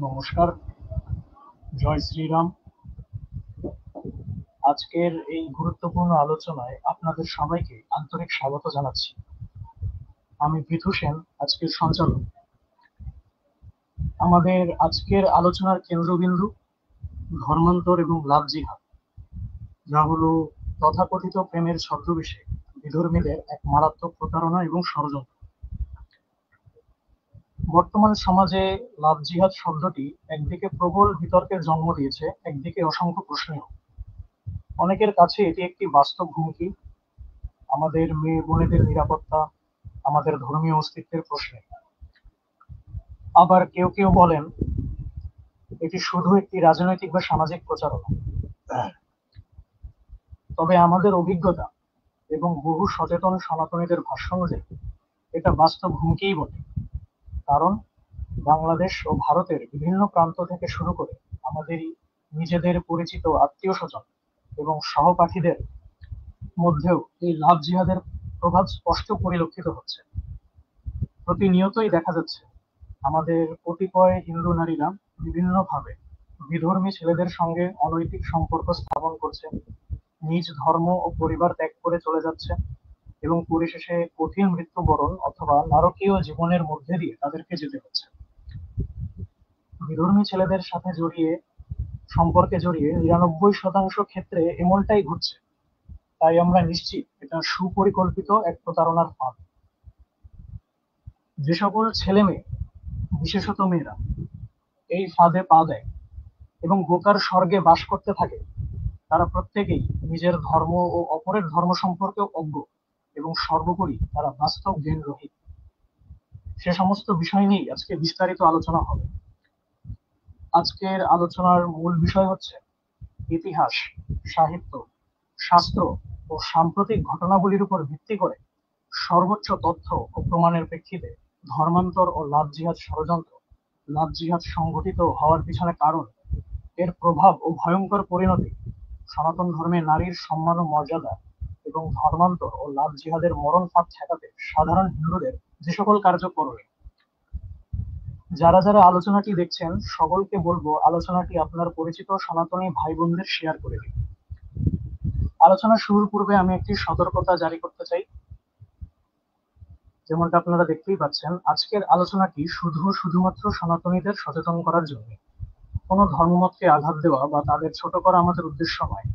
নমস্কার, জয় শ্রীরাম। আজকের এই গুরুত্বপূর্ণ আলোচনায় আপনাদের সবাইকে আন্তরিক স্বাগত জানাচ্ছি। আমি পৃথু সেন, আজকের সঞ্চালক। আমাদের আজকের আলোচনার কেন্দ্রবিন্দু ধর্মান্তর এবং লাভ জিহাদ, যা হলো তথাকথিত প্রেমের ছদ্মবেশে বিধর্মীদের এক মারাত্মক প্রতারণা এবং ষড়যন্ত্র। বর্তমান সমাজে লাভ জিহাদ শব্দটি একদিকে প্রবল বিতর্কের জন্ম দিয়েছে, একদিকে অসংখ্য প্রশ্নেও। অনেকের কাছে এটি একটি বাস্তব হুমকি, আমাদের মেয়ে বোনেদের নিরাপত্তা, আমাদের ধর্মীয় অস্তিত্বের প্রশ্নে। আবার কেউ কেউ বলেন এটি শুধু একটি রাজনৈতিক বা সামাজিক প্রচারণা। তবে আমাদের অভিজ্ঞতা এবং বহু সচেতন সনাতনীদের ভাষ্য অনুযায়ী এটা বাস্তব হুমকিই বটে। কারণ বাংলাদেশ ও ভারতের বিভিন্ন প্রান্ত থেকে শুরু করে আমাদের নিজেদের পরিচিত আত্মীয় স্বজন এবং সহপাঠীদের মধ্যেও এই লাভ জিহাদের প্রভাব স্পষ্ট পরিলক্ষিত হচ্ছে। প্রতিনিয়তই দেখা যাচ্ছে আমাদের কতিপয় হিন্দু নারীরা বিভিন্নভাবে বিধর্মী ছেলেদের সঙ্গে অনৈতিক সম্পর্ক স্থাপন করছে, নিজ ধর্ম ও পরিবার ত্যাগ করে চলে যাচ্ছে এবং পরিশেষে কঠিন মৃত্যুবরণ অথবা নারকীয় জীবনের মধ্যে দিয়ে তাদেরকে যেতে হচ্ছে। বিধর্মী ছেলেদের সাথে সম্পর্কে জড়িয়ে 99% ক্ষেত্রে এমনটাই ঘটছে। তাই আমরা নিশ্চিত এটা সুপরিকল্পিত এক প্রতারণার ফাঁদ। যে সকল ছেলে মেয়ে, বিশেষত মেয়েরা এই ফাঁদে পা দেয় এবং গোকার স্বর্গে বাস করতে থাকে, তারা প্রত্যেকেই নিজের ধর্ম ও অপরের ধর্ম সম্পর্কে অজ্ঞ এবং সর্বোপরি তারা বাস্তব জ্ঞান রহিত। সে সমস্ত বিষয় নিয়ে আজকে বিস্তারিত আলোচনা হবে। আজকের আলোচনার মূল বিষয় হচ্ছে ইতিহাস, সাহিত্য, শাস্ত্র ও সাম্প্রতিক ঘটনাবলীর উপর ভিত্তি করে সর্বোচ্চ তথ্য ও প্রমাণের প্রেক্ষিতে ধর্মান্তর ও লাভ জিহাদ ষড়যন্ত্র, লাভ জিহাদ সংঘটিত হওয়ার পিছনে কারণ, এর প্রভাব ও ভয়ঙ্কর পরিণতি, সনাতন ধর্মে নারীর সম্মান ও মর্যাদা এবং ধর্মান্তর ও লাভ জিহাদের মরণ ফাঁদ ঠেকাতে সাধারণ হিন্দুদের যে সকল কার্য করণীয়। যারা যারা আলোচনাটি দেখছেন সকলকে বলবো আলোচনাটি আপনার পরিচিত সনাতনী ভাই বোনদের শেয়ার করে দিন। আলোচনা শুরুর পূর্বে আমি একটি সতর্কতা জারি করতে চাই। যেমনটা আপনারা দেখতেই পাচ্ছেন, আজকের আলোচনাটি শুধুমাত্র সনাতনীদের সচেতন করার জন্য। কোনো ধর্মমতকে আঘাত দেওয়া বা তাদের ছোট করা আমাদের উদ্দেশ্য নয়।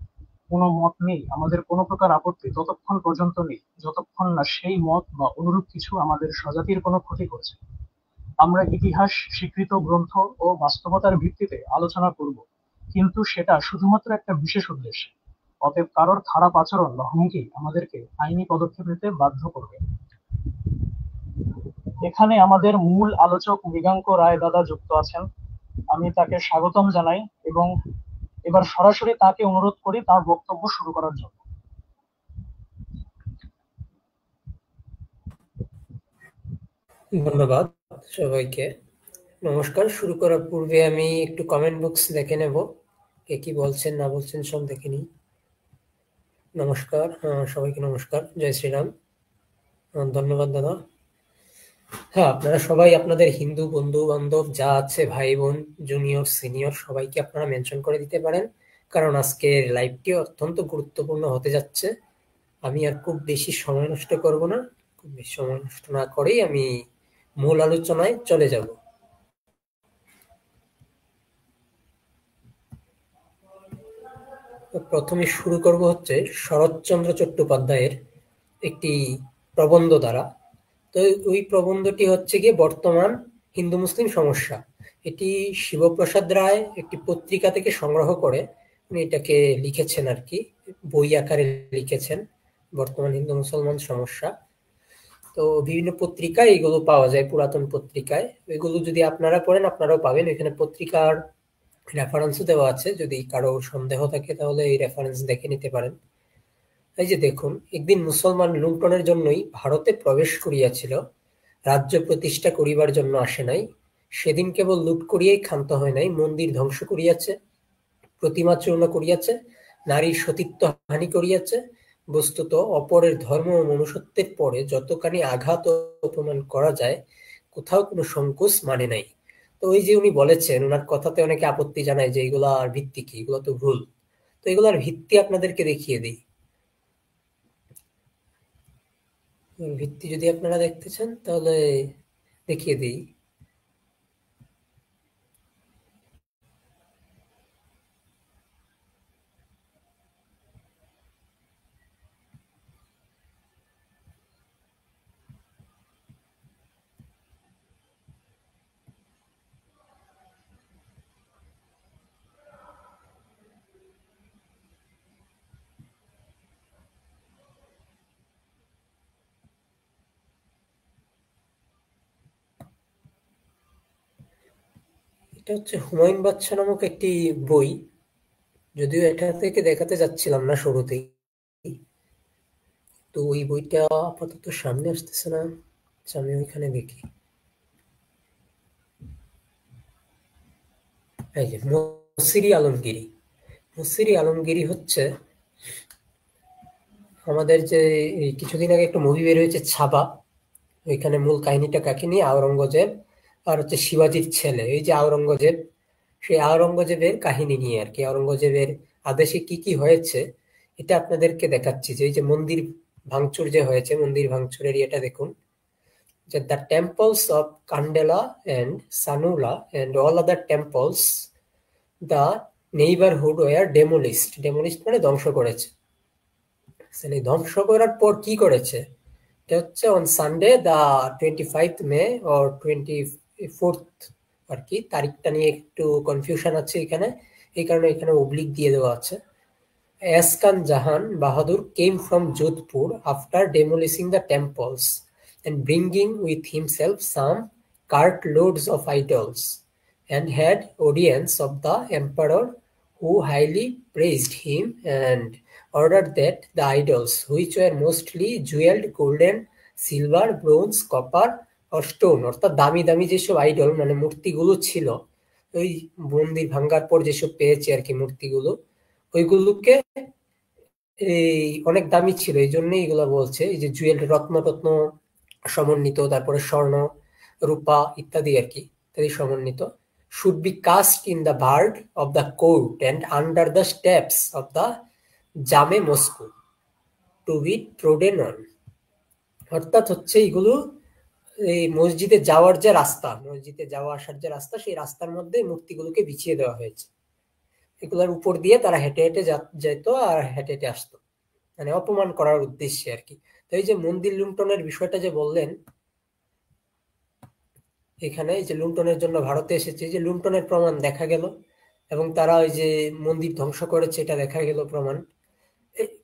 কোনো মত নেই, আমাদের কোনো প্রকার আপত্তি ততক্ষণ পর্যন্ত নেই যতক্ষণ না সেই মত বা অনুরূপ কিছু আমাদের স্বজাতির কোনো ক্ষতি করছে। আমরা ইতিহাস, স্বীকৃত গ্রন্থ ও বাস্তবতার ভিত্তিতে আলোচনা করব, কিন্তু সেটা শুধুমাত্র একটা বিশেষ উদ্দেশ্যে। অতএব কারোর খারাপ আচরণ বা হুমকি আমাদেরকে আইনি পদক্ষেপ নিতে বাধ্য করবে। এখানে আমাদের মূল আলোচক মৃগাঙ্ক রায় দাদা যুক্ত আছেন। আমি তাকে স্বাগতম জানাই এবং এবার সরাসরি তাকে অনুরোধ করি তার বক্তব্য শুরু করার জন্য। ধন্যবাদ সবাইকে। নমস্কার। শুরু করার পূর্বে আমি একটু কমেন্ট বক্স দেখে নেব, কে কি বলছেন না বলছেন সব দেখে নিই। নমস্কার, সবাইকে নমস্কার, জয় শ্রীরাম। ধন্যবাদ দাদা। হ্যাঁ, আপনারা সবাই আপনাদের হিন্দু বন্ধু বান্ধব যা আছে, ভাই বোন, জুনিয়র সিনিয়র, সবাইকে আপনারা মেনশন করে দিতে পারেন, কারণ আজকের লাইভটি অত্যন্ত গুরুত্বপূর্ণ হতে যাচ্ছে। আমি আর খুব বেশি সময় নষ্ট করব না, খুব বেশি সময় নষ্ট না করেই আমি মূল আলোচনায় চলে যাব। প্রথমে শুরু করব হচ্ছে শরৎচন্দ্র চট্টোপাধ্যায়ের একটি প্রবন্ধ দ্বারা। তো ওই প্রবন্ধটি হচ্ছে গিয়ে বর্তমান হিন্দু মুসলিম সমস্যা। এটি শিবপ্রসাদ রায় একটি পত্রিকা থেকে সংগ্রহ করে উনি এটাকে লিখেছেন আর কি, বই আকারে লিখেছেন, বর্তমান হিন্দু মুসলমান সমস্যা। তো বিভিন্ন পত্রিকায় এগুলো পাওয়া যায়, পুরাতন পত্রিকায়। এগুলো যদি আপনারা পড়েন আপনারাও পাবেন, এখানে পত্রিকার রেফারেন্সও দেওয়া আছে, যদি কারো সন্দেহ থাকে তাহলে এই রেফারেন্স দেখে নিতে পারেন। এই যে দেখুন, একদিন মুসলমান লুণ্ঠনের জন্যই ভারতে প্রবেশ করিয়াছিল, রাজ্য প্রতিষ্ঠা করিবার জন্য আসে নাই। সেদিন কেবল লুট করিয়াই ক্ষান্ত হয় নাই, মন্দির ধ্বংস করিয়াছে, প্রতিমা চূর্ণ করিয়াছে, নারীর সতীত্ব হানি করিয়াছে। বস্তুত অপরের ধর্ম ও মনুষ্যত্বের পরে যতখানি আঘাত ও অপমান করা যায়, কোথাও কোনো সংকোচ মানে নাই। তো ওই যে উনি বলেছেন, ওনার কথাতে অনেকে আপত্তি জানায় যে এগুলার ভিত্তি কি, এগুলো তো ভুল। তো এগুলার ভিত্তি আপনাদেরকে দেখিয়ে দিই। ভিত্তি যদি আপনারা দেখতে চান তাহলে দেখিয়ে দিই। এটা হচ্ছে হুমায়ুন বাদশা নামক একটি বই, যদিও এটা থেকে দেখাতে যাচ্ছিলাম না শুরুতেই। তো ওই বইটা আপাতত সামনে আসতেছে না। আচ্ছা, আমি ওইখানে দেখি। এই যে মসিরি আলমগিরি। মসিরি আলমগিরি হচ্ছে আমাদের যে এই কিছুদিন আগে একটা মুভি বের হয়েছে ছাবা, ওইখানে মূল কাহিনীটা কাকে নিয়ে, আওরঙ্গজেব আর হচ্ছে শিবাজির ছেলে এই যে আওরঙ্গজেব, সেই আওরঙ্গজেবের কাহিনী নিয়ে আর কি, আওরঙ্গজেবের আদেশে কি কি হয়েছে এটা আপনাদেরকে দেখাচ্ছি। যে এই যে মন্দির ভাঙচুর যে হয়েছে, মন্দির ভাঙচুরের এটা দেখুন, যে the temples of Kandala and Sanula and all other temples the neighborhood were demolished. demolished মানে ধ্বংস করেছে। এই ধ্বংস করার পর কি করেছে, এটা হচ্ছে on Sunday the 25th May or 24th আর কি, তারিখটা নিয়ে একটু কনফিউশন আছে এখানে, এই কারণে এখানে অবলিক দিয়ে দেওয়া আছে। Askan Jahan Bahadur came from Jodhpur after demolishing the temples and bringing with himself some cartloads of idols, and had audience of the emperor, who highly praised him and ordered that the idols, which were mostly jeweled golden, silver, bronze, copper or stone, অর্থাৎ দামি দামি যেসব idol মানে মূর্তিগুলো ছিল, ওই মন্দির ভাঙ্গার পর যেসব পেয়েছে আর কি মূর্তিগুলো, ওইগুলোকে এই অনেক দামি ছিল, এই জন্যই এগুলা বলছে এই যে জুয়েল, রত্ন টত্ন সমন্বিত, তারপরে স্বর্ণ রূপা ইত্যাদি আর কি, ইত্যাদি সমন্বিত, should be cast in the bard of the court and under the steps of the জামে Moscow to be trodden on। অর্থাৎ হচ্ছে এগুলো এই মসজিদে যাওয়ার যে রাস্তা, মসজিদে যাওয়া আসার যে রাস্তা, সেই রাস্তার মধ্যে মূর্তিগুলোকে বিছিয়ে দেওয়া হয়েছে। এগুলোর উপর দিয়ে তারা হেঁটে হেঁটে যেত আর হেঁটে হেঁটে আসতো, মানে অপমান করার উদ্দেশ্যে আর কি। তো এই যে মন্দির লুণ্ঠনের বিষয়টা যে বললেন, এখানে এই যে লুণ্ঠনের জন্য ভারতে এসেছে, যে লুণ্ঠনের প্রমাণ দেখা গেল, এবং তারা ওই যে মন্দির ধ্বংস করেছে এটা দেখা গেল প্রমাণ।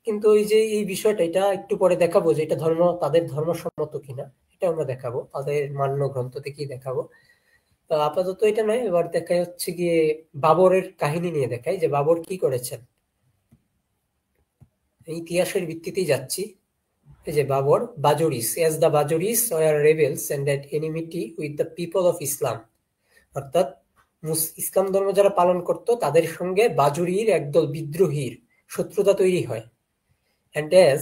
কিন্তু ওই যে এই বিষয়টা, এটা একটু পরে দেখাবো যে এটা তাদের ধর্মসম্মত কিনা, এটা আমরা দেখাবো, তাদের মান্য গ্রন্থ থেকেই দেখাবো। তো আপাতত এটা নয়, এবার দেখাই হচ্ছে গিয়ে বাবরের কাহিনী নিয়ে দেখাই, যে বাবর কি করেছেন। ইতিহাসের ভিত্তিতেই যাচ্ছি। এই যে Babur, বাজরিস, as the Bajoris were rebels and at enmity with the people of Islam, অর্থাৎ ইসলাম ধর্ম যারা পালন করত তাদের সঙ্গে বাজুরির একদল বিদ্রোহীর শত্রুতা তৈরি হয়। And as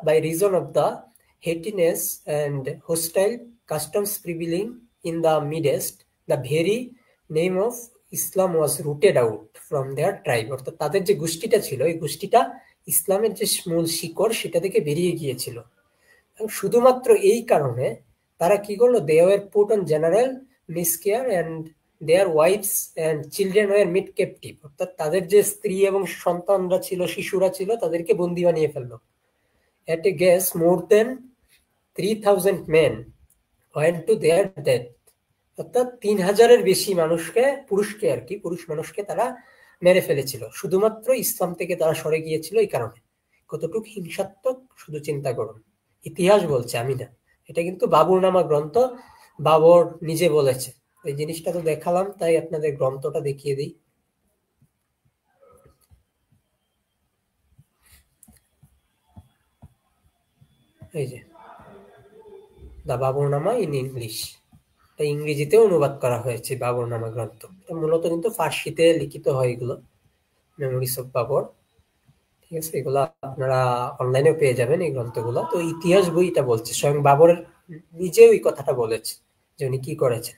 by reason of the heatiness and hostile customs prevailing in the midst, the very name of Islam was rooted out from their tribe, অর্থাৎ তাদের যে গোষ্ঠীটা ছিল, এই গোষ্ঠীটা ইসলামের যে মূল শিকড় সেটা থেকে বেরিয়ে গিয়েছিল। শুধুমাত্র এই কারণে তারা কি করলো, they were put on general মিসকেয়ার and their wives and children were made captive, অর্থাৎ তাদের যে স্ত্রী এবং সন্তানরা ছিল, শিশুরা ছিল, তাদেরকে বন্দী বানিয়ে ফেললো। এট এ guess more then 3000 men went to their death, অর্থাৎ 3000-এর বেশি মানুষকে, পুরুষকে আর কি, পুরুষ মানুষকে তারা মেরে ফেলেছিল, শুধুমাত্র ইসলাম থেকে তারা সরে গিয়েছিল এই কারণে। কতটুকু হিংসাত্মক শুধু চিন্তা করুন, ইতিহাস বলছে, আমি না। এটা কিন্তু বাবরনামা গ্রন্থ, বাবর নিজে বলেছে। এই জিনিসটা তো দেখালাম, তাই আপনাদের গ্রন্থটা দেখিয়ে দিই। এই যে দা বাবরনামা ইন ইংলিশ, এটা ইংরেজিতে অনুবাদ করা হয়েছে বাবরনামা গ্রন্থ। এটা মূলত কিন্তু ফার্সিতে লিখিত হয় এগুলো, মেমোরিজ অফ বাবর, ঠিক আছে। এগুলো আপনারা অনলাইনেও পেয়ে যাবেন এই গ্রন্থগুলো। তো ইতিহাস বই এটা বলছে, স্বয়ং বাবর নিজে ওই কথাটা বলেছে যে উনি কি করেছেন।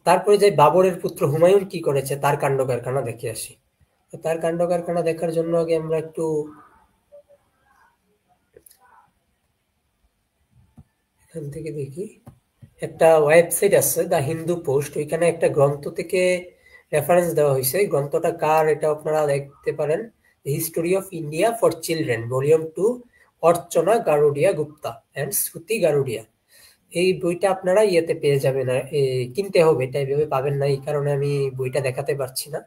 তারপরে যে বাবরের পুত্র হুমায়ুন কি করেছে তার কাণ্ড কারখানা দেখে আসি। তো তার কাণ্ড কারখানা দেখার জন্য আগে আমরা একটু এখান থেকে দেখি। একটা ওয়েবসাইট আছে দ্য হিন্দু পোস্ট, ওইখানে একটা গ্রন্থ থেকে রেফারেন্স দেওয়া হয়েছে। এই গ্রন্থটা কার এটা আপনারা দেখতে পারেন, history of India for children volume 2, Archana Garodia Gupta and Shruti Garodia. এই বইটা আপনারা ইয়েতে পেয়ে যাবেন, কিনতে হবে, এটা এইভাবে পাবেন না, এই কারণে আমি বইটা দেখাতে পারছি না।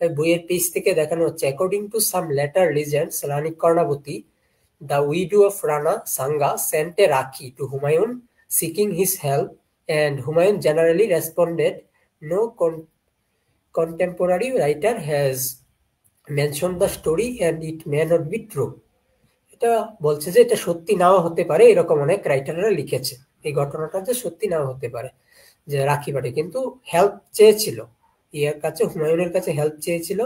বইয়ের পেজ থেকে দেখানো হচ্ছে, according to some letter legends, Rani Karnavati, the widow of Rana Sanga, sent a Rakhi to Humayun seeking his help, and Humayun generally responded, no contemporary writer has mentioned the story and it may not be true. এটা বলছে যে এটা সত্যি নাও হতে পারে, এরকম অনেক রাইটাররা লিখেছে এই ঘটনাটা যে সত্যি নাও হতে পারে, যে রাখি পাটে কিন্তু হেল্প চেয়েছিল, ইয়ার কাছে হুমায়ুনের কাছে হেল্প চেয়েছিল।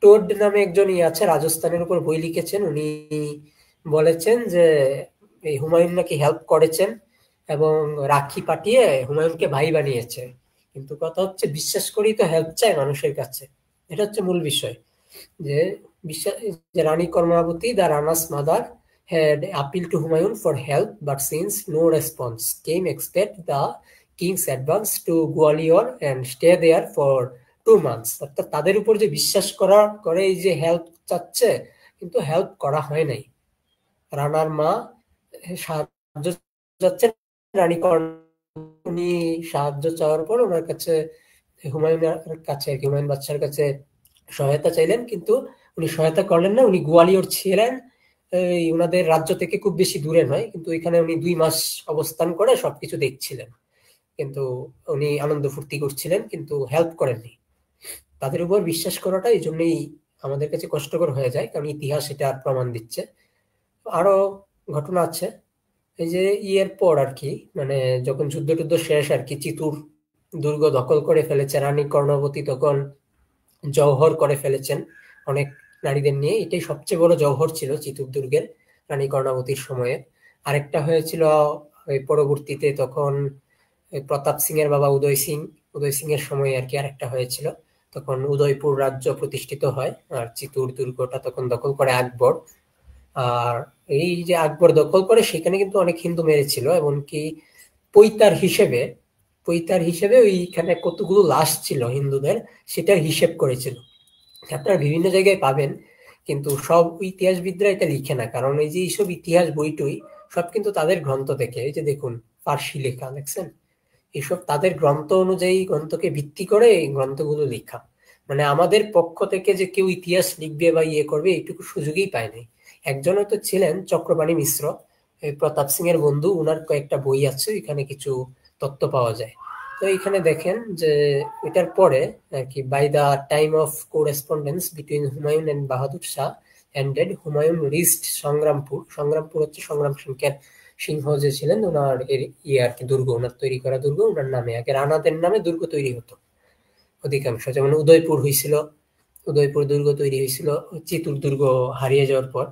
টোড নামে একজন আছে রাজস্থানের উপর বই লিখেছেন, উনি বলেছেন যে এই হুমায়ুন নাকি হেল্প করেছেন এবং রাখি পাঠিয়ে হুমায়ুনকে ভাই বানিয়েছে। কিন্তু কথা হচ্ছে বিশ্বাস করি তো হেল্প চায় মানুষের কাছে, এটা হচ্ছে মূল বিষয়। যে বিশ্বাস, যে Rani Karmavati the Rana's mother had appealed to Humayun for help, but since no response came, expect the king's advance to Gwalior and stay there for 2 months। অর্থাৎ তাদের উপর যে বিশ্বাস করে এই যে হেল্প চাচ্ছে, কিন্তু হেল্প করা হয় নাই। রানার মা সাহায্য চাচ্ছেন, রানী কর্ণ উনি সাহায্য চাওয়ার পর ওনার কাছে হুমায়ুনের কাছে আর কি, হুমায়ুন বাদশার কাছে সহায়তা চাইলেন, কিন্তু উনি সহায়তা করলেন না। উনি গোয়ালিয়র ছিলেন, এই উনাদের রাজ্য থেকে খুব বেশি দূরে নয়, কিন্তু এখানে উনি 2 মাস অবস্থান করে সবকিছু দেখছিলেন, কিন্তু উনি আনন্দ ফুর্তি করছিলেন, কিন্তু হেল্প করেননি। তাদের উপর বিশ্বাস করাটা এই জন্যই আমাদের কাছে কষ্টকর হয়ে যায়, কারণ ইতিহাস এটা প্রমাণ দিচ্ছে। আরো ঘটনা আছে, এই যে ইয়ের পর আর কি, মানে যখন যুদ্ধ টুদ্ধ শেষ আর কি, চিতুর দুর্গ দখল করে ফেলেছে রানী কর্ণবতী, তখন জওহর করে ফেলেছেন অনেক নারীদের নিয়ে। এটাই সবচেয়ে বড় জওহর ছিল চিতুর দুর্গের রানী কর্ণাবতীর সময়ে। আরেকটা হয়েছিল পরবর্তীতে, তখন প্রতাপ সিং এর বাবা উদয় সিং এর সময় আর কি আরেকটা হয়েছিল। তখন উদয়পুর রাজ্য প্রতিষ্ঠিত হয় আর চিতুর দুর্গটা তখন দখল করে আকবর। আর এই যে আকবর দখল করে সেখানে কিন্তু অনেক হিন্দু মেরেছিল, এমনকি পৈতার হিসেবে ওইখানে কতগুলো লাশ ছিল হিন্দুদের সেটার হিসেব করেছিল। আপনারা বিভিন্ন জায়গায় পাবেন, কিন্তু সব ইতিহাসবিদরা এটা লিখে না, কারণ এই যে এইসব ইতিহাস বইটই সব কিন্তু তাদের গ্রন্থ থেকে, এই যে দেখুন ফার্সি লেখা দেখছেন, এসব তাদের গ্রন্থ অনুযায়ী, গ্রন্থকে ভিত্তি করে এই গ্রন্থগুলো লেখা। মানে আমাদের পক্ষ থেকে যে কেউ ইতিহাস লিখবে বা ইয়ে করবে এইটুকু সুযোগই পায় নাই। একজন হয়তো ছিলেন চক্রপাণি মিশ্র, প্রতাপ সিং এর বন্ধু, উনার কয়েকটা বই আছে, এখানে কিছু তথ্য পাওয়া যায়। তো এখানে দেখেন যে এটার পরে আর কি, by the time of correspondence between Humayun and Bahadur Shah ended, Humayun reached Sangrampur হচ্ছে সংগ্রাম সিংহ যে ছিলেন ওনার ইয়ে আর কি, দুর্গ, ওনার তৈরি করা দুর্গ, ওনার নামে আগে রানাদের নামে দুর্গ তৈরি হতো অধিকাংশ, যেমন উদয়পুর দুর্গ তৈরি হয়েছিল চিতুর দুর্গ হারিয়ে যাওয়ার পর।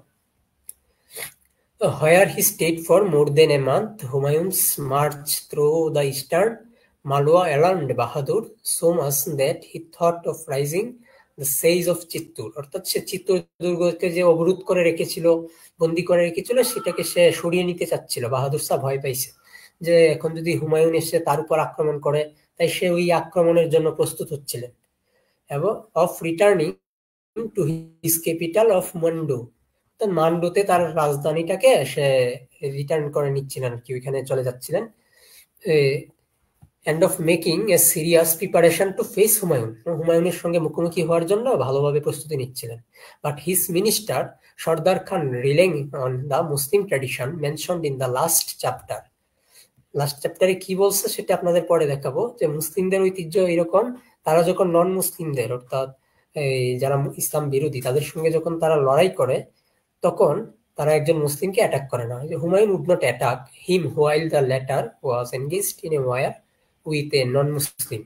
Where he stayed for more than a month, Humayun's march through the eastern Malwa alarmed Bahadur so much that he thought of raising the siege of Chittur। অর্থাৎ সে চিত্তুর দুর্গকে যে অবরোধ করে রেখেছিল, বন্দি করে রেখেছিল, সেটাকে সে সরিয়ে নিতে চাচ্ছিল। বাহাদুর শাহ ভয় পাইছে যে এখন যদি হুমায়ুন এসে তার উপর আক্রমণ করে, তাই সে ওই আক্রমণের জন্য প্রস্তুত হচ্ছিলেন। এবং of returning to his capital of Mandu, মান্ডুতে তার রাজধানীটাকে সে রিটার্ন করে নিচ্ছিলেন আর কি, ওইখানে চলে যাচ্ছিলেন। And of making a serious preparation to face হুমায়ুনের সঙ্গে মুখোমুখি হওয়ার জন্য ভালোভাবে প্রস্তুতি নিচ্ছিলেন। But his minister Sardar Khan, relying on the Muslim tradition mentioned in the last চ্যাপ্টারে কি বলছে সেটা আপনাদের পরে দেখাবো, যে মুসলিমদের ঐতিহ্য এরকম, তারা যখন নন মুসলিমদের অর্থাৎ যারা ইসলাম বিরোধী তাদের সঙ্গে যখন তারা লড়াই করে, তখন তারা একজন মুসলিমকে অ্যাটাক করে না। Humayun would not attack him while the latter was engaged in a war with a non Muslim.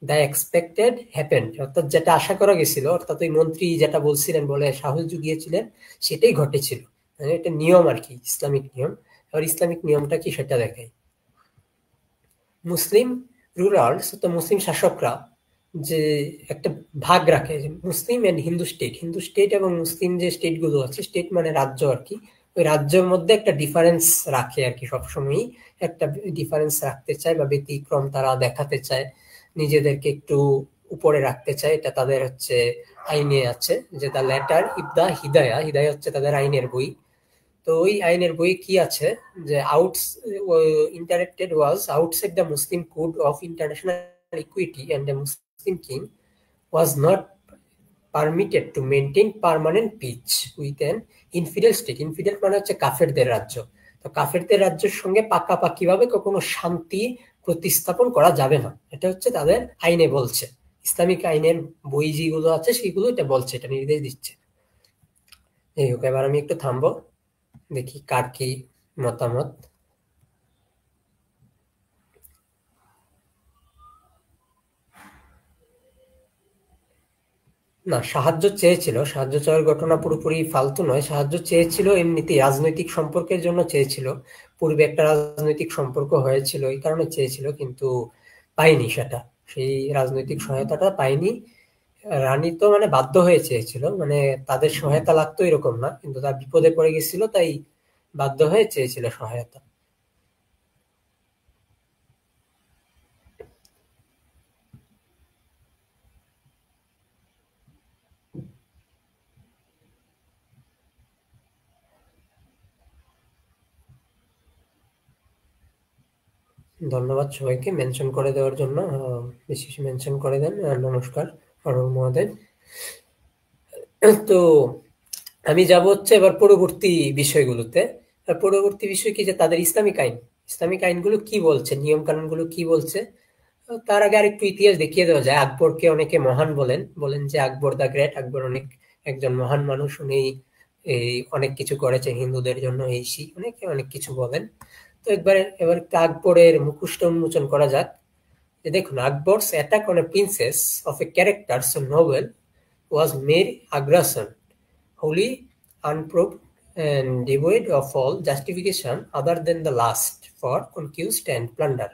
The expected happened, অর্থাৎ যেটা আশা করা গেছিল, অর্থাৎ ওই মন্ত্রী যেটা বলছিলেন বলে সাহস জুগিয়েছিলেন, সেটাই ঘটেছিল। এটা নিয়ম আর কি, ইসলামিক নিয়ম। এবার ইসলামিক নিয়মটা কি সেটা দেখাই। মুসলিম রুলার্স তো মুসলিম শাসকরা যে একটা ভাগ রাখে যে মুসলিম এন্ড হিন্দু স্টেট এবং মুসলিম যে স্টেট গুলো আছে, স্টেট মানে রাজ্য আর কি, ওই রাজ্যের মধ্যে একটা ডিফারেন্স রাখে আর কি, সবসময়ই একটা ডিফারেন্স রাখতে চায় বা ব্যতিক্রম তারা দেখাতে চায়, নিজেদেরকে একটু উপরে রাখতে চায়। এটা তাদের হচ্ছে আইনে আছে, যে the letter if the Hidaya, Hidaya হচ্ছে তাদের আইনের বই। তো ওই আইনের বই কি আছে যে interacted was outside the Muslim code of international equity and the Muslim king was not permitted to maintain permanent peace with an infidel state. Infidel মানে হচ্ছে কাফেরদের রাজ্য। তো কাফেরদের রাজ্যের সঙ্গে পাকাপাকি ভাবে কখনো শান্তি প্রতিস্থাপন করা যাবে না, এটা হচ্ছে তাদের আইনে বলছে। ইসলামিক আইনের বই যেগুলো আছে সেগুলো এটা বলছে, এটা নির্দেশ দিচ্ছে। এই হোক, এবার আমি একটু থামবো, দেখি কার কি মতামত। না, সাহায্য চেয়েছিল, সাহায্য চাওয়ার ঘটনা পুরোপুরি ফালতু নয়। সাহায্য চেয়েছিল এমনিতেই রাজনৈতিক সম্পর্কের জন্য চেয়েছিল, পূর্বে একটা রাজনৈতিক সম্পর্ক হয়েছিল এই কারণে চেয়েছিল, কিন্তু পাইনি সেটা, সেই রাজনৈতিক সহায়তাটা পাইনি। রানী তো মানে বাধ্য হয়ে চেয়েছিল, মানে তাদের সহায়তা লাগতো এরকম না, কিন্তু তার বিপদে পড়ে গেছিল তাই বাধ্য হয়ে চেয়েছিল সহায়তা। ধন্যবাদ সবাইকে মেনশন করে দেওয়ার জন্য, বেশি মেনশন করে দেন। নমস্কার অরুণ মহোদয়। তো আমি যাব হচ্ছে এবার পরবর্তী বিষয়গুলোতে। পরবর্তী বিষয় কি, যে তাদের ইসলামিক আইন, ইসলামিক আইনগুলো কি বলছে, নিয়ম কানুন গুলো কি বলছে। তার আগে আর একটু ইতিহাস দেখিয়ে দেওয়া যায়। আকবরকে অনেকে মহান বলেন, বলেন যে আকবর দ্য গ্রেট, আকবর অনেক একজন মহান মানুষ, উনি এই অনেক কিছু করেছেন হিন্দুদের জন্য, এই সেই অনেকে অনেক কিছু বলেন। তো এবার একটু আকবরের মুখোশটা উন্মোচন করা যাক। যে দেখুন, Akbar's attack on a princess of a character so Nobel was mere aggression, wholly unprovoked and devoid of all justification other than the lust for conquest and plunder.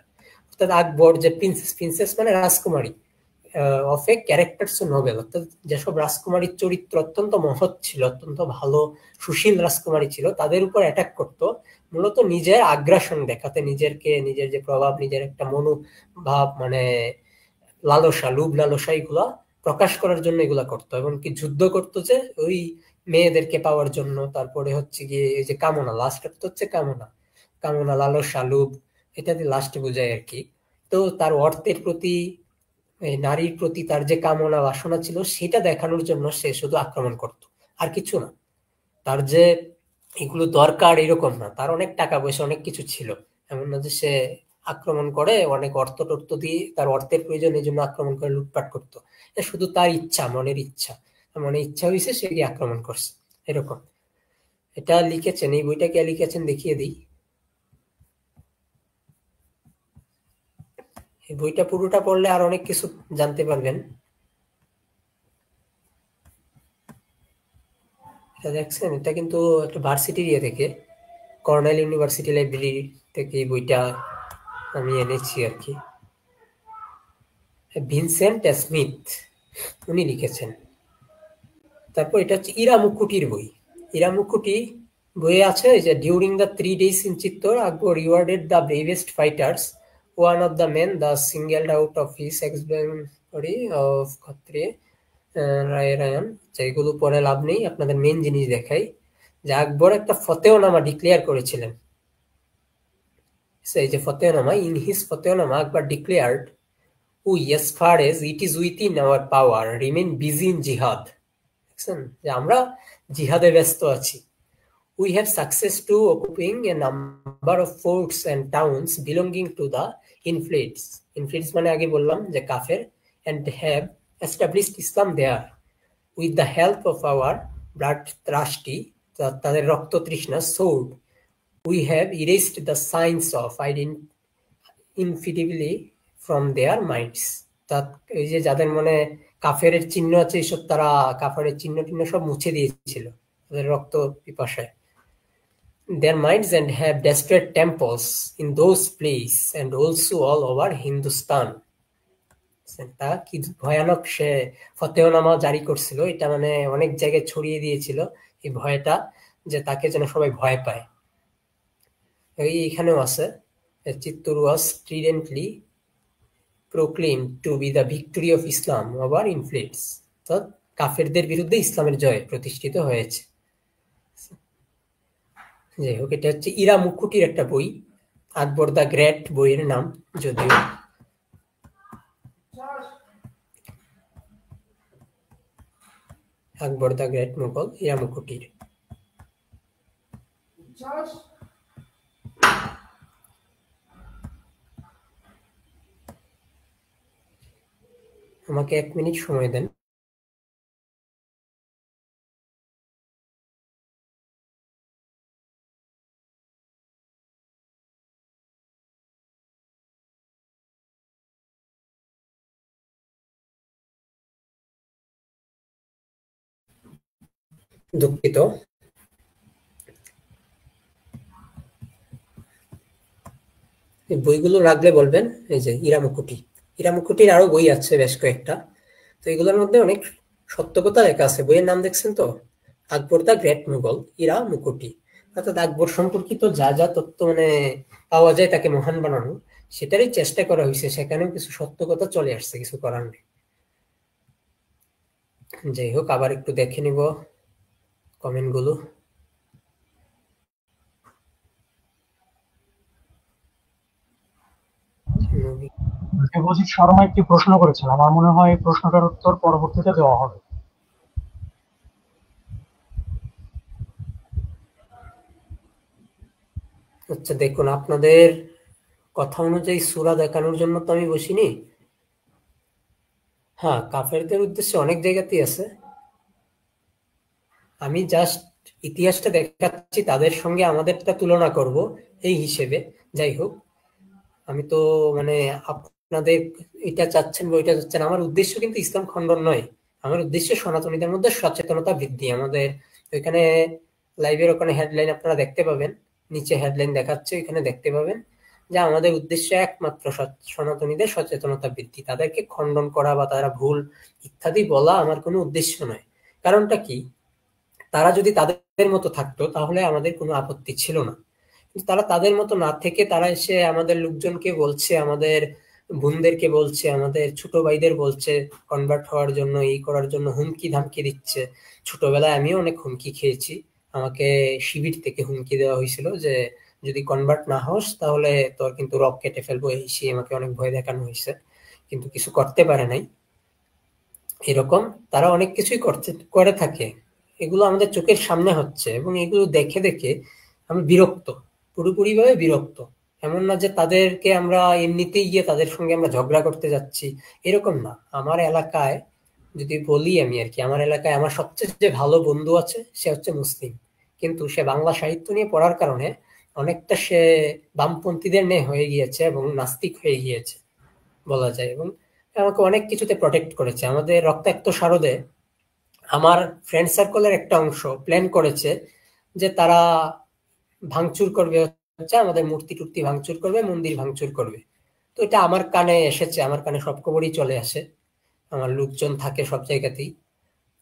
অর্থাৎ আকবর যে প্রিন্সেস, প্রিন্সেস মানে রাজকুমারী, of a character so Nobel, অর্থাৎ যেসব রাজকুমারীর চরিত্র অত্যন্ত মহৎ ছিল, অত্যন্ত ভালো সুশীল রাজকুমারী ছিল, তাদের উপর অ্যাটাক করতো মূলত নিজের আগ্রাসন দেখাতে, নিজের যে প্রভাব, নিজের একটা মনোভাব, মানে লালসা, লোভ লালসা, এগুলা প্রকাশ করার জন্য এগুলা করতো। এবং কি যুদ্ধ করতো যে ওই মেয়েদেরকে পাওয়ার জন্য। তারপরে হচ্ছে গিয়ে এই যে কামনা, লাস্ট হচ্ছে কামনা, কামনা, লালসা, লোভ, এটা দিয়ে লাস্ট বোঝায় আর কি। তো তার অর্থের প্রতি, এই নারীর প্রতি তার যে কামনা বাসনা ছিল, সেটা দেখানোর জন্য সে শুধু আক্রমণ করত, আর কিছু না। তার যে এগুলো দরকার এরকম না, তার অনেক টাকা পয়সা অনেক কিছু ছিল, এমন না যে সে আক্রমণ করে অনেক অর্থ টর্থ দিয়ে, তার অর্থের প্রয়োজন এই জন্য আক্রমণ করে লুটপাট করতো। এটা শুধু তার ইচ্ছা, মনের ইচ্ছা, মনে ইচ্ছা হয়েছে সে গিয়ে আক্রমণ করছে, এরকম। এটা লিখেছেন, এই বইটা কে লিখেছেন দেখিয়ে দিই। এই বইটা পুরোটা পড়লে আর অনেক কিছু জানতে পারবেন। এটা দেখছেন, এটা কিন্তু একটা ভার্সিটির ইয়ে থেকে, কর্নেল ইউনিভার্সিটি লাইব্রেরি থেকে এই বইটা আমি এনেছি আর কি। ভিনসেন্ট স্মিথ উনি লিখেছেন। তারপর এটা হচ্ছে ইরা মুকুটির বই। ইরা মুকুটি বইয়ে আছে যে during the 3 days in Chittor, Akbar rewarded the bravest fighters, one of the men the singled out of his explanatory of Kshatriya Rairayan. এগুলো পরে লাভ নেই, আপনাদের মেন জিনিস দেখাই, যে আকবর একটা ফতেহনামা ডিক্লেয়ার করেছিলেন। এই যে ফতেহনামা, ইন হিজ ফতেহনামা Akbar declared, we, as far as it is within our power, remain busy in jihad. দেখছেন যে আমরা জিহাদে ব্যস্ত আছি। We have success to occupying a number of forts and towns belonging to the infidels. Infidels মানে আগে বললাম যে কাফের, and have established Islam there. With the help of our bloodthirsty, তাদের রক্ত তৃষ্ণা, sword, we have erased the signs of infidelity from their minds. এই যে যাদের মনে কাফেরের চিহ্ন আছে, এইসব তারা কাফেরের চিহ্ন টিহ্ন সব মুছে দিয়েছিল তাদের রক্ত পিপাসায়। their minds and have desperate temples in those places and also all over Hindustan. তা কি ভয়ানক সে ফতেহনামা জারি করছিল, এটা মানে অনেক জায়গায় ছড়িয়ে দিয়েছিল এই ভয়টা, যে তাকে যেন সবাই ভয় পায়। এইখানেও আছে, চিত্তুর was stridently proclaimed to be the victory of Islam over infidels, তো কাফেরদের বিরুদ্ধে ইসলামের জয় প্রতিষ্ঠিত হয়েছে। যাই হোক, এটা হচ্ছে ইরা মুকুটির একটা বই, আকবর দ্য গ্রেট বইয়ের নাম যদিও। আকবর দ্য গ্রেট মুঘল, ইরা মুকুটির। আমাকে 1 মিনিট সময় দেন। দুঃখিত। বইগুলো লাগলে বলবেন। এই যে ইরা মুকুটি, ইরা মুকুটির আরো বই আছে বেশ কয়েকটা, তো এগুলোর মধ্যে অনেক সত্য কথা লেখা আছে। বইয়ের নাম দেখছেন তো, আকবর দ্য গ্রেট মুঘল, ইরা মুকুটি। অর্থাৎ আকবর সম্পর্কিত যা যা তথ্য মানে পাওয়া যায় তাকে মহান বানানো, সেটারই চেষ্টা করা হয়েছে। সেখানেও কিছু সত্য কথা চলে আসছে, কিছু করার নেই। যাই হোক, আবার একটু দেখে নিব কমেন্ট গুলো। দেবজিৎ শর্মা একটি প্রশ্ন করেছেন, আমার মনে হয় এই প্রশ্নটার উত্তর পরবর্তীতে দেওয়া হবে। আচ্ছা দেখুন, আপনাদের কথা অনুযায়ী সূরা দেখানোর জন্য তো আমি বসিনি। হ্যাঁ, কাফেরদের উদ্দেশ্যে অনেক জায়গাতেই আছে। আমি জাস্ট ইতিহাসটা দেখাচ্ছি, তাদের সঙ্গে আমাদেরটা তুলনা করব এই হিসেবে। যাই হোক, আমি তো মানে আপনাদের এটা চাচ্ছেন বা ওইটা চাচ্ছেন, আমার উদ্দেশ্য কিন্তু ইসলাম খণ্ডন নয়। আমার উদ্দেশ্য সনাতনীদের মধ্যে সচেতনতা বৃদ্ধি। আমাদের ওইখানে লাইভের ওখানে হেডলাইন আপনারা দেখতে পাবেন, নিচে হেডলাইন দেখাচ্ছে, এখানে দেখতে পাবেন যে আমাদের উদ্দেশ্য একমাত্র সনাতনীদের সচেতনতা বৃদ্ধি। তাদেরকে খণ্ডন করা বা তারা ভুল ইত্যাদি বলা আমার কোনো উদ্দেশ্য নয়। কারণটা কি, তারা যদি তাদের মতো থাকতো তাহলে আমাদের কোনো আপত্তি ছিল না। কিন্তু তারা তাদের মতো না থেকে তারা এসে আমাদের লোকজনকে বলছে, আমাদের বোনদেরকে বলছে, আমাদের ছোট ভাইদের বলছে কনভার্ট হওয়ার জন্য, এই করার জন্য হুমকি ধামকি দিচ্ছে। ছোটবেলায় আমিও অনেক হুমকি খেয়েছি। আমাকে শিবির থেকে হুমকি দেওয়া হয়েছিল যে যদি কনভার্ট না হস তাহলে তোর কিন্তু রক কেটে ফেলবো, এই সেই আমাকে অনেক ভয় দেখানো হয়েছে, কিন্তু কিছু করতে পারে নাই। এরকম তারা অনেক কিছুই করে থাকে। এগুলো আমাদের চোখের সামনে হচ্ছে এবং এগুলো দেখে দেখে আমি বিরক্ত, পুরোপুরিভাবে বিরক্ত। এমন না যে তাদেরকে আমরা এমনিতেই গিয়ে তাদের সঙ্গে আমরা ঝগড়া করতে যাচ্ছি, এরকম না। আমার এলাকায় যদি বলি আমি আর কি, আমার এলাকায় আমার সবচেয়ে যে ভালো বন্ধু আছে সে হচ্ছে মুসলিম, কিন্তু সে বাংলা সাহিত্য নিয়ে পড়ার কারণে অনেকটা সে বামপন্থীদের ন্যায় হয়ে গিয়েছে এবং নাস্তিক হয়ে গিয়েছে বলা যায়, এবং আমাকে অনেক কিছুতে প্রটেক্ট করেছে। আমাদের রক্তাক্ত শারদে আমার ফ্রেন্ড সার্কেলের একটা অংশ প্ল্যান করেছে যে তারা ভাঙচুর করবে, হচ্ছে আমাদের মূর্তি টুর্তি ভাঙচুর করবে, মন্দির ভাঙচুর করবে। তো এটা আমার কানে এসেছে, আমার কানে সব খবরই চলে আসে, আমার লোকজন থাকে সব জায়গাতেই।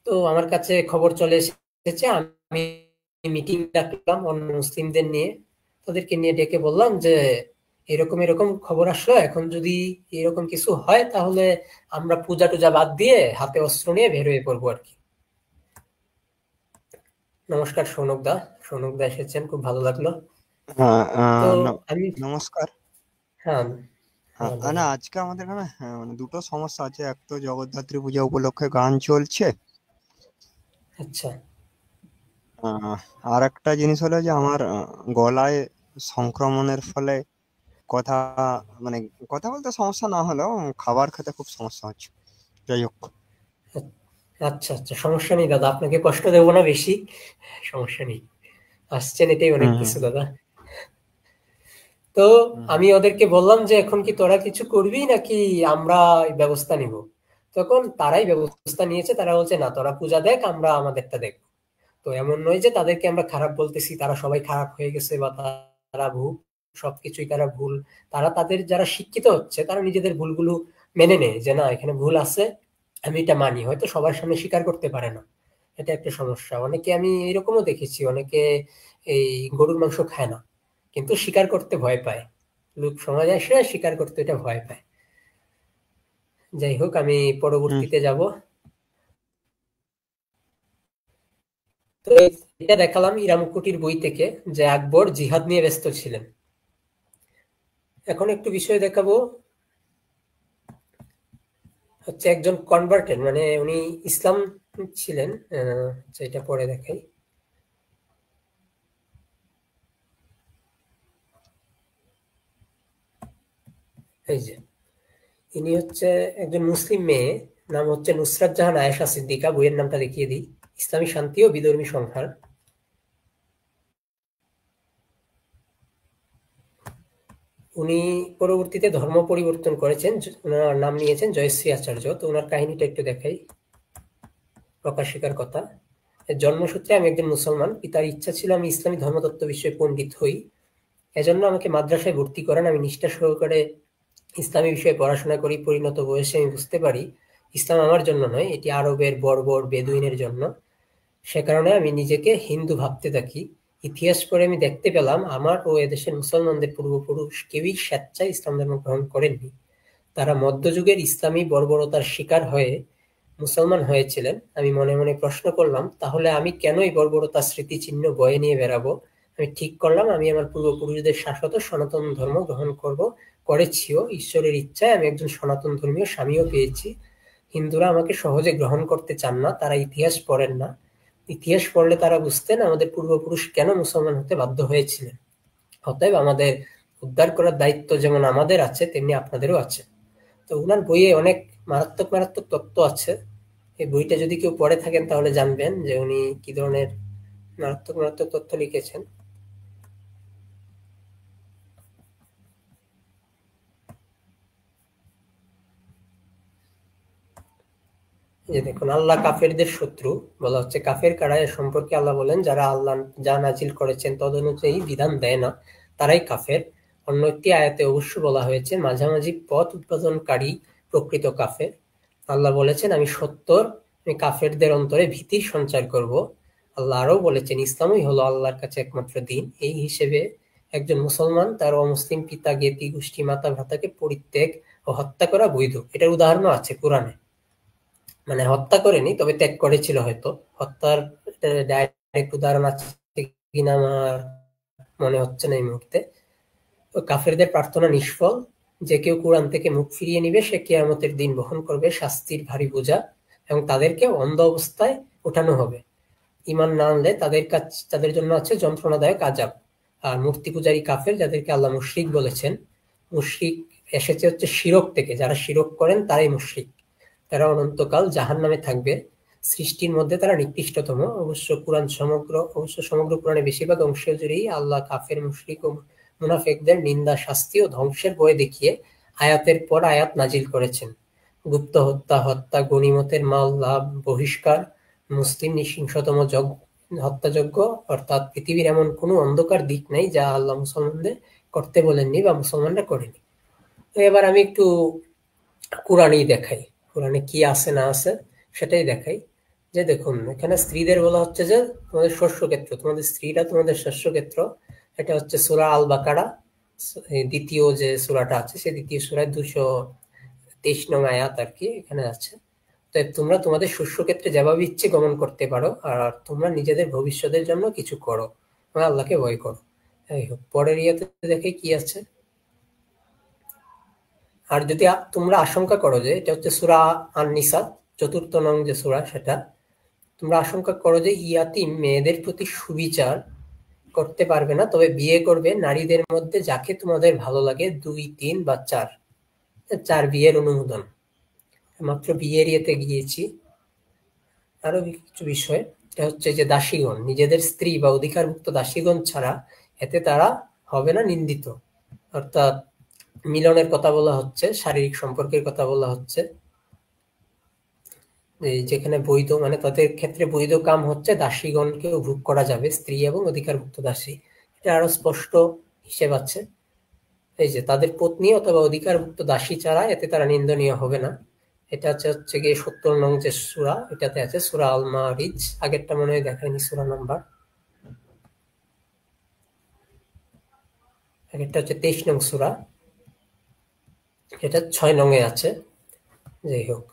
তো আমার কাছে খবর চলে এসেছে, আমি মিটিং ডাকলাম অন্য মুসলিমদের নিয়ে, তাদেরকে নিয়ে ডেকে বললাম যে এরকম এরকম খবর আসলো, এখন যদি এরকম কিছু হয় তাহলে আমরা পূজা টুজা বাদ দিয়ে হাতে অস্ত্র নিয়ে বের হয়ে পড়বো আর কি। নমস্কার সৌনক দা, সৌনক দা এসেছেন, খুব ভালো লাগলো। তো আমি নমস্কার। হ্যাঁ না, আজকে আমাদের এখানে মানে দুটো সমস্যা আছে। এক তো জগদ্ধাত্রী পূজা উপলক্ষে গান চলছে, আচ্ছা আর একটা জিনিস হলো যে আমার গলায় সংক্রমণের ফলে কথা মানে কথা বলতে সমস্যা না হলেও খাবার খেতে খুব সমস্যা হচ্ছে। যাই হোক, আচ্ছা আচ্ছা, সমস্যা নেই দাদা, আপনাকে কষ্ট দেবো না বেশি, সমস্যা নেই, আসছেন এটাই অনেক কিছু দাদা। তো আমি ওদেরকে বললাম যে এখন কি তোরা কিছু করবি নাকি আমরা ব্যবস্থা নিব। তখন তারাই ব্যবস্থা নিয়েছে, তারা বলছে না তোরা পূজা দেখ, আমরা আমাদেরটা দেখবো। তো তো এমন নয় যে তাদেরকে আমরা খারাপ বলতেছি, তারা সবাই খারাপ হয়ে গেছে বা তারা ভুল, সবকিছুই তারা ভুল। তারা তাদের যারা শিক্ষিত হচ্ছে তারা নিজেদের ভুলগুলো মেনে নেয় যে না এখানে ভুল আছে, আমি এটা মানি। হয়তো সবার সামনে স্বীকার করতে পারে না, এটা একটা সমস্যা। অনেকে আমি এরকমও দেখেছি, অনেকে এই গরুর মাংস খায় না কিন্তু স্বীকার করতে ভয় পায়, লোক সমাজে এসে স্বীকার করতে এটা ভয় পায়। যাই হোক, আমি হুম পরবর্তীতে যাব। তো এটা দেখালাম ইরামকুটির বই থেকে যে আকবর জিহাদ নিয়ে ব্যস্ত ছিলেন। এখন একটু বিষয় দেখাবো, হচ্ছে একজন কনভার্টেড, মানে উনি ইসলাম ছিলেন। এটা পরে দেখাই। এই যে ইনি হচ্ছে একজন মুসলিম মেয়ে, নাম হচ্ছে নুসরাত জাহান আয়েশা সিদ্দিকা। বইয়ের নামটা দেখিয়ে দিই, ইসলামী শান্তি ও বিধর্মী সংহার। উনি পরবর্তীতে ধর্ম পরিবর্তন করেছেন, ওনার নাম নিয়েছেন জয়শ্রী আচার্য। তো ওনার কাহিনীটা একটু দেখাই। প্রকাশিকার কথা, জন্মসূত্রে আমি একজন মুসলমান, পিতার ইচ্ছা ছিল আমি ইসলামী ধর্মতত্ত্ব বিষয়ে পণ্ডিত হই, এজন্য আমাকে মাদ্রাসায় ভর্তি করেন। আমি নিষ্ঠা সহকারে ইসলামী বিষয়ে পড়াশোনা করি। পরিণত বয়সে আমি বুঝতে পারি ইসলাম আমার জন্য নয়, এটি আরবের বর্বর বেদুইনের জন্য। সে কারণে আমি নিজেকে হিন্দু ভাবতে থাকি। ইতিহাস পড়ে আমি দেখতে পেলাম আমার ও এদেশের মুসলমানদের পূর্বপুরুষ কেউই স্বেচ্ছায় ইসলাম ধর্ম গ্রহণ করেননি। তারা মধ্যযুগের ইসলামী বর্বরতার শিকার হয়ে মুসলমান হয়েছিলেন। আমি মনে মনে প্রশ্ন করলাম, তাহলে আমি কেন এই বর্বরতার স্মৃতিচিহ্ন বয়ে নিয়ে বেড়াবো? আমি ঠিক করলাম আমি আমার পূর্বপুরুষদের শাশ্বত সনাতন ধর্ম গ্রহণ করেছিও। ঈশ্বরের ইচ্ছায় আমি একজন সনাতন ধর্মীয় স্বামীও পেয়েছি। হিন্দুরা আমাকে সহজে গ্রহণ করতে চান না, তারা ইতিহাস পড়েন না। ইতিহাস পড়লে তারা বুঝতেন আমাদের পূর্বপুরুষ কেন মুসলমান হতে বাধ্য হয়েছিলেন। অতএব আমাদের উদ্ধার করার দায়িত্ব যেমন আমাদের আছে তেমনি আপনাদেরও আছে। তো উনার বইয়ে অনেক মারাত্মক মারাত্মক তত্ত্ব আছে। এই বইটা যদি কেউ পড়ে থাকেন তাহলে জানবেন যে উনি কি ধরনের মারাত্মক মারাত্মক তথ্য লিখেছেন। যে দেখুন, আল্লাহ কাফেরদের শত্রু বলা হচ্ছে। কাফের কারা, এর সম্পর্কে আল্লাহ বলেন যারা আল্লাহ যা নাজিল করেছেন তদ অনুযায়ী বিধান দেয় না তারাই কাফের। অন্য একটি আয়াতে অবশ্য বলা হয়েছে মাঝামাঝি পথ উৎপাদনকারী প্রকৃত কাফের। আল্লাহ বলেছেন আমি সত্তর, আমি কাফেরদের অন্তরে ভীতির সঞ্চার করব। আল্লাহ আরও বলেছেন ইসলামই হলো আল্লাহর কাছে একমাত্র দিন। এই হিসেবে একজন মুসলমান তার অমুসলিম পিতা জ্ঞাতি গোষ্ঠী মাতা ভ্রাতাকে পরিত্যাগ ও হত্যা করা বৈধ। এটার উদাহরণও আছে কোরআনে। মানে হত্যা করেনি, তবে ত্যাগ করেছিল হয়তো। হত্যার ডাইরেক্ট উদাহরণ আছে কিনা আমার মনে হচ্ছে না এই মুহূর্তে। কাফেরদের প্রার্থনা নিষ্ফল। যে কেউ কোরআন থেকে মুখ ফিরিয়ে নিবে সে কিয়ামতের দিন বহন করবে শাস্তির ভারী বোঝা, এবং তাদেরকে অন্ধ অবস্থায় ওঠানো হবে। ঈমান না আনলে তাদের জন্য আছে যন্ত্রণাদায়ক আযাব। আর মূর্তি পূজারী কাফের, যাদেরকে আল্লাহ মুশরিক বলেছেন, মুশরিক এসেছে হচ্ছে শিরক থেকে, যারা শিরক করেন তারাই মুশরিক। তারা অনন্তকাল জাহান্নামে থাকবে। সৃষ্টির মধ্যে তারা নিকৃষ্টতম। অবশ্য সমগ্র কোরআনে বেশিরভাগ অংশ জুড়েই আল্লাহ কাফের, মুশরিক ও মুনাফিকদের নিন্দা, শাস্তি ও ধ্বংসের ভয় দেখিয়ে আয়াতের পর আয়াত নাজিল করেছেন। গুপ্ত হত্যা, হত্যা, গনিমতের মাল লাভ, বহিষ্কার, মুসলিম নৃশংসতম হত্যাযজ্ঞ, অর্থাৎ পৃথিবীর এমন কোনো অন্ধকার দিক নাই যা আল্লাহ মুসলমানদের করতে বলেননি বা মুসলমানরা করেনি। তো এবার আমি একটু কোরআনেই দেখাই, কোরআনে কি আছে না আছে সেটাই দেখাই। যে দেখুন, এখানে স্ত্রীদের বলা হচ্ছে যে তোমাদের শস্যক্ষেত্র, তোমাদের স্ত্রীরা তোমাদের শস্যক্ষেত্র। এটা হচ্ছে সূরা আল বাকারা, দ্বিতীয় যে সূরাটা আছে সেই দ্বিতীয় সূরায় 223 নং আয়াত আর কি এখানে আছে। তো তোমরা তোমাদের শস্যক্ষেত্রে যেভাবে ইচ্ছে গমন করতে পারো, আর তোমরা নিজেদের ভবিষ্যতের জন্য কিছু করো, তোমরা আল্লাহকে ভয় করো। যাই হোক, পরের ইয়াতে দেখে কি আছে। আর যদি তোমরা আশঙ্কা করো, যে এটা হচ্ছে সূরা আন-নিসা 4th নং যে সূরা, সেটা তোমরা আশঙ্কা করো যে ইয়াতিম মেয়েদের প্রতি সুবিচার করতে পারবে না, তবে বিয়ে করবে নারীদের মধ্যে যাকে তোমাদের ভালো লাগে, 2, 3 বা 4 বিয়ের অনুমোদন। মাত্র বিয়ের ইয়েতে গিয়েছি। আরো কিছু বিষয়, এটা হচ্ছে যে দাসীগণ, নিজেদের স্ত্রী বা অধিকারভুক্ত দাসীগণ ছাড়া এতে তারা হবে না নিন্দিত। অর্থাৎ মিলনের কথা বলা হচ্ছে, শারীরিক সম্পর্কের কথা বলা হচ্ছে। এই যেখানে বৈধ মানে তাদের ক্ষেত্রে বৈধ কাম হচ্ছে দাসীগণকেও ভোগ করা যাবে, স্ত্রী এবং অধিকারভুক্ত দাসী। এটা আরো স্পষ্ট হিসেব আছে। এই যে তাদের পত্নী অথবা অধিকারভুক্ত দাসী ছাড়া এতে তারা নিন্দনীয় হবে না। এটা হচ্ছে গিয়ে 70 নং যে সূরা, এটাতে আছে সূরা আল মারিজ। আগেরটা মনে হয় দেখায়নি সূরা নাম্বার, আগেরটা হচ্ছে 23 নং সূরা, এটা 6 নং এ আছে। যাই হোক,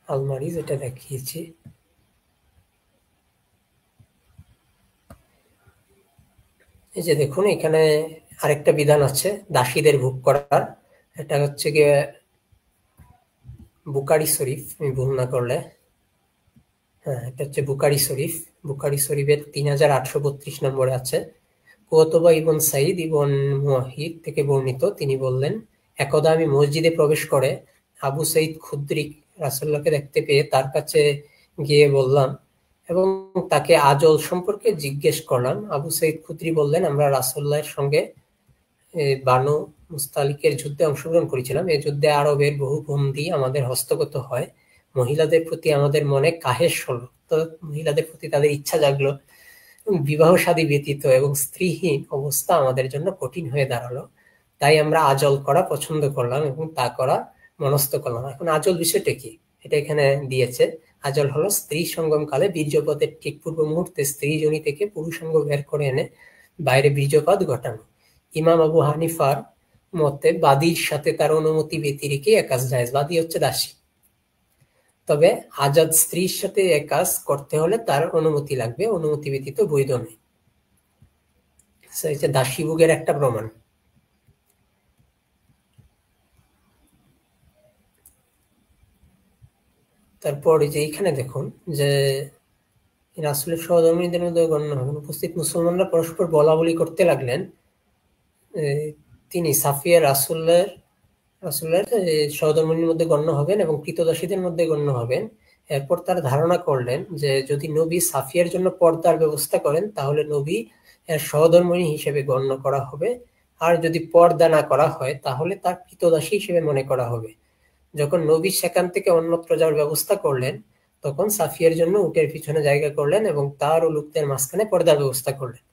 আল মারিজ এটা দেখিয়েছি। এই যে দেখুন এখানে আরেকটা বিধান আছে দাসীদের ভোগ করার। এটা হচ্ছে গিয়ে বুখারী শরীফ, আমি ভুল না করলে, হ্যাঁ এটা হচ্ছে বুখারী শরীফ। বুখারী শরীফের 3832 নম্বরে আছে। কুতবা ইবন সাইদ ইবন মুয়াহিদ থেকে বর্ণিত, তিনি বললেন, একদা আমি মসজিদে প্রবেশ করে আবু সাইদ খুদরি রাসূলুল্লাহকে দেখতে পেয়ে তার কাছে গিয়ে বললাম এবং তাকে আজল সম্পর্কে জিজ্ঞেস করলাম। আবু সাইদ খুদরি বললেন, আমরা রাসূলুল্লাহর সঙ্গে বানু মুস্তালিকের যুদ্ধে অংশগ্রহণ করেছিলাম। এই যুদ্ধে আরবের বহু বন্দী আমাদের হস্তগত হয়। মহিলাদের প্রতি আমাদের মনে কাহেস হলো, তো মহিলাদের প্রতি তাদের ইচ্ছা জাগলো। বিবাহ শাদী ব্যতীত এবং স্ত্রীহীন অবস্থা আমাদের জন্য কঠিন হয়ে দাঁড়ালো। তাই আমরা আজল করা পছন্দ করলাম এবং তা করা মনস্থ করলাম। এখন আজল বিষয়টা কি, এটা এখানে দিয়েছে। আজল হলো স্ত্রী সঙ্গমকালে বীর্যপাতের ঠিক পূর্ব মুহূর্তে স্ত্রী যোনি থেকে পুরুষাঙ্গ বের করে এনে বাইরে বীর্যপাত ঘটানো। ইমাম আবু হানিফার মতে বাদীর সাথে তার অনুমতি ব্যতি রেখে এ কাজ জায়েজ। বাদী হচ্ছে দাসী, তবে আজাদ স্ত্রীর সাথে এ কাজ করতে হলে তার অনুমতি লাগবে, অনুমতি ব্যতীত বৈধ নয়। দাসী ভোগের একটা প্রমাণ। তারপর যে এখানে দেখুন যে রাসূলের সহধর্মীদের মধ্যে গণ্য হবেন। উপস্থিত মুসলমানরা পরস্পর বলাবলি করতে লাগলেন, তিনি সাফিয়া রাসূলের সহধর্মিনীর মধ্যে গণ্য হবেন এবং কৃতদাসীদের মধ্যে গণ্য হবেন। এরপর তারা ধারণা করলেন যে যদি নবী সাফিয়ার জন্য পর্দার ব্যবস্থা করেন তাহলে নবী এর সহধর্মিণী হিসেবে গণ্য করা হবে, আর যদি পর্দা না করা হয় তাহলে তার কৃতদাসী হিসেবে মনে করা হবে। যখন নবী সেখান থেকে অন্যত্র যাওয়ার ব্যবস্থা করলেন তখন সাফিয়ার জন্য উটের পিছনে জায়গা করলেন এবং তার ও লোকদের মাঝখানে পর্দার ব্যবস্থা করলেন।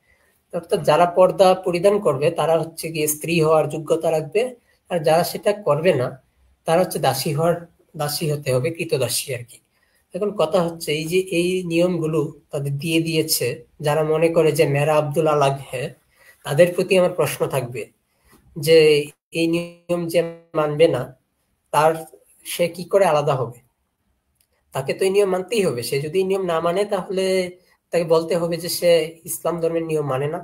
অর্থাৎ যারা পর্দা পরিধান করবে তারা হচ্ছে গিয়ে স্ত্রী হওয়ার যোগ্যতা রাখবে, আর যারা সেটা করবে না তারা হচ্ছে দাসী হতে হবে, কৃতদাসী আর কি। এখন কথা হচ্ছে এই যে এই নিয়মগুলো তাদের দিয়ে দিয়েছে, যারা মনে করে যে মেরা আব্দুল আলাগ হ্যাঁ, তাদের প্রতি আমার প্রশ্ন থাকবে যে এই নিয়ম যে মানবে না তার সে কি করে আলাদা হবে? তাকে তো এই নিয়ম মানতেই হবে। সে যদি এই নিয়ম না মানে তাহলে তাকে বলতে হবে যে সে ইসলাম ধর্মের নিয়ম মানে না,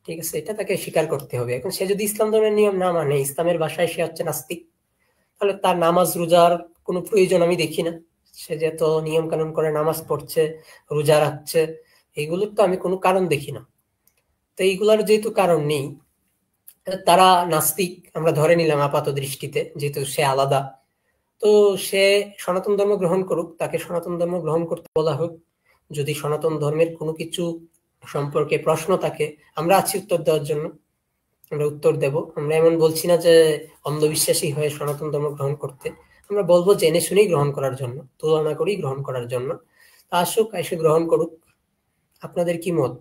ঠিক আছে, এটা তাকে স্বীকার করতে হবে। এখন সে যদি ইসলাম ধর্মের নিয়ম না মানে, ইসলামের ভাষায় সে হচ্ছে নাস্তিক, তাহলে তার নামাজ রোজার কোনো প্রয়োজন আমি দেখি না। সে যে তো নিয়ম কানুন করে নামাজ পড়ছে, রোজা রাখছে, এগুলোর তো আমি কোনো কারণ দেখি না। তো এইগুলোর যেহেতু কারণ নেই, তারা নাস্তিক আমরা ধরে নিলাম আপাত দৃষ্টিতে, যেহেতু সে আলাদা। তো সে সনাতন ধর্ম গ্রহণ করুক, তাকে সনাতন ধর্ম গ্রহণ করতে বলা হোক। যদি সনাতন ধর্মের কোনো কিছু সম্পর্কে প্রশ্ন থাকে, আমরা আছি উত্তর দেওয়ার জন্য, আমরা উত্তর দেব। আমরা এমন বলছি না যে অন্ধবিশ্বাসী হয়ে সনাতন ধর্ম গ্রহণ করতে, আমরা বলবো জেনে শুনেই গ্রহণ করার জন্য, তুলনা করেই গ্রহণ করার জন্য। তা আসুক, এসে গ্রহণ করুক। আপনাদের কি মত?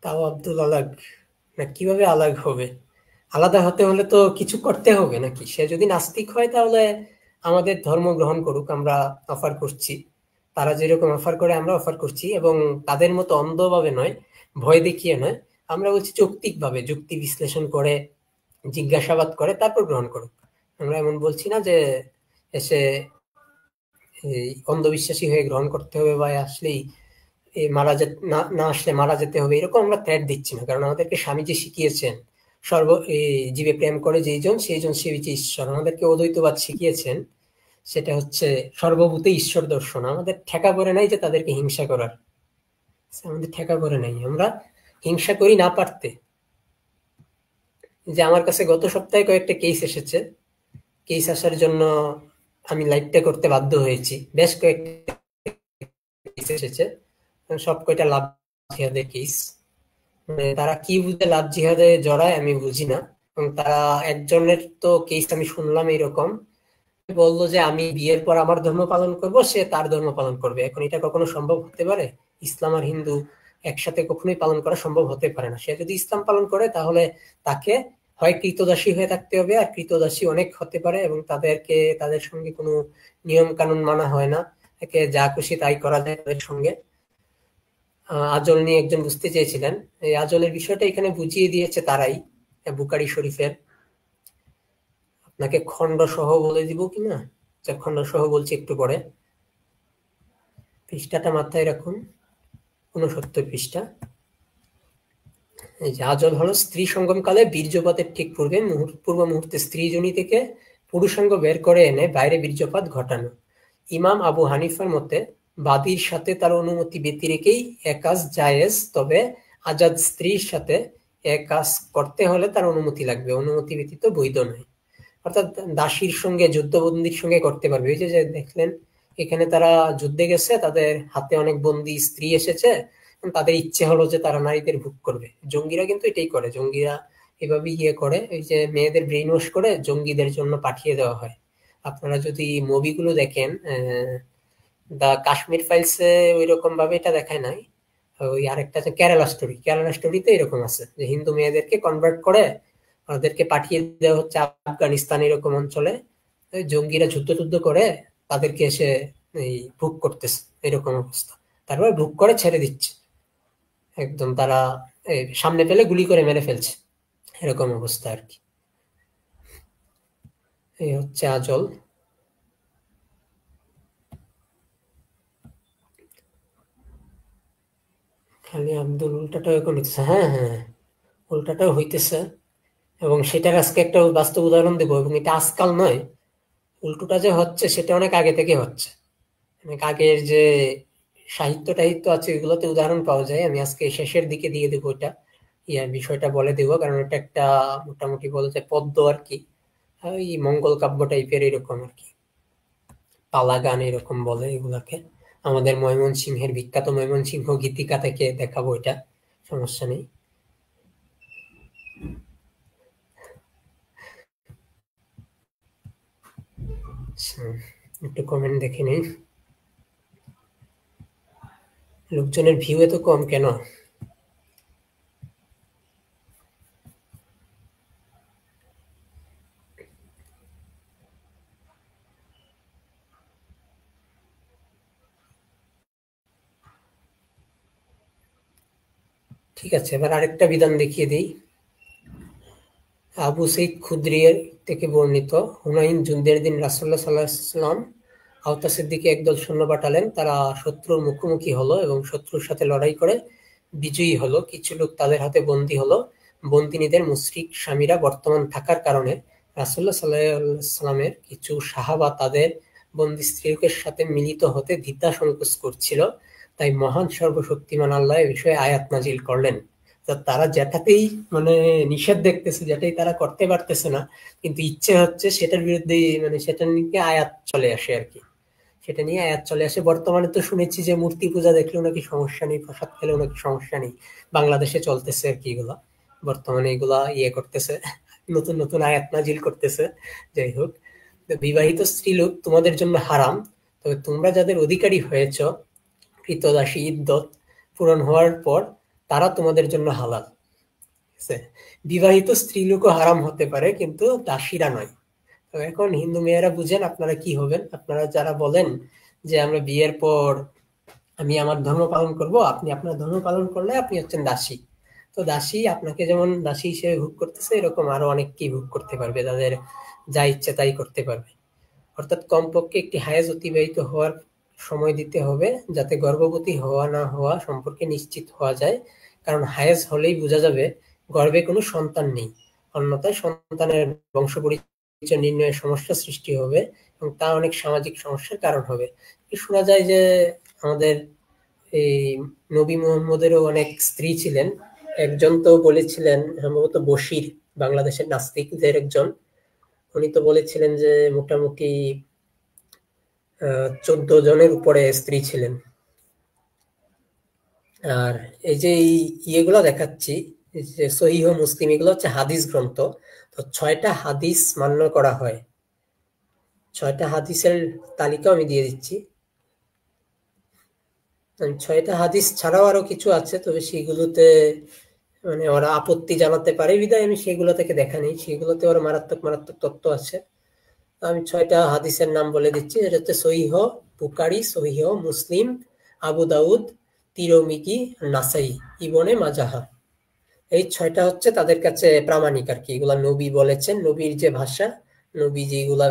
তাও আব্দুল আলাগ না, কিভাবে আলাগ হবে? আলাদা হতে হলে তো কিছু করতে হবে নাকি? সে যদি নাস্তিক হয় তাহলে আমাদের ধর্ম গ্রহণ করুক, আমরা অফার করছি। তারা যেরকম অফার করে আমরা অফার করছি, এবং তাদের মতো অন্ধভাবে নয়, ভয় দেখিয়ে নয়। আমরা বলছি যৌক্তিকভাবে, যুক্তি বিশ্লেষণ করে, জিজ্ঞাসাবাদ করে তারপর গ্রহণ করুক। আমরা এমন বলছি না যে এসে এই অন্ধবিশ্বাসী হয়ে গ্রহণ করতে হবে বা আসলেই মারা যেতে না আসলে মারা যেতে হবে, এরকম আমরা থ্রেট দিচ্ছি না। কারণ আমাদেরকে স্বামীজি শিখিয়েছেন জীবে প্রেম করে যেইজন সেইজন সে হচ্ছে ঈশ্বর। আমাদেরকে অদ্বৈতবাদ শিখিয়েছেন, সেটা হচ্ছে সর্বভূতে ঈশ্বর দর্শন। আমাদের ঠেকা পড়ে নাই যে তাদেরকে হিংসা করার, আমাদের ঠেকা পড়ে নাই, আমরা হিংসা করি না পারতে। যে আমার কাছে গত সপ্তাহে কয়েকটা কেস এসেছে, কেস আসার জন্য আমি লাইভটা করতে বাধ্য হয়েছি। বেশ কয়েকটা কেস এসেছে, সব কয়টা লাভ কেস। মানে তারা কি বুঝে লাভ জিহাদে জড়ায় আমি বুঝি না। এবং তারা একজনের তো কেস আমি শুনলাম এরকম, বললো যে আমি বিয়ের পর আমার ধর্ম পালন করব, সে তার ধর্ম পালন করবে। এখন এটা কখনো সম্ভব হতে পারে? ইসলাম আর হিন্দু একসাথে কখনোই পালন করা সম্ভব হতে পারে না। সে যদি ইসলাম পালন করে তাহলে তাকে হয় কৃতদাসী হয়ে থাকতে হবে, আর কৃতদাসী অনেক হতে পারে এবং তাদের সঙ্গে কোনো নিয়ম কানুন মানা হয় না, একে যা খুশি তাই করা যায় তাদের সঙ্গে। আজল নিয়ে একজন বুঝতে চেয়েছিলেন, এই আজলের বিষয়টা এখানে বুঝিয়ে দিয়েছে তারাই, বুখারী শরীফের। আপনাকে খণ্ড সহ বলে দিব কিনা, খণ্ড সহ বলছি একটু পরে। পৃষ্ঠাটা মাথায় রাখুন, 69 পৃষ্ঠা। এই যে আজল হলো স্ত্রী সঙ্গমকালে বীর্যপাতের ঠিক পূর্ব মুহূর্তে স্ত্রী যোনি থেকে পুরুষাঙ্গ বের করে এনে বাইরে বীর্যপাত ঘটানো। ইমাম আবু হানিফার মতে বাদীর সাথে তার অনুমতি ব্যতি রেখেই এ কাজ জায়েজ, তবে আজাদ স্ত্রীর সাথে এ কাজ করতে হলে তার অনুমতি লাগবে, অনুমতি ব্যতীত বৈধ নয়। অর্থাৎ দাসীর সঙ্গে যুদ্ধবন্দীর সঙ্গে করতে পারবে। এই যে যে দেখলেন এখানে তারা যুদ্ধে গেছে, তাদের হাতে অনেক বন্দী স্ত্রী এসেছে, তাদের ইচ্ছে হলো যে তারা নারীদের ভোগ করবে। জঙ্গিরা কিন্তু এটাই করে, জঙ্গিরা এভাবে করে, এই যে মেয়েদের ব্রেইন ওয়াশ করে জঙ্গিদের জন্য পাঠিয়ে দেওয়া হয়। আপনারা যদি মুভিগুলো দেখেন, দা কাশ্মীর ফাইলসে ওই রকম ভাবে এটা দেখায় নাই, ওই আরেকটা আছে কেরালা স্টোরিতে এরকম আছে যে হিন্দু মেয়েদেরকে কনভার্ট করে ওদেরকে পাঠিয়ে দেওয়া হচ্ছে আফগানিস্তান এরকম অঞ্চলে। জঙ্গিরা যুদ্ধ যুদ্ধ করে তাদেরকে এসে এই ভোগ করতেছে, এরকম অবস্থা। তারপর ভোগ করে ছেড়ে দিচ্ছে, একদম তারা সামনে পেলে গুলি করে মেরে ফেলছে, এরকম অবস্থা আর কি। এই হচ্ছে আজল। খালি আব্দুল উল্টাটাও এখন হইতেছে, হ্যাঁ হ্যাঁ উল্টাটাও হইতেছে, এবং সেটার আজকে একটা বাস্তব উদাহরণ দেবো। এবং এটা আজকাল নয়, উল্টোটা যে হচ্ছে সেটা অনেক আগে থেকে হচ্ছে। অনেক আগের যে সাহিত্য টাহিত্য আছে এগুলোতে উদাহরণ পাওয়া যায়। আমি আজকে শেষের দিকে দিয়ে দেবো এটা, বিষয়টা বলে দেবো, কারণ এটা একটা মোটামুটি বলা যায় পদ্য আর কি, ওই মঙ্গল কাব্য টাইপের এরকম আর কি, পালা গান এরকম বলে এগুলাকে। আমাদের ময়মনসিংহের বিখ্যাত ময়মনসিংহ গীতিকা থেকে দেখাবো এটা, সমস্যা নেই। আচ্ছা, একটু কমেন্ট দেখে নেই। লোকজনের ভিউ এত কম কেন? ঠিক আছে, এবার আরেকটা বিধান দেখিয়ে দিই। আবু সঈদ খুদরি থেকে বর্ণিত, হুনাইন যুদ্ধের দিন রাসূলুল্লাহ সাল্লাল্লাহু আলাইহি ওয়াসাল্লাম আওতাসের দিকে একদল সৈন্য পাঠালেন। তারা শত্রুর মুখোমুখি হলো এবং শত্রুর সাথে লড়াই করে বিজয়ী হলো। কিছু লোক তাদের হাতে বন্দী হলো। বন্দিনীদের মুশরিক স্বামীরা বর্তমান থাকার কারণে রাসূলুল্লাহ সাল্লাল্লাহু আলাইহি ওয়াসাল্লামের কিছু সাহাবা তাদের বন্দী স্ত্রীলোকের সাথে মিলিত হতে দ্বিধা সংকোচ করছিল। তাই মহান সর্বশক্তিমান আল্লাহ এ বিষয়ে আয়াত নাজিল করলেন। তারা যেটাতেই মানে নিষেধ দেখতেছে, যেটাই তারা করতে পারতেছে না কিন্তু ইচ্ছে হচ্ছে, সেটার বিরুদ্ধে মানে সেটা নিয়ে আয়াত চলে আসে আর কি। সেটা নিয়ে আয়াত চলে আসে। বর্তমানে তো শুনেছি যে মূর্তি পূজা দেখলেও নাকি সমস্যা নেই, প্রসাদ খেলেও নাকি সমস্যা নেই। বাংলাদেশে চলতেছে আর কি এগুলা, বর্তমানে এগুলা করতেছে, নতুন নতুন আয়াত নাজিল করতেছে। যাই হোক, বিবাহিত স্ত্রীলোক তোমাদের জন্য হারাম, তবে তোমরা যাদের অধিকারী হয়েছ কৃতদাসী ইদ্যত পূরণ হওয়ার পর তারা তোমাদের জন্য হালাল। বিবাহিত স্ত্রীলোকও হারাম হতে পারে কিন্তু দাসীরা নয়। তো এখন হিন্দু মেয়েরা বুঝেন আপনারা কি হবেন। আপনারা যারা বলেন যে আমরা বিয়ের পর আমি আমার ধর্ম পালন করব, আপনি আপনার ধর্ম পালন করলে আপনি হচ্ছেন দাসী। তো দাসী আপনাকে যেমন দাসী হিসেবে ভোগ করতেছে, এরকম আরো অনেককেই ভোগ করতে পারবে, তাদের যা ইচ্ছে তাই করতে পারবে। অর্থাৎ কমপক্ষে একটি হায়েজ অতিবাহিত হওয়ার সময় দিতে হবে, যাতে গর্ভবতী হওয়া না হওয়া সম্পর্কে নিশ্চিত হওয়া যায়। কারণ হায়েজ হলেই বোঝা যাবে গর্ভে কোনো সন্তান নেই, অন্যথায় সন্তানের বংশ পরিচয় নির্ণয়ের সমস্যা সৃষ্টি হবে এবং তা অনেক সামাজিক সমস্যার কারণ হবে। শোনা যায় যে আমাদের এই নবী মুহাম্মদেরও অনেক স্ত্রী ছিলেন। একজন তো বলেছিলেন, সম্ভবত বশির, বাংলাদেশের নাস্তিকদের একজন, উনি তো বলেছিলেন যে মোটামুটি 14 জনের উপরে স্ত্রী ছিলেন। আর এই যে ইয়েগুলো দেখাচ্ছি, এই যে সহিহ মুসলিম, এগুলো হচ্ছে হাদিস গ্রন্থ। তো 6টা হাদিস মান্য করা হয়। 6টা হাদিসের তালিকা আমি দিয়ে দিচ্ছি। 6টা হাদিস ছাড়াও আরো কিছু আছে, তবে সেগুলোতে মানে ওরা আপত্তি জানাতে পারে বিধায় আমি সেগুলো থেকে দেখা নেই। সেগুলোতে ওরা মারাত্মক মারাত্মক তত্ত্ব আছে। আমি 6টা হাদিসের নাম বলে দিচ্ছি। এটা হচ্ছে সহিহ বুখারী, সহিহ মুসলিম, আবু দাউদ, তিরমিজি, নাসাই, ইবনে মাজাহা। এই 6টা হচ্ছে তাদের কাছে প্রামাণিক আর কি। এগুলা নবী বলেছেন, নবীর যে ভাষা, নবী যেগুলা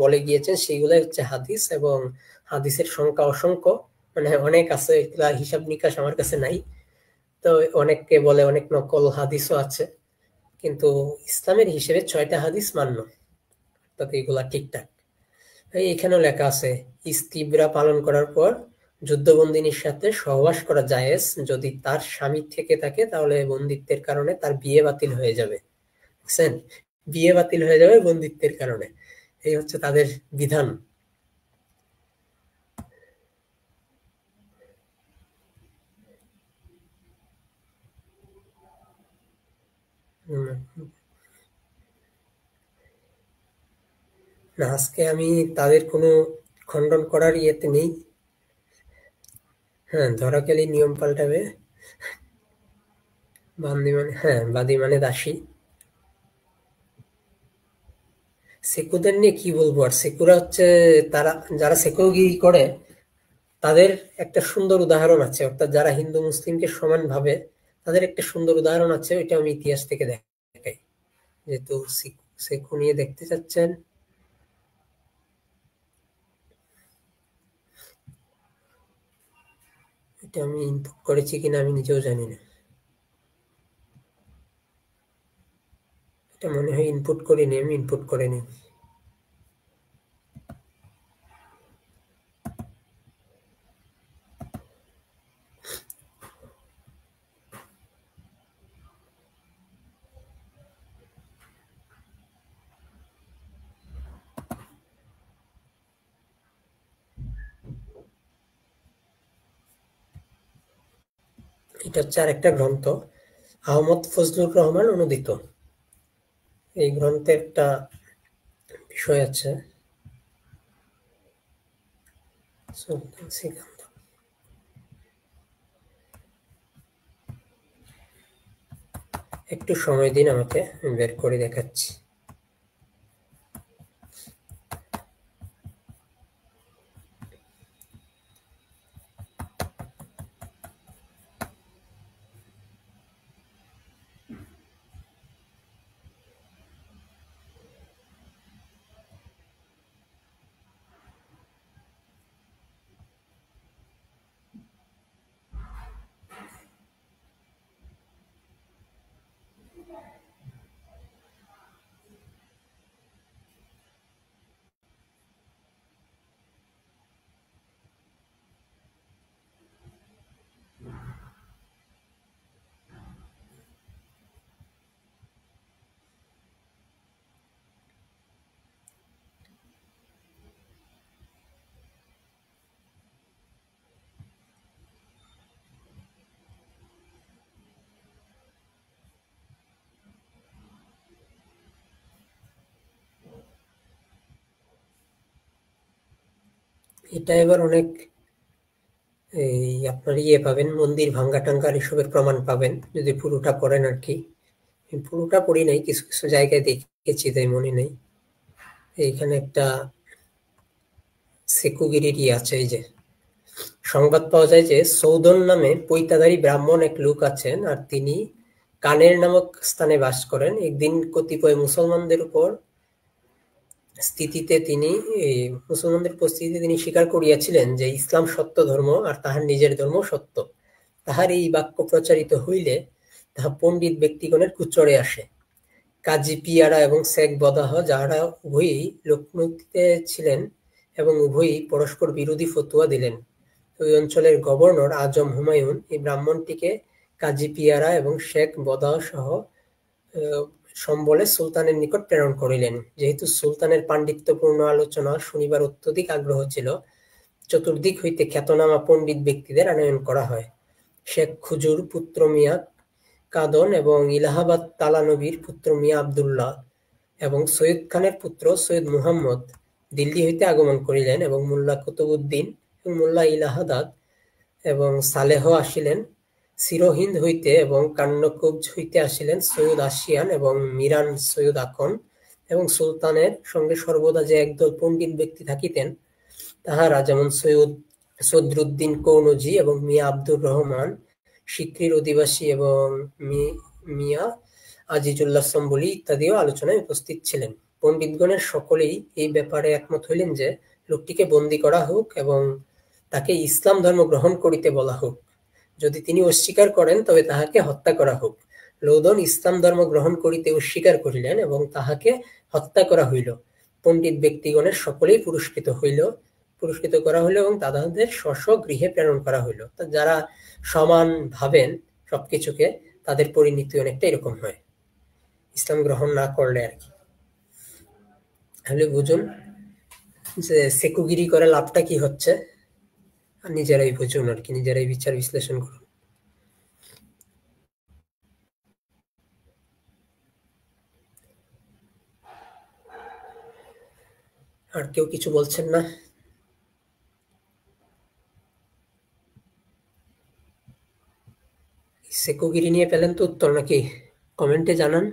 বলে গিয়েছেন সেগুলাই হচ্ছে হাদিস। এবং হাদিসের সংখ্যা অসংখ্য, মানে অনেক আছে, এগুলা হিসাব নিকাশ আমার কাছে নাই। তো অনেককে বলে অনেক নকল হাদিসও আছে, কিন্তু ইসলামের হিসেবে 6টা হাদিস মান্য, তাতে এগুলা ঠিকঠাক। এখানেও লেখা আছে, ইস্তিবরা পালন করার পর যুদ্ধবন্দিনীর সাথে সহবাস করা জায়েজ, যদি তার স্বামী থেকে থাকে তাহলে বন্দিত্বের কারণে তার বিয়ে বাতিল হয়ে যাবে। বুঝছেন, বিয়ে বাতিল হয়ে যাবে বন্দিত্বের কারণে। এই হচ্ছে তাদের বিধান। না, আজকে আমি তাদের কোনো খণ্ডন করার ইয়েতে নেই। হ্যাঁ, ধরা খেলেই নিয়ম পাল্টাবে। বান্দি মানে, হ্যাঁ, বাদী মানে দাসী। সেকুদের নিয়ে কি বলবো আর, সেকুরা হচ্ছে তারা, যারা সেকুগিরি করে তাদের একটা সুন্দর উদাহরণ আছে। অর্থাৎ যারা হিন্দু মুসলিমকে সমান ভাবে, তাদের একটা সুন্দর উদাহরণ আছে। ওইটা আমি ইতিহাস থেকে দেখাই, যেহেতু সেকু নিয়ে দেখতে চাচ্ছেন। এটা আমি ইনপুট করেছি কিনা আমি নিজেও জানি না। এটা মনে হয় ইনপুট করিনি, আমি ইনপুট করে নিই। এটা হচ্ছে আরেকটা গ্রন্থ, আহমদ ফজলুর রহমান অনুদিত। এই গ্রন্থে একটা বিষয় আছে, সুলতান সিকান্দার। একটু সময় দিন আমাকে, আমি বের করে দেখাচ্ছি। এটা এবার অনেক এই আপনার ইয়ে পাবেন, মন্দির ভাঙ্গা টাঙ্গার এসবের প্রমাণ পাবেন যদি পুরোটা পড়েন আর কি। আমি পুরোটা পড়ি নাই, কিছু কিছু জায়গায় দেখেছি, তাই মনে নেই। এইখানে একটা সেকুগিরির ইয়ে আছে। এই যে সংবাদ পাওয়া যায় যে সৌদন নামে পৈতাধারী ব্রাহ্মণ এক লোক আছেন, আর তিনি কানের নামক স্থানে বাস করেন। একদিন কতিপয় মুসলমানদের উপর মুসলমানদের উপস্থিতিতে তিনি স্বীকার করিয়াছিলেন যে ইসলাম সত্য ধর্ম, আর তাহার নিজের ধর্ম সত্য। তাহার এই বাক্য প্রচারিত হইলে তাহা পণ্ডিত ব্যক্তিগণের কুচরে আসে। কাজী পিয়ারা এবং শেখ বদাহ, যাহারা উভয়ই লখনৌতে ছিলেন এবং উভয়ই পরস্পর বিরোধী ফতুয়া দিলেন। ওই অঞ্চলের গভর্নর আজম হুমায়ুন এই ব্রাহ্মণটিকে কাজী পিয়ারা এবং শেখ বদাহ সহ সম্বলে সুলতানের নিকট প্রেরণ করিলেন। যেহেতু সুলতানের পাণ্ডিত্যপূর্ণ আলোচনা শুনিবার অত্যধিক আগ্রহ ছিল, চতুর্দিক হইতে খ্যাতনামা পণ্ডিত ব্যক্তিদের আনয়ন করা হয়। শেখ খুজুর পুত্র মিয়া কাদন এবং ইলাহাবাদ তালানবির পুত্র মিয়া আবদুল্লাহ এবং সৈয়দ খানের পুত্র সৈয়দ মুহাম্মদ দিল্লি হইতে আগমন করিলেন এবং মোল্লা কুতুবউদ্দিন এবং মোল্লা ইলাহাদাদ এবং সালেহ আসিলেন সিরোহিন্দ হইতে এবং কান্নকুব্জ হইতে আসিলেন সৈয়দ আশিয়ান এবং মিরান সৈয়দ আকন এবং সুলতানের সঙ্গে সর্বদা যে একদল পণ্ডিত ব্যক্তি থাকিতেন তাহারা যেমন সৈয়দ সদরুদ্দিন কৌনজি এবং মিয়া আব্দুর রহমান সিকরির অধিবাসী এবং মিয়া আজিজুল্লাহ সম্বলি ইত্যাদিও আলোচনায় উপস্থিত ছিলেন। পণ্ডিতগণের সকলেই এই ব্যাপারে একমত হইলেন যে লোকটিকে বন্দী করা হোক এবং তাকে ইসলাম ধর্ম গ্রহণ করিতে বলা হোক। যদি তিনি অস্বীকার করেন তবে তাহাকে হত্যা করা হোক। লৌদন ইসলাম ধর্ম গ্রহণ করিতে অস্বীকার করিলেন এবং তাহাকে হত্যা করা হইল। পণ্ডিত ব্যক্তিগণের সকলেই পুরস্কৃত করা হইল এবং তাদের স্ব গৃহে প্রেরণ করা হইল। যারা সমান ভাবেন সবকিছুকে তাদের পরিণতি অনেকটা এরকম হয়, ইসলাম গ্রহণ না করলে আর কি। তাহলে বুঝুন যে সেকুগিরি করে লাভটা কি হচ্ছে, আর নিজেরাই বুঝুন আর কি, নিজেরাই বিচার বিশ্লেষণ করুন। আর কেউ কিছু বলছেন না? সেকুগিরি নিয়ে পেলেন তো উত্তর নাকি? কমেন্টে জানান।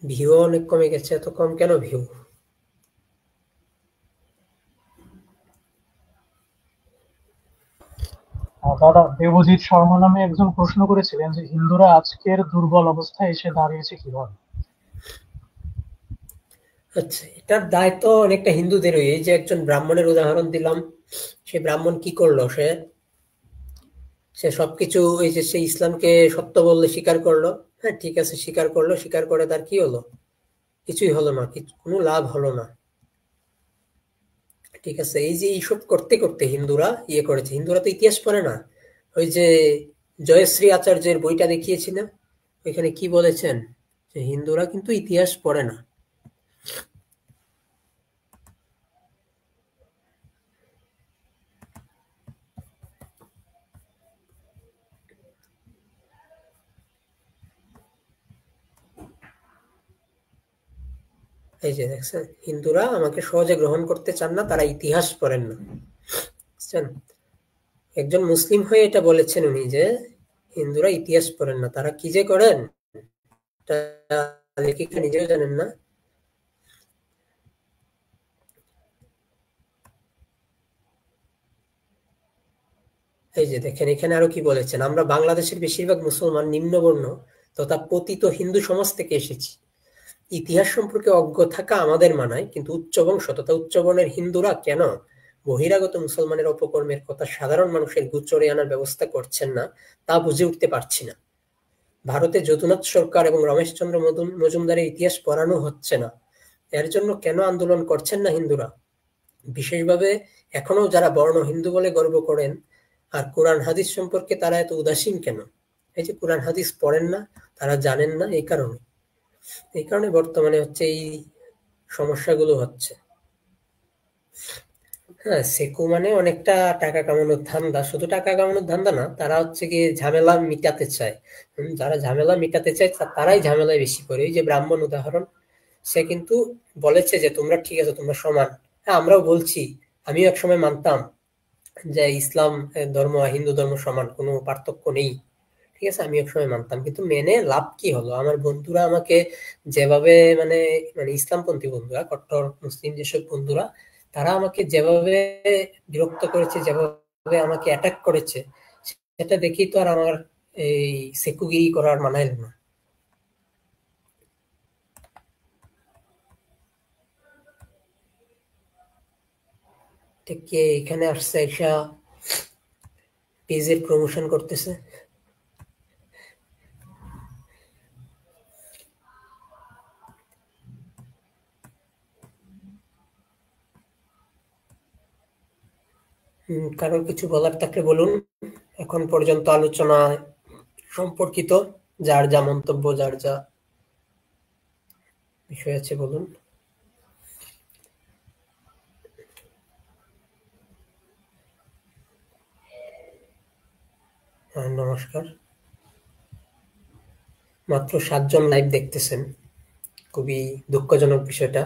ভিউ অনেক কমে গেছে, এত কম কেন ভিউ? দাদা, দেবজিৎ শর্মা নামে একজন প্রশ্ন করেছিলেন যে হিন্দুরা আজকের দুর্বল অবস্থায় এসে দাঁড়িয়েছে কিভাবে। আচ্ছা, এটার দায় তো অনেকটা হিন্দুদেরই। এই যে একজন ব্রাহ্মণের উদাহরণ দিলাম, সে ব্রাহ্মণ কি করলো? সে সবকিছু, ওই যে সে ইসলামকে সত্য বললে স্বীকার করলো। হ্যাঁ ঠিক আছে, স্বীকার করলো, স্বীকার করে তার কি হলো? কিছুই হলো না, কোনো লাভ হলো না। ঠিক আছে, এই যে এইসব করতে করতে হিন্দুরা করেছে। হিন্দুরা তো ইতিহাস পড়ে না। ওই যে জয়শ্রী আচার্যের বইটা দেখিয়েছি না, ওইখানে কি বলেছেন যে হিন্দুরা কিন্তু ইতিহাস পড়ে না। এই যে দেখছেন, হিন্দুরা আমাকে সহজে গ্রহণ করতে চান না, তারা ইতিহাস পড়েন না। বুঝছেন? একজন মুসলিম হয়ে এটা বলেছেন উনি যে হিন্দুরা ইতিহাস পড়েন না। তারা কি যে করেন লেখিকা নিজেও জানেন না। এই যে দেখেন, এখানে আরো কি বলেছেন, আমরা বাংলাদেশের বেশিরভাগ মুসলমান নিম্নবর্ণ তথা পতিত হিন্দু সমাজ থেকে এসেছি। ইতিহাস সম্পর্কে অজ্ঞ থাকা আমাদের মানায়, কিন্তু উচ্চবংশ তথা উচ্চবর্ণের হিন্দুরা কেন বহিরাগত মুসলমানের অপকর্মের কথা সাধারণ মানুষের গোচরে আনার ব্যবস্থা করছেন না তা বুঝে উঠতে পারছি না। ভারতে যদুনাথ সরকার এবং রমেশচন্দ্র মজুমদারের ইতিহাস পড়ানো হচ্ছে না, এর জন্য কেন আন্দোলন করছেন না হিন্দুরা? বিশেষভাবে এখনো যারা বর্ণ হিন্দু বলে গর্ব করেন, আর কোরআন হাদিস সম্পর্কে তারা এত উদাসীন কেন? এই যে কোরআন হাদিস পড়েন না, তারা জানেন না, এই কারণে বর্তমানে হচ্ছে এই সমস্যাগুলো হচ্ছে। হ্যাঁ, সেকু মানে অনেকটা টাকা কামানোর ধান্দা। শুধু টাকা কামানোর ধান্দা না, তারা হচ্ছে কি ঝামেলা মিটাতে চায়। যারা ঝামেলা মিটাতে চায় তারাই ঝামেলায় বেশি পড়ে। এই যে ব্রাহ্মণ উদাহরণ, সে কিন্তু বলেছে যে তোমরা ঠিক আছে, তোমরা সমান। হ্যাঁ, আমরাও বলছি, আমিও একসময় মানতাম যে ইসলাম ধর্ম আর হিন্দু ধর্ম সমান, কোনো পার্থক্য নেই। ঠিক আছে, আমি একসময় মানতাম, কিন্তু মেনে লাভ কি হলো? আমার বন্ধুরা আমাকে যেভাবে মানে মানে ইসলামপন্থী বন্ধুরা, কট্টর মুসলিম যেসব বন্ধুরা, তারা আমাকে যেভাবে বিরক্ত করেছে, যেভাবে আমাকে অ্যাটাক করেছে, সেটা দেখেই তো আর আমার এই সেকুগিরি করার মানাইল না। কে এখানে আসছে, এসা পেজের প্রমোশন করতেছে? কারোর কিছু বলার থাকলে বলুন। এখন পর্যন্ত আলোচনা সম্পর্কিত যার যা মন্তব্য, যার যা বিষয় আছে বলুন। নমস্কার। মাত্র 7 জন লাইভ দেখতেছেন, খুবই দুঃখজনক বিষয়টা।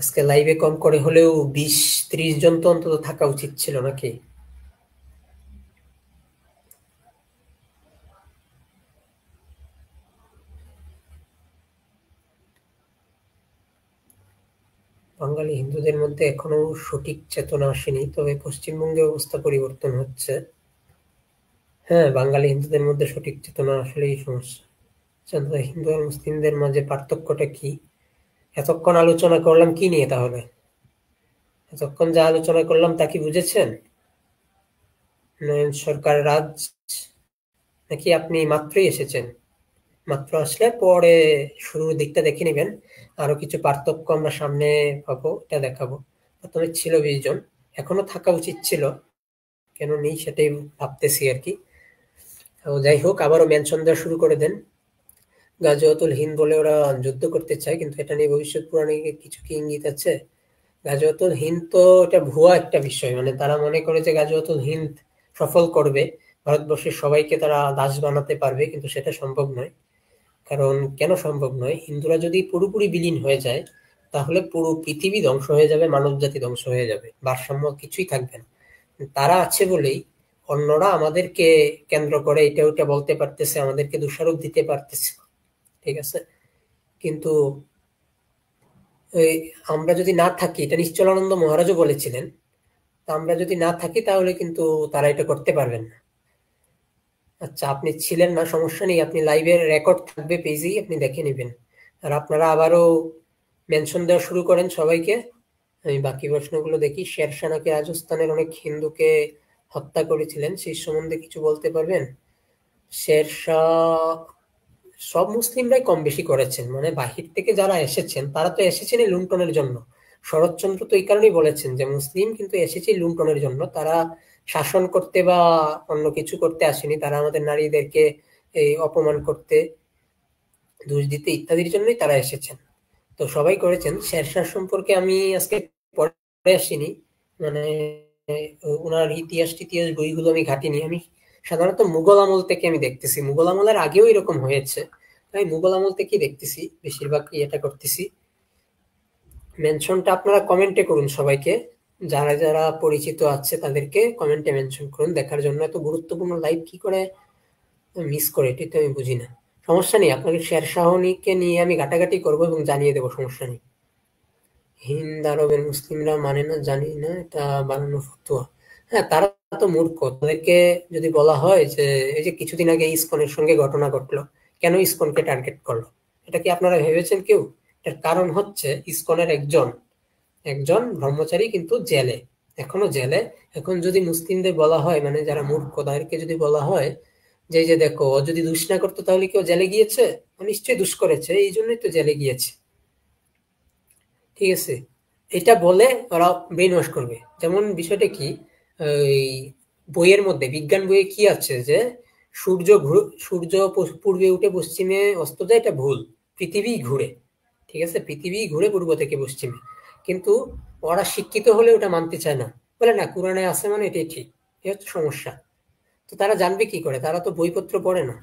আজকে লাইভে কম করে হলেও 20-30 জন তো অন্তত থাকা উচিত ছিল নাকি? বাঙালি হিন্দুদের মধ্যে এখনো সঠিক চেতনা আসেনি, তবে পশ্চিমবঙ্গে অবস্থা পরিবর্তন হচ্ছে। হ্যাঁ, বাঙালি হিন্দুদের মধ্যে সঠিক চেতনা আসলেই সমস্যা। হিন্দু আর মুসলিমদের মাঝে পার্থক্যটা কি? এতক্ষণ আলোচনা করলাম কি নিয়ে তাহলে? এতক্ষণ যা আলোচনা করলাম তা কি বুঝেছেন? নয়ন সরকার রাজ, নাকি আপনি মাত্রই এসেছেন? মাত্র আসলে পরে শুরুর দিকটা দেখে নেবেন, আরো কিছু পার্থক্য আমরা সামনে পাবো, এটা দেখাবো। প্রথমে ছিল 20 জন, এখনো থাকা উচিত ছিল, কেন নেই সেটাই ভাবতেছি আর কি। তো যাই হোক, আবারও মেনশন দেওয়া শুরু করে দেন। গাজওয়াতুল হিন্দ বলে ওরা যুদ্ধ করতে চায়, কিন্তু এটা নিয়ে ভবিষ্যৎ পুরাণে কিছু কি ইঙ্গিত আছে? গাজওয়াতুল হিন্দ তো এটা ভুয়া একটা বিষয়, মানে তারা মনে করে যে গাজওয়াতুল হিন্দ সফল করবে, ভারতবর্ষের সবাইকে তারা দাস বানাতে পারবে, কিন্তু সেটা সম্ভব নয়। কারণ কেন সম্ভব নয়? হিন্দুরা যদি পুরোপুরি বিলীন হয়ে যায় তাহলে পুরো পৃথিবী ধ্বংস হয়ে যাবে, মানব জাতি ধ্বংস হয়ে যাবে, ভারসাম্য কিছুই থাকবে না। তারা আছে বলেই অন্যরা আমাদেরকে কেন্দ্র করে এটা ওটা বলতে পারতেছে, আমাদেরকে দোষারোপ দিতে পারতেছে, ঠিক আছে? কিন্তু আমরা যদি না থাকি, এটা নিশ্চলানন্দ মহারাজও বলেছিলেন, তা আমরা যদি না থাকি তাহলে কিন্তু তারা এটা করতে পারবেন না। আচ্ছা, আপনি ছিলেন না, সমস্যা নেই, আপনি লাইভের রেকর্ড থাকবে পেজেই, আপনি দেখে নেবেন। আর আপনারা আবারও মেনশন দেওয়া শুরু করেন সবাইকে। আমি বাকি প্রশ্নগুলো দেখি। শেরশাহ নাকি রাজস্থানের অনেক হিন্দুকে হত্যা করেছিলেন, সেই সম্বন্ধে কিছু বলতে পারবেন? শেরশাহ সব মুসলিমরাই কম বেশি করেছেন, মানে বাহির থেকে যারা এসেছেন তারা তো এসেছেন এই লুণ্ঠনের জন্য। শরৎচন্দ্র তো এই কারণেই বলেছেন যে মুসলিম কিন্তু এসেছে লুণ্ঠনের জন্য, তারা শাসন করতে বা অন্য কিছু করতে আসেনি, তারা আমাদের নারীদেরকে এই অপমান করতে, দোষ দিতে ইত্যাদির জন্যই তারা এসেছেন। তো সবাই করেছেন। শেরশাহ সম্পর্কে আমি আজকে পড়ে আসিনি, মানে ওনার ইতিহাস টিতিহাস বইগুলো আমি ঘাটিনি। আমি সাধারণত মুঘল আমল থেকে আমি দেখতেছি, মুঘল আমলের আগেও এরকম হয়েছে, তাই মুঘল আমল থেকেই দেখতেছি, বেশিরভাগ এটা করতেছি। মেনশনটা আপনারা কমেন্টে করুন সবাইকে, যারা যারা পরিচিত আছে তাদেরকে কমেন্টে মেনশন করুন। দেখার জন্য এত গুরুত্বপূর্ণ লাইভ কি করে মিস করে, এটি তো আমি বুঝি না। সমস্যা নেই, আপনাকে শেরশাহকে নিয়ে আমি ঘাটাঘাটি করবো এবং জানিয়ে দেবো, সমস্যা নেই। হিন্দ আরবের মুসলিমরা মানে না, জানি না, এটা বানানো ফতোয়া। হ্যাঁ, তারা তো মূর্খ, তাদেরকে যদি বলা হয় যে এই যে কিছুদিন আগে ইসকনের সঙ্গে ঘটনা ঘটলো, কেন ইসকনকে টার্গেট করলো, এটা কি আপনারা ভেবেছেন কেউ? এর কারণ হচ্ছে ইসকনের একজন একজন ব্রহ্মচারী কিন্তু জেলে, এখনো জেলে। এখন যদি মুসলিমদের বলা হয়, মানে যারা মূর্খ তাদেরকে যদি বলা হয় যে এই যে দেখো, ও যদি দুষ না করতো তাহলে কেউ জেলে গিয়েছে? ও নিশ্চয়ই দুষ করেছে, এই জন্যই তো জেলে গিয়েছে, ঠিক আছে? এটা বলে ওরা ব্রেন ওয়াশ করবে। যেমন বিষয়টা কি, এই বইয়ের মধ্যে, বিজ্ঞান বইয়ে কি আছে যে সূর্য পূর্বে উঠে পশ্চিমে অস্ত যায়, এটা ভুল, পৃথিবী ঘুরে, ঠিক আছে? পৃথিবী ঘুরে পূর্ব থেকে পশ্চিমে। কিন্তু ওরা শিক্ষিত হলে ওটা মানতে চায় না, বলে না কোরআনে আছে মানে এটাই ঠিক। এই হচ্ছে সমস্যা। তো তারা জানবে কি করে? তারা তো বইপত্র পড়ে না।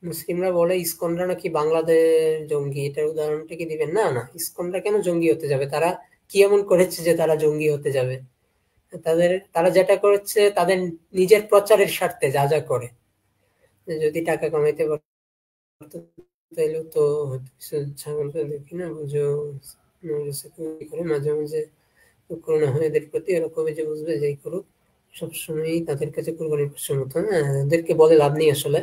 মুসলিমরা বলে ইসকনরা নাকি বাংলাদেশ জঙ্গি, এটার উদাহরণটা কি দিবেন? না না, ইসকনরা কেন জঙ্গি হতে যাবে? তারা কি এমন করেছে যে তারা জঙ্গি হতে যাবে? তারা যেটা করেছে তাদের নিজের প্রচারের স্বার্থে যা যা করে, যদি টাকা কামাইতে পারতো তাইলে তো ছাগলকে দেখি না বুঝো করে মাঝে মাঝে করোনা হয় এদের প্রতি, ওরা কবে যে বুঝবে, যেই করুক সবসময় তাদের কাছে কোরবানির পশুর মতো। হ্যাঁ, এদেরকে বলে লাভ নেই আসলে।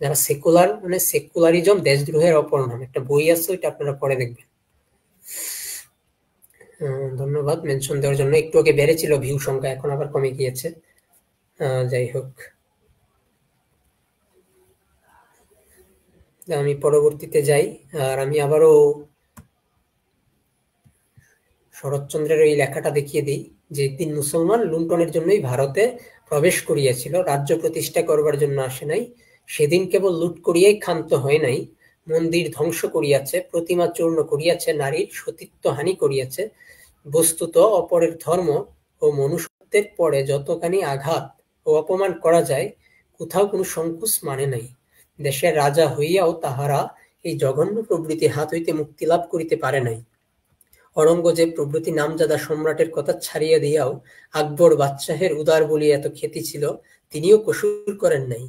যারা সেকুলার, মানে সেকুলারিজম দেশদ্রোহের অপর নাম, একটা বই আছে, ওইটা আপনারা পড়ে দেখবেন। ধন্যবাদ মেনশন দেওয়ার জন্য। একটু আগে বেড়েছিল ভিউ সংখ্যা, এখন আবার কমে গিয়েছে। যাই হোক, আমি পরবর্তীতে যাই। আর আমি আবারও শরৎচন্দ্রের ওই লেখাটা দেখিয়ে দিই যে একদিন মুসলমান লুণ্ঠনের জন্যই ভারতে প্রবেশ করিয়াছিল, রাজ্য প্রতিষ্ঠা করবার জন্য আসে নাই। সেদিন কেবল লুট করিয়াই ক্ষান্ত হয় নাই, মন্দির ধ্বংস করিয়াছে, প্রতিমা চূর্ণ করিয়াছে, নারীর সতীত্ব হানি করিয়াছে, বস্তুত অপরের ধর্ম ও মনুষ্যত্বের পরে যতখানি আঘাত ও অপমান করা যায়, কোথাও কোনো সংকোচ মানে নাই। দেশের রাজা হইয়াও তাহারা এই জঘন্য প্রবৃত্তির হাত হইতে মুক্তি লাভ করিতে পারে নাই। অরঙ্গজেব প্রভৃতি নামজাদা সম্রাটের কথা ছাড়িয়া দিয়াও আকবর বাদশাহের উদার বলিয়া এত খ্যাতি ছিল, তিনিও কসুর করেন নাই।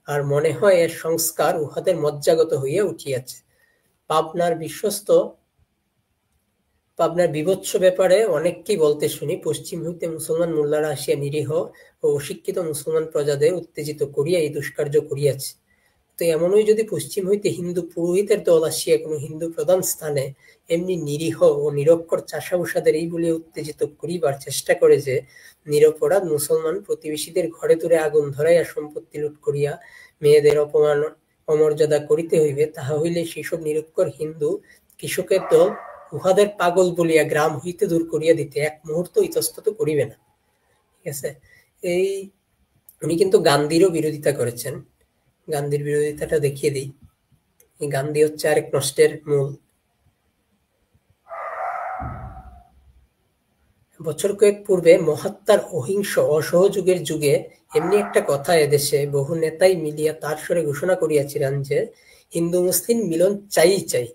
আর মনে হয় এর সংস্কার উহাদের মজ্জাগত হইয়া উঠিয়াছে। পাবনার বীভৎস ব্যাপারে অনেককেই বলতে শুনি, পশ্চিম হইতে মুসলমান মোল্লারা আসিয়া নিরীহ ও অশিক্ষিত মুসলমান প্রজাদের উত্তেজিত করিয়া এই দুষ্কার্য করিয়াছে। তো এমনই যদি পশ্চিম হইতে হিন্দু পুরোহিতের দল আসিয়া কোনো হিন্দু প্রধান স্থানে এমনি নিরীহ ও নিরক্ষর চাষাভূষাদের এই বলিয়া উত্তেজিত করিবার চেষ্টা করে যে নিরপরাধ মুসলমান প্রতিবেশীদের ঘরে দূরে আগুন ধরাইয়া সম্পত্তি লুট করিয়া মেয়েদের অপমান অমর্যাদা করিতে হইবে, তাহা হইলে সেসব নিরক্ষর হিন্দু কৃষকের দল উহাদের পাগল বলিয়া গ্রাম হইতে দূর করিয়া দিতে এক মুহূর্ত ইতস্তত করিবে না। ঠিক আছে, উনি কিন্তু গান্ধীরও বিরোধিতা করেছেন। গান্ধীর বিরোধিতাটা দেখিয়ে দিই। গান্ধী হচ্ছে আরেক নষ্টের মূল। বছর কয়েক পূর্বে মহাত্মার অহিংস অসহযোগের যুগে এমনি একটা কথা এদেশে বহু নেতাই মিলিয়া তার স্বরে ঘোষণা করিয়াছিলেন যে হিন্দু মুসলিম মিলন চাই চাই।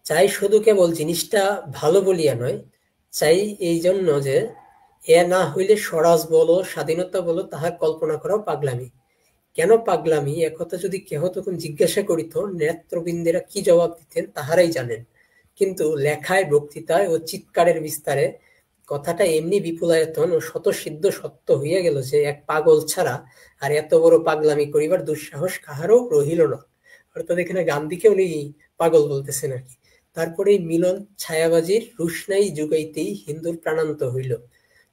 চাই শুধু কেবল জিনিসটা ভালো বলিয়া নয়, চাই এই জন্য যে এ না হইলে স্বরাজ বলো স্বাধীনতা বলো তাহার কল্পনা করাও পাগলামি। কেন পাগলামি একথা যদি কেহ তখন জিজ্ঞাসা করিত, নেত্রবৃন্দেরা কি জবাব দিতেন তাহারাই জানেন। কিন্তু লেখায়, বক্তৃতায় ও চিৎকারের বিস্তারে কথাটা এমনি বিপুলায়তন ও স্বতঃসিদ্ধ সত্য হইয়া গেল যে এক পাগল ছাড়া আর এত বড় পাগলামি করিবার দুঃসাহস কাহারও রহিল না। অর্থাৎ এখানে গান্ধীকে উনি পাগল বলতেছেন আর কি। তারপরে মিলন ছায়াবাজির রুশনাই যুগাইতেই হিন্দুর প্রাণান্ত হইল।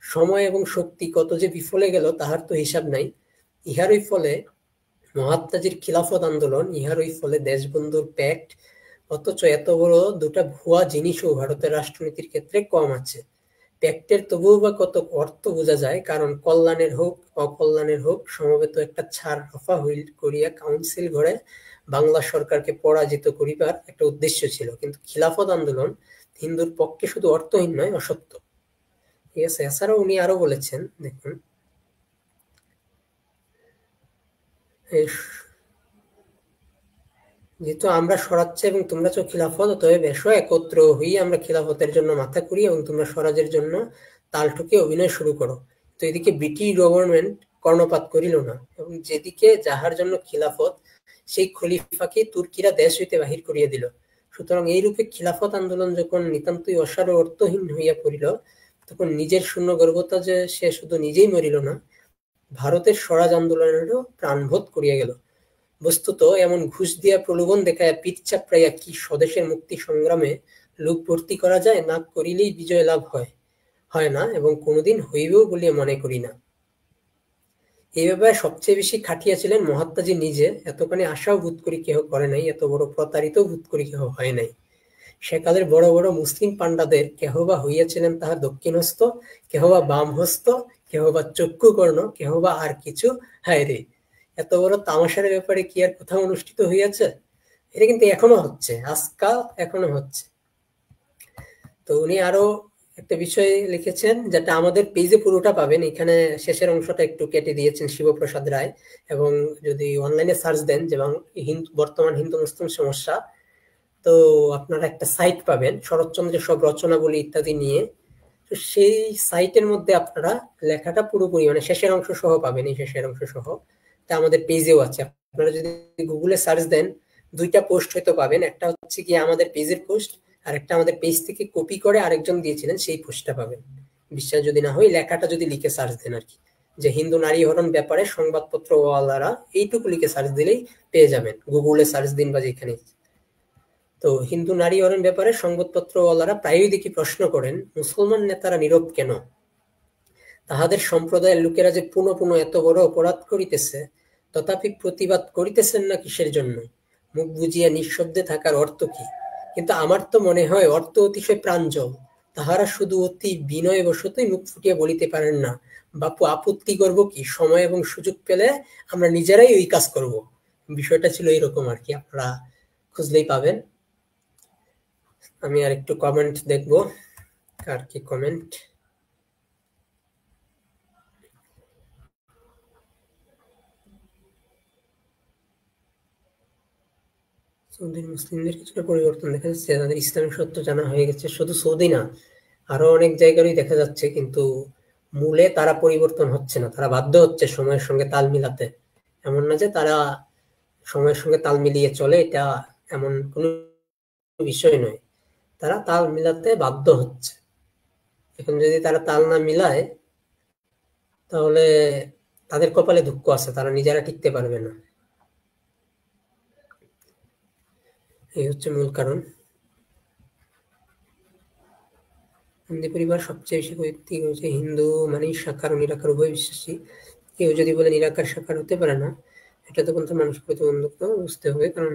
সময় এবং শক্তি কত যে বিফলে গেল তাহার তো হিসাব নাই। ইহারই ফলে মহাত্মাজির খিলাফত আন্দোলন, ইহারই ফলে দেশবন্ধুর প্যাক্ট, অথচ এত বড় দুটা ভুয়া জিনিসও ভারতের রাষ্ট্রনীতির ক্ষেত্রে কম আছে। প্যাক্টের তবুও বা কত অর্থ বোঝা যায়, কারণ কল্যাণের হোক অকল্যাণের হোক সমবেত একটা ছাড় রফা হইল করিয়া কাউন্সিল ঘরে বাংলা সরকারকে পরাজিত করিবার একটা উদ্দেশ্য ছিল। কিন্তু খিলাফত আন্দোলন হিন্দুর পক্ষে শুধু অর্থহীন নয়, অসত্য। ঠিক আছে, এছাড়াও উনি আরো বলেছেন, দেখুন, যেহেতু আমরা স্বরাজ চাই এবং তোমরা চাও খিলাফত, তবে বেশ একত্র হয়ে আমরা খিলাফতের জন্য মাথা করি এবং তোমরা স্বরাজের জন্য তাল ঠুকে অভিনয় শুরু করো। তো এদিকে ব্রিটিশ গভর্নমেন্ট কর্ণপাত করিল না এবং যেদিকে যাহার জন্য খিলাফত সেই খলিফাকে তুর্কিরা দেশ হইতে বাহির করিয়া দিল। সুতরাং এই রূপে খিলাফত আন্দোলন যখন নিতান্তই অসার ও অর্থহীন হইয়া পড়িল, তখন নিজের শূন্য গর্বতা যে সে শুধু নিজেই মরিল না, ভারতের স্বরাজ আন্দোলনেরও প্রাণবোধ করিয়া গেল। বস্তুত এমন ঘুষ দিয়া প্রলোভন দেখায় পিঠ চাপড়াইয়া কি স্বদেশের মুক্তি সংগ্রামে লোক ভর্তি করা যায়, না করিলেই বিজয় লাভ হয় না এবং কোনোদিন হইবেও বলিয়া মনে করি না। এই ব্যাপারে সবচেয়ে বেশি খাটিয়াছিলেন মহাত্মাজি নিজে। এতখানি আশাও বোধ করি কেহ করে নাই, এত বড় প্রতারিত বোধ করি কেহ হয় নাই। সেকালের বড় বড় মুসলিম পাণ্ডাদের কেহ বা হইয়াছিলেন তাহার দক্ষিণ হস্ত, কেহ বা বাম হস্ত, কেহ বা চক্ষুকর্ণ, কেহ বা আর কিছু। হায় রে, এত বড় তামাশার ব্যাপারে কি আর কোথাও অনুষ্ঠিত হইয়াছে? এটা কিন্তু এখনো হচ্ছে, আজকাল এখনো হচ্ছে। তো উনি আরো একটা বিষয় লিখেছেন, যেটা আমাদের পেজে পুরোটা পাবেন, এখানে শেষের অংশটা একটু কেটে দিয়েছেন শিবপ্রসাদ রায়। এবং যদি অনলাইনে সার্চ দেন যে বর্তমান হিন্দু মুসলিম সমস্যা, তো আপনারা একটা সাইট পাবেন শরৎচন্দ্রের সব রচনাবলী ইত্যাদি নিয়ে। তো সেই সাইটের মধ্যে আপনারা লেখাটা পুরোপুরি মানে শেষের অংশ সহ পাবেন। এই শেষের অংশ সহ তা আমাদের পেজেও আছে। আপনারা যদি গুগলে সার্চ দেন, দুইটা পোস্ট হয়তো পাবেন। একটা হচ্ছে কি আমাদের পেজের পোস্ট, আর একটা আমাদের পেজ থেকে কপি করে আরেকজন দিয়েছিলেন, সেই পোস্টটা পাবেন। বিশ্বাস যদি না হয় লেখাটা যদি লিখে সার্চ দেন আর কি, যে হিন্দু নারী হরণ ব্যাপারে সংবাদপত্র ওয়ালারা, এইটুকু লিখে সার্চ দিলেই পেয়ে যাবেন। গুগলে সার্চ দিন বা যেখানে। তো হিন্দু নারী হরণ ব্যাপারে সংবাদপত্র ওয়ালারা প্রায়ই দেখি প্রশ্ন করেন, মুসলমান নেতারা নীরব কেন? তাহাদের সম্প্রদায়ের লোকেরা যে পুনঃ পুনঃ এত বড় অপরাধ করিতেছে, তথাপি প্রতিবাদ করিতেছেন না কিসের জন্য? মুখ বুজিয়া নিঃশব্দে থাকার অর্থ কি? কিন্তু আমার তো মনে হয় অর্থ অতিশয় প্রাঞ্জল। তাহারা শুধু অতি বিনয়বশতই মুখ ফুটিয়া বলিতে পারেন না, বাপু আপত্তি করব কি, সময় এবং সুযোগ পেলে আমরা নিজেরাই ওই কাজ করব। বিষয়টা ছিল এরকম আর কি, আপনারা খুঁজলেই পাবেন। আমি আর একটু কমেন্ট দেখবো। কার কি কমেন্ট? সৌদির মুসলিমদের কিছুটা পরিবর্তন দেখা যাচ্ছে, তাদের ইসলামিক সত্য জানা হয়ে গেছে। শুধু সৌদি না, আরো অনেক জায়গারই দেখা যাচ্ছে, কিন্তু মূলে তারা পরিবর্তন হচ্ছে না। তারা বাধ্য হচ্ছে সময়ের সঙ্গে তাল মিলাতে। এমন না যে তারা সময়ের সঙ্গে তাল মিলিয়ে চলে, এটা এমন কোনো বিষয় নয়। তারা তাল মিলাতে বাধ্য হচ্ছে। এখন যদি তারা তাল না মিলায়, তাহলে তাদের কপালে দুঃখ আছে, তারা নিজেরা টিকতে পারবে না। এই হচ্ছে মূল কারণ। হিন্দু পরিবার সবচেয়ে বেশি কয়েকটি হচ্ছে হিন্দু মানে সাকার ও নিরাকার উভয় বিশ্বাসী। কেউ যদি বলে নিরাকার সাকার হতে পারে না, এটা তো কিন্তু মানুষ প্রতিবন্ধক বুঝতে হবে, কারণ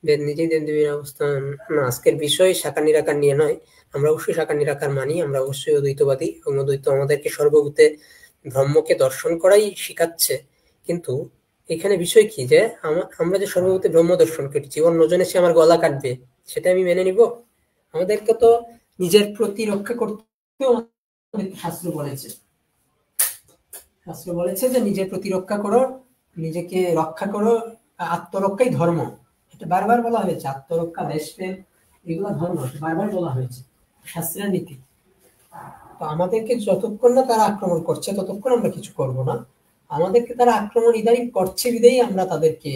বেদ নিজেই দেবদেবীর অবস্থান না। আজকের বিষয় সাকার নিরাকার নিয়ে নয়। আমরা অবশ্যই সাকার নিরাকার মানি, আমরা অবশ্যই অদ্বৈতবাদী, এবং অদ্বৈত আমাদেরকে সর্বভূতে ব্রহ্মকে দর্শন করাই শিখাচ্ছে। কিন্তু এখানে বিষয় কি, যে আমরা যে সর্বভূতে ব্রহ্ম দর্শন করছি, অন্যজনে সে আমার গলা কাটবে, সেটা আমি মেনে নিব? আমাদেরকে তো নিজের প্রতিরক্ষা করতেও শাস্ত্র বলেছে। শাস্ত্র বলেছে যে নিজের প্রতিরক্ষা করো, নিজেকে রক্ষা করো, আত্মরক্ষাই ধর্ম। এটা বারবার বলা হয়েছে। আত্মরক্ষা, দেশপ্রেম, এগুলো ধর্ম, বারবার বলা হয়েছে, শাস্ত্রের নীতি। তো আমাদেরকে যতক্ষণ না তারা আক্রমণ করছে, ততক্ষণ আমরা কিছু করব না। আমাদেরকে তারা আক্রমণ ইদানিং করছে বিধেই আমরা তাদেরকে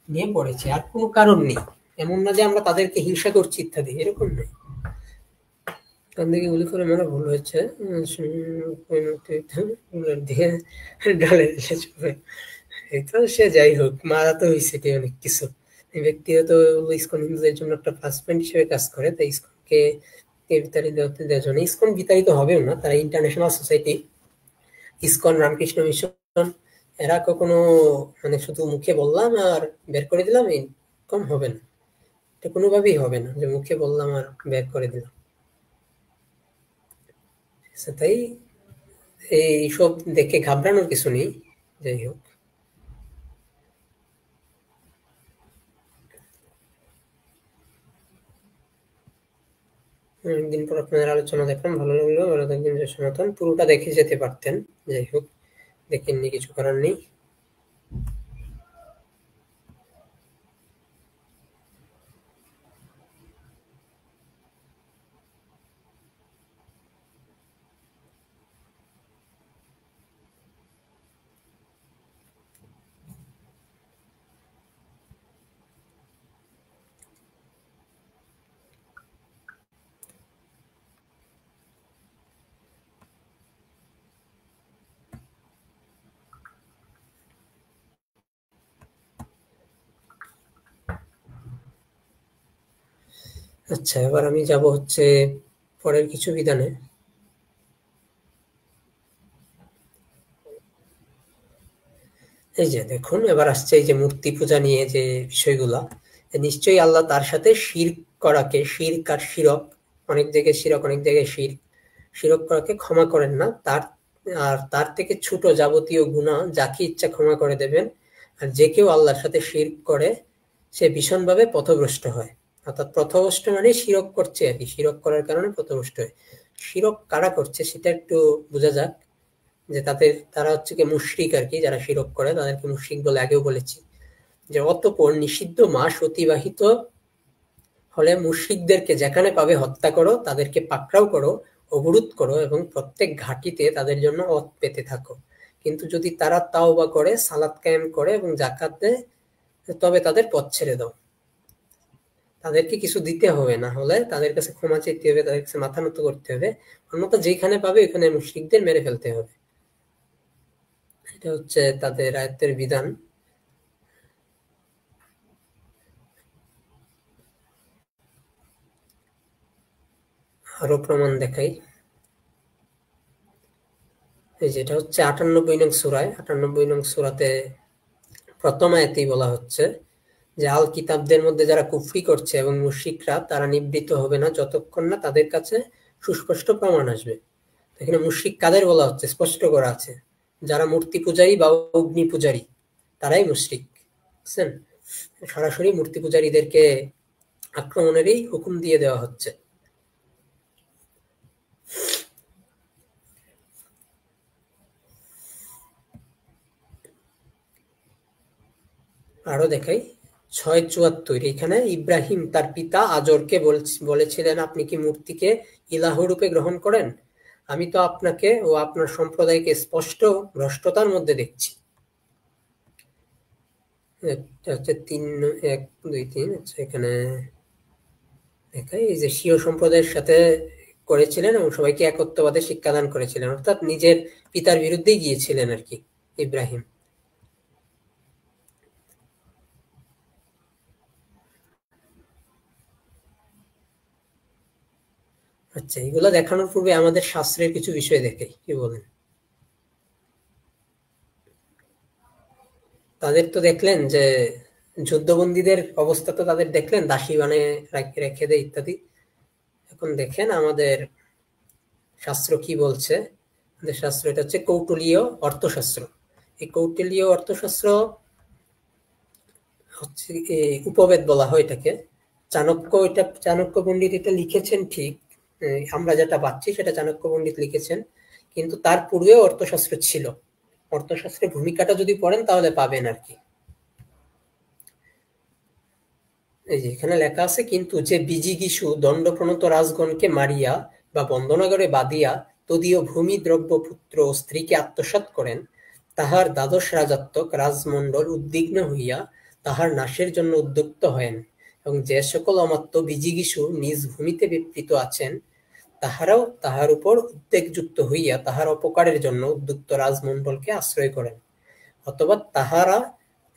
নিয়ে পড়েছি, আর কোনো কারণ নেই। এমন না যে আমরা তাদেরকে হিংসা করছি ইত্যাদি, এরকম নেই। কান দিকে গুলি করে মারা ভুল হয়েছে, দিয়ে ডালে চুপে। এই তো সে যাই হোক, মারা তো হয়েছে, এটি অনেক কিছু। ব্যক্তিগত ইসকন হিন্দুদের জন্য একটা প্লাস পয়েন্ট হিসেবে কাজ করে, তাই ইসকনকে বিতাড়িত হতে দেওয়ার জন্য। ইসকন বিতাড়িত হবেও না, তারা international society. ISKCON, Ramakrishna mission, এরা কখনো মানে শুধু মুখে বললাম আর বের করে দিলাম এরকম হবে না। এটা কোনোভাবেই হবে না যে মুখে বললাম আর বের করে দিলাম। তাই এইসব দেখে ঘাবড়ানোর কিছু নেই। যাই হোক, অনেকদিন পর আপনাদের আলোচনা দেখলাম, ভালো লাগলো। ভালো থাকবেন, জয় সনাতন। পুরোটা দেখে যেতে পারতেন, যাই হোক দেখেননি, কিছু করার নেই। আচ্ছা, এবার আমি যাব হচ্ছে পরের কিছু বিধানে। এই যে দেখুন, এবার আসছে এই যে মূর্তি পূজা নিয়ে যে বিষয়গুলা। নিশ্চয়ই আল্লাহ তার সাথে শিরক করাকে, শিরক আর শিরক, অনেক জায়গায় শিরক, অনেক জায়গায় শিরক করাকে ক্ষমা করেন না। আর তার থেকে ছোট যাবতীয় গুনাহ যাকে ইচ্ছা ক্ষমা করে দেবেন। আর যে কেউ আল্লাহর সাথে শিরক করে, সে ভীষণভাবে পথভ্রষ্ট হয়। অর্থাৎ পথভ্রষ্ট মানে শিরক করছে আর কি, শিরক করার কারণে পথভ্রষ্ট হয়। শিরক কারা করছে সেটা একটু বোঝা যাক। যে তারা হচ্ছে কি মুশরিক আর কি, যারা শিরক করে তাদেরকে মুশরিক বলে আগেও বলেছি। যে অতঃপর নিষিদ্ধ মাস অতিবাহিত হলে মুশরিকদেরকে যেখানে পাবে হত্যা করো, তাদেরকে পাকড়াও করো, অবরোধ করো, এবং প্রত্যেক ঘাঁটিতে তাদের জন্য অত পেতে থাকো। কিন্তু যদি তারা তাওবা করে, সালাত কায়েম করে এবং যাকাত দেয়, তবে তাদের পথ ছেড়ে দাও। তাদেরকে কিছু দিতে হবে, না হলে তাদের কাছে ক্ষমা চাইতে হবে, তাদের কাছে মাথা নত করতে হবে। অন্যথা যেখানে পাবে ওখানে মুশরিকদের মেরে ফেলতে হবে। এটা হচ্ছে তাদের আয়াতের বিধান। আরো প্রমাণ দেখাই। এই যেটা হচ্ছে ৯৮ নং সূরায়, ৯৮ নং সূরাতে প্রথম আয়াতেই বলা হচ্ছে যে আল কিতাবদের মধ্যে যারা কুফরি করছে এবং মুশরিকরা, তারা নিবৃত্ত হবে না যতক্ষণ না তাদের কাছে সুস্পষ্ট প্রমাণ আসবে। এখানে মুশরিক কাদের বলা হচ্ছে স্পষ্ট করা আছে, যারা মূর্তি পূজারী বা অগ্নি পূজারী, তারাই মুশরিক। বুঝছেন? সরাসরি মূর্তি পূজারীদেরকে আক্রমণেরই হুকুম দিয়ে দেওয়া হচ্ছে। আরো দেখাই 6:74, এখানে ইব্রাহিম তার পিতা আজরকে বলেছিলেন, আপনি কি মূর্তিকে ইলাহ রূপে গ্রহণ করেন? আমি তো আপনাকে ও আপনার সম্প্রদায়কে স্পষ্ট ভ্রষ্টতার মধ্যে দেখছি। এটা হচ্ছে 1, 2, 3। আচ্ছা, এখানে দেখাই এই যে স্বীয় সম্প্রদায়ের সাথে করেছিলেন এবং সবাইকে একত্ববাদের শিক্ষাদান করেছিলেন, অর্থাৎ নিজের পিতার বিরুদ্ধেই গিয়েছিলেন আর কি ইব্রাহিম। আচ্ছা, এগুলো দেখানোর পূর্বে আমাদের শাস্ত্রের কিছু বিষয় দেখাই, কি বলেন? তাদের তো দেখলেন যে যুদ্ধবন্দীদের অবস্থা, তো তাদের দেখলেন দাসী বানিয়ে রেখে দেয় ইত্যাদি। এখন দেখেন আমাদের শাস্ত্র কি বলছে। আমাদের শাস্ত্র এটা হচ্ছে কৌটলীয় অর্থশাস্ত্র। এই কৌটলীয় অর্থশাস্ত্র হচ্ছে উপবেদ বলা হয় এটাকে। চাণক্য পণ্ডিত এটা লিখেছেন ঠিক, আমরা যেটা পাচ্ছি সেটা চাণক্য পণ্ডিত লিখেছেন, কিন্তু তার পূর্বেও অর্থশাস্ত্র ছিল। অর্থশাস্ত্রের ভূমিকাটা যদি পড়েন তাহলে পাবেন আর কি। এই যে এখানে লেখা আছে, কিন্তু যে বিজিগীষু দণ্ডপ্রণত রাজগণকে মারিয়া বা বন্দনাগারে বাঁধিয়া তদীয় ভূমি দ্রব্য পুত্র ও স্ত্রীকে আত্মসাৎ করেন, তাহার দ্বাদশ রাজাত্মক রাজমণ্ডল উদ্বিগ্ন হইয়া তাহার নাশের জন্য উদ্যুক্ত হেন, এবং যে সকল অমাত্য বিজিগীষু নিজ ভূমিতে বিপৃত আছেন, তাহারাও তাহার উপর উদ্বেগযুক্ত হইয়া তাহার অপকারের জন্য উদ্যুক্ত রাজমণ্ডলকে আশ্রয় করেন, অথবা তাহারা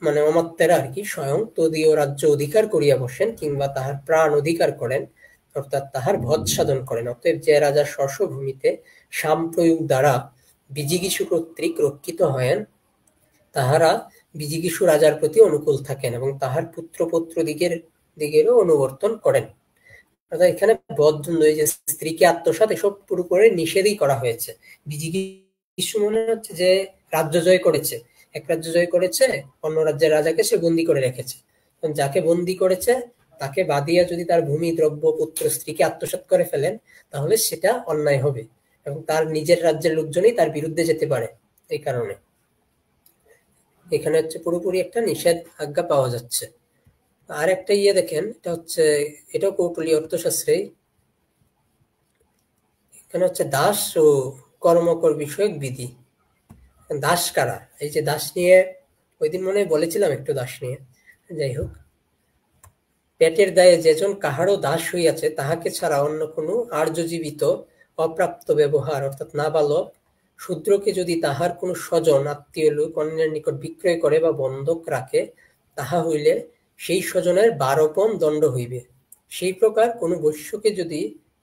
মানে অমাত্যেরা আর কি স্বয়ং তদীয় রাজ্য অধিকার করিয়া বসেন, কিংবা তাহার প্রাণ অধিকার করেন, অর্থাৎ তাহার বধ সাধন করেন। অতএব যে রাজা স্বস্বভূমিতে সামপ্রয়োগ দ্বারা বিজিগীষু কর্তৃক রক্ষিত হয়েন, তাহারা বিজিগীষু রাজার প্রতি অনুকূল থাকেন এবং তাহার পুত্র দিগেরও অনুবর্তন করেন। অর্থাৎ এখানে বধদণ্ড, এই যে স্ত্রীকে আত্মসাৎ, এসব পুরোপুরি নিষেধই করা হয়েছে। বিজিগীষু মনে হচ্ছে যে রাজ্য জয় করেছে, এক রাজ্য জয় করেছে, অন্য রাজ্যের রাজাকে সে বন্দী করে রেখেছে। যাকে বন্দী করেছে তাকে বাদিয়া যদি তার ভূমি দ্রব্য পুত্র স্ত্রীকে আত্মসাৎ করে ফেলেন, তাহলে সেটা অন্যায় হবে এবং তার নিজের রাজ্যের লোকজনই তার বিরুদ্ধে যেতে পারে। এই কারণে এখানে হচ্ছে পুরোপুরি একটা নিষেধ আজ্ঞা পাওয়া যাচ্ছে। আর একটা দেখেন, এটা হচ্ছে এটাও কৌটলীয় অর্থশাস্ত্রে। এখানে হচ্ছে দাস ও কর্মকর বিষয়ক বিধি। দাস কারা? এই যে দাস নিয়ে ওই দিন মনে বলেছিলাম একটু দাস নিয়ে, যাই হোক। পেটের দায়ে যেজন কাহারও দাস হইয়াছে, তাহাকে ছাড়া অন্য কোনো আর্যজীবিত অপ্রাপ্ত ব্যবহার অর্থাৎ নাবালক শূদ্রকে যদি তাহার কোনো স্বজন আত্মীয় লোক অন্যের নিকট বিক্রয় করে বা বন্ধক রাখে, তাহা হইলে সেই স্বজনের 12 পণ দণ্ড হইবে। সেই প্রকার কোনো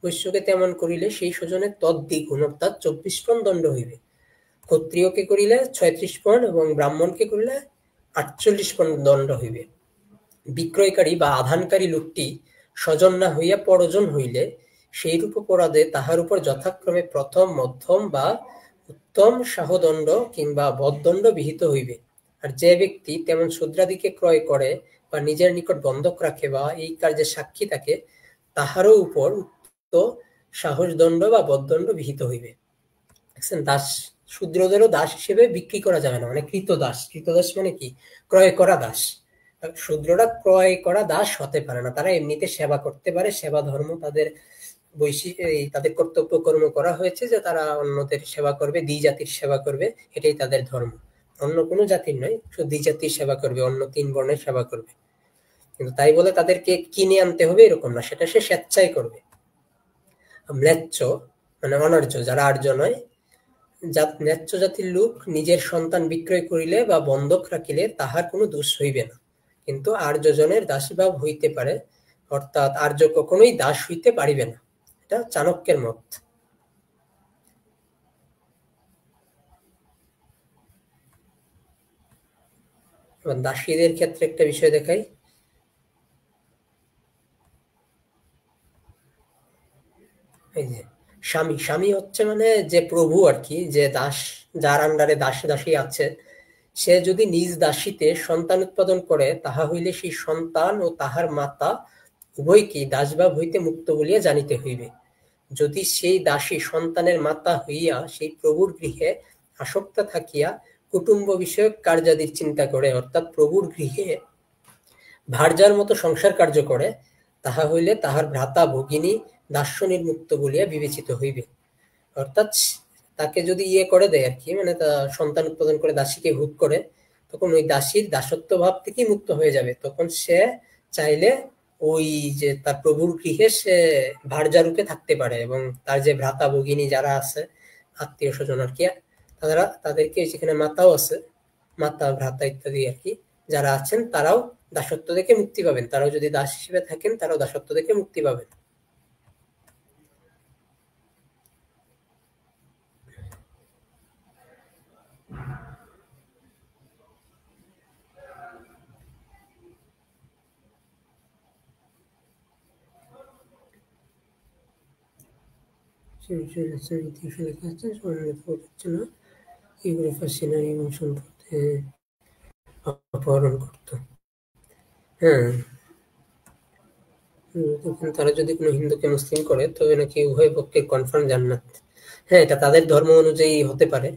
বৈশ্যকে তেমন করিলে সেই স্বজনের তদ্বিগুণ অর্থাৎ 24 পণ দণ্ড হইবে। ক্ষত্রিয়কে করিলে 36 পণ এবং ব্রাহ্মণকে করিলে 48 পণ দণ্ড হইবে। বিক্রয়কারী বা আধানকারী লোকটি স্বজন না হইয়া পরজন হইলে সেইরূপ অপরাধে তাহার উপর যথাক্রমে প্রথম, মধ্যম বা উত্তম সাহদণ্ড কিংবা বধদণ্ড বিহিত হইবে। আর যে ব্যক্তি তেমন শূদ্রাদিকে ক্রয় করে বা নিজের নিকট বন্ধক রাখে বা এই কার্যে সাক্ষী থাকে, তাহারও উপর উক্ত সাহসদণ্ড বা বধদণ্ড বিহিত হইবে। দাস শূদ্রদেরও দাস হিসেবে বিক্রি করা যাবে না, মানে কৃতদাস। কৃতদাস মানে কি? ক্রয় করা দাস। শূদ্ররা ক্রয় করা দাস হতে পারে না, তারা এমনিতে সেবা করতে পারে। সেবা ধর্ম তাদের তাদের কর্তব্য কর্ম করা হয়েছে যে তারা অন্যদের সেবা করবে, দ্বি জাতির সেবা করবে, এটাই তাদের ধর্ম। অন্য কোনো জাতির নয়, শুধু দ্বি জাতির সেবা করবে, অন্য 3 বর্ণের সেবা করবে। কিন্তু তাই বলে তাদেরকে কিনে আনতে হবে এরকম না, সেটা সে স্বেচ্ছায় করবে। ম্লেচ্ছ মানে অনার্য, যারা আর্য নয়, ন্যায্য জাতির লোক নিজের সন্তান বিক্রয় করিলে বা বন্ধক রাখিলে তাহার কোনো দোষ হইবে না, কিন্তু আর্যজনের দাসীভাব হইতে পারে, অর্থাৎ আর্য কখনোই দাস হইতে পারিবে না। এটা চাণক্যের মত। দাসীদের ক্ষেত্রে একটা বিষয় দেখাই। এই যে স্বামী হচ্ছে মানে যে প্রভু আর কি, যে দাস, যার আন্ডারে দাসী আছে, সে যদি নিজ দাসীতে সন্তান উৎপাদন করে, তাহা হইলে সেই সন্তান ও তাহার মাতা উভয়কেই দাসভাব হইতে মুক্ত বলিয়া জানিতে হইবে। যদি সেই দাসী সন্তানের মাতা হইয়া সেই প্রভুর গৃহে আসক্ত থাকিয়া কুটুম্ব বিষয়ক কার্যাদির চিন্তা করে, অর্থাৎ প্রভুর গৃহে ভার্যার মতো সংসার কার্য করে, তাহা হইলে তাহার ভ্রাতা ভগিনী দাস্যনির্মুক্ত বলিয়া বিবেচিত হইবে। অর্থাৎ তাকে যদি করে দেয় আর কি, মানে তা সন্তান উৎপাদন করে দাসীকে ভোগ করে, তখন ওই দাসীর দাসত্ব ভাব থেকেই মুক্ত হয়ে যাবে। তখন সে চাইলে ওই যে তার প্রভুর গৃহে সে ভার্যা রূপে থাকতে পারে, এবং তার যে ভ্রাতা ভগিনী যারা আছে, আত্মীয় স্বজন আর কি, তাদেরকে যেখানে মাতাও আছে, মাতা ভ্রাতা ইত্যাদি আর কি যারা আছেন, তারাও দাসত্ব থেকে মুক্তি পাবেন। তারাও যদি দাস হিসেবে থাকেন, তারাও দাসত্ব থেকে মুক্তি পাবেন। ইতিহাসে লেখা আছে হচ্ছে না, এগুলো ফাঁসিনারি এবং সম্পদে অপহরণ করত। হ্যাঁ, তারা যদি কোনো হিন্দুকে মুসলিম করে, তবে নাকি উভয় পক্ষে কনফার্ম জান্নাত। হ্যাঁ, এটা তাদের ধর্ম অনুযায়ী হতে পারে,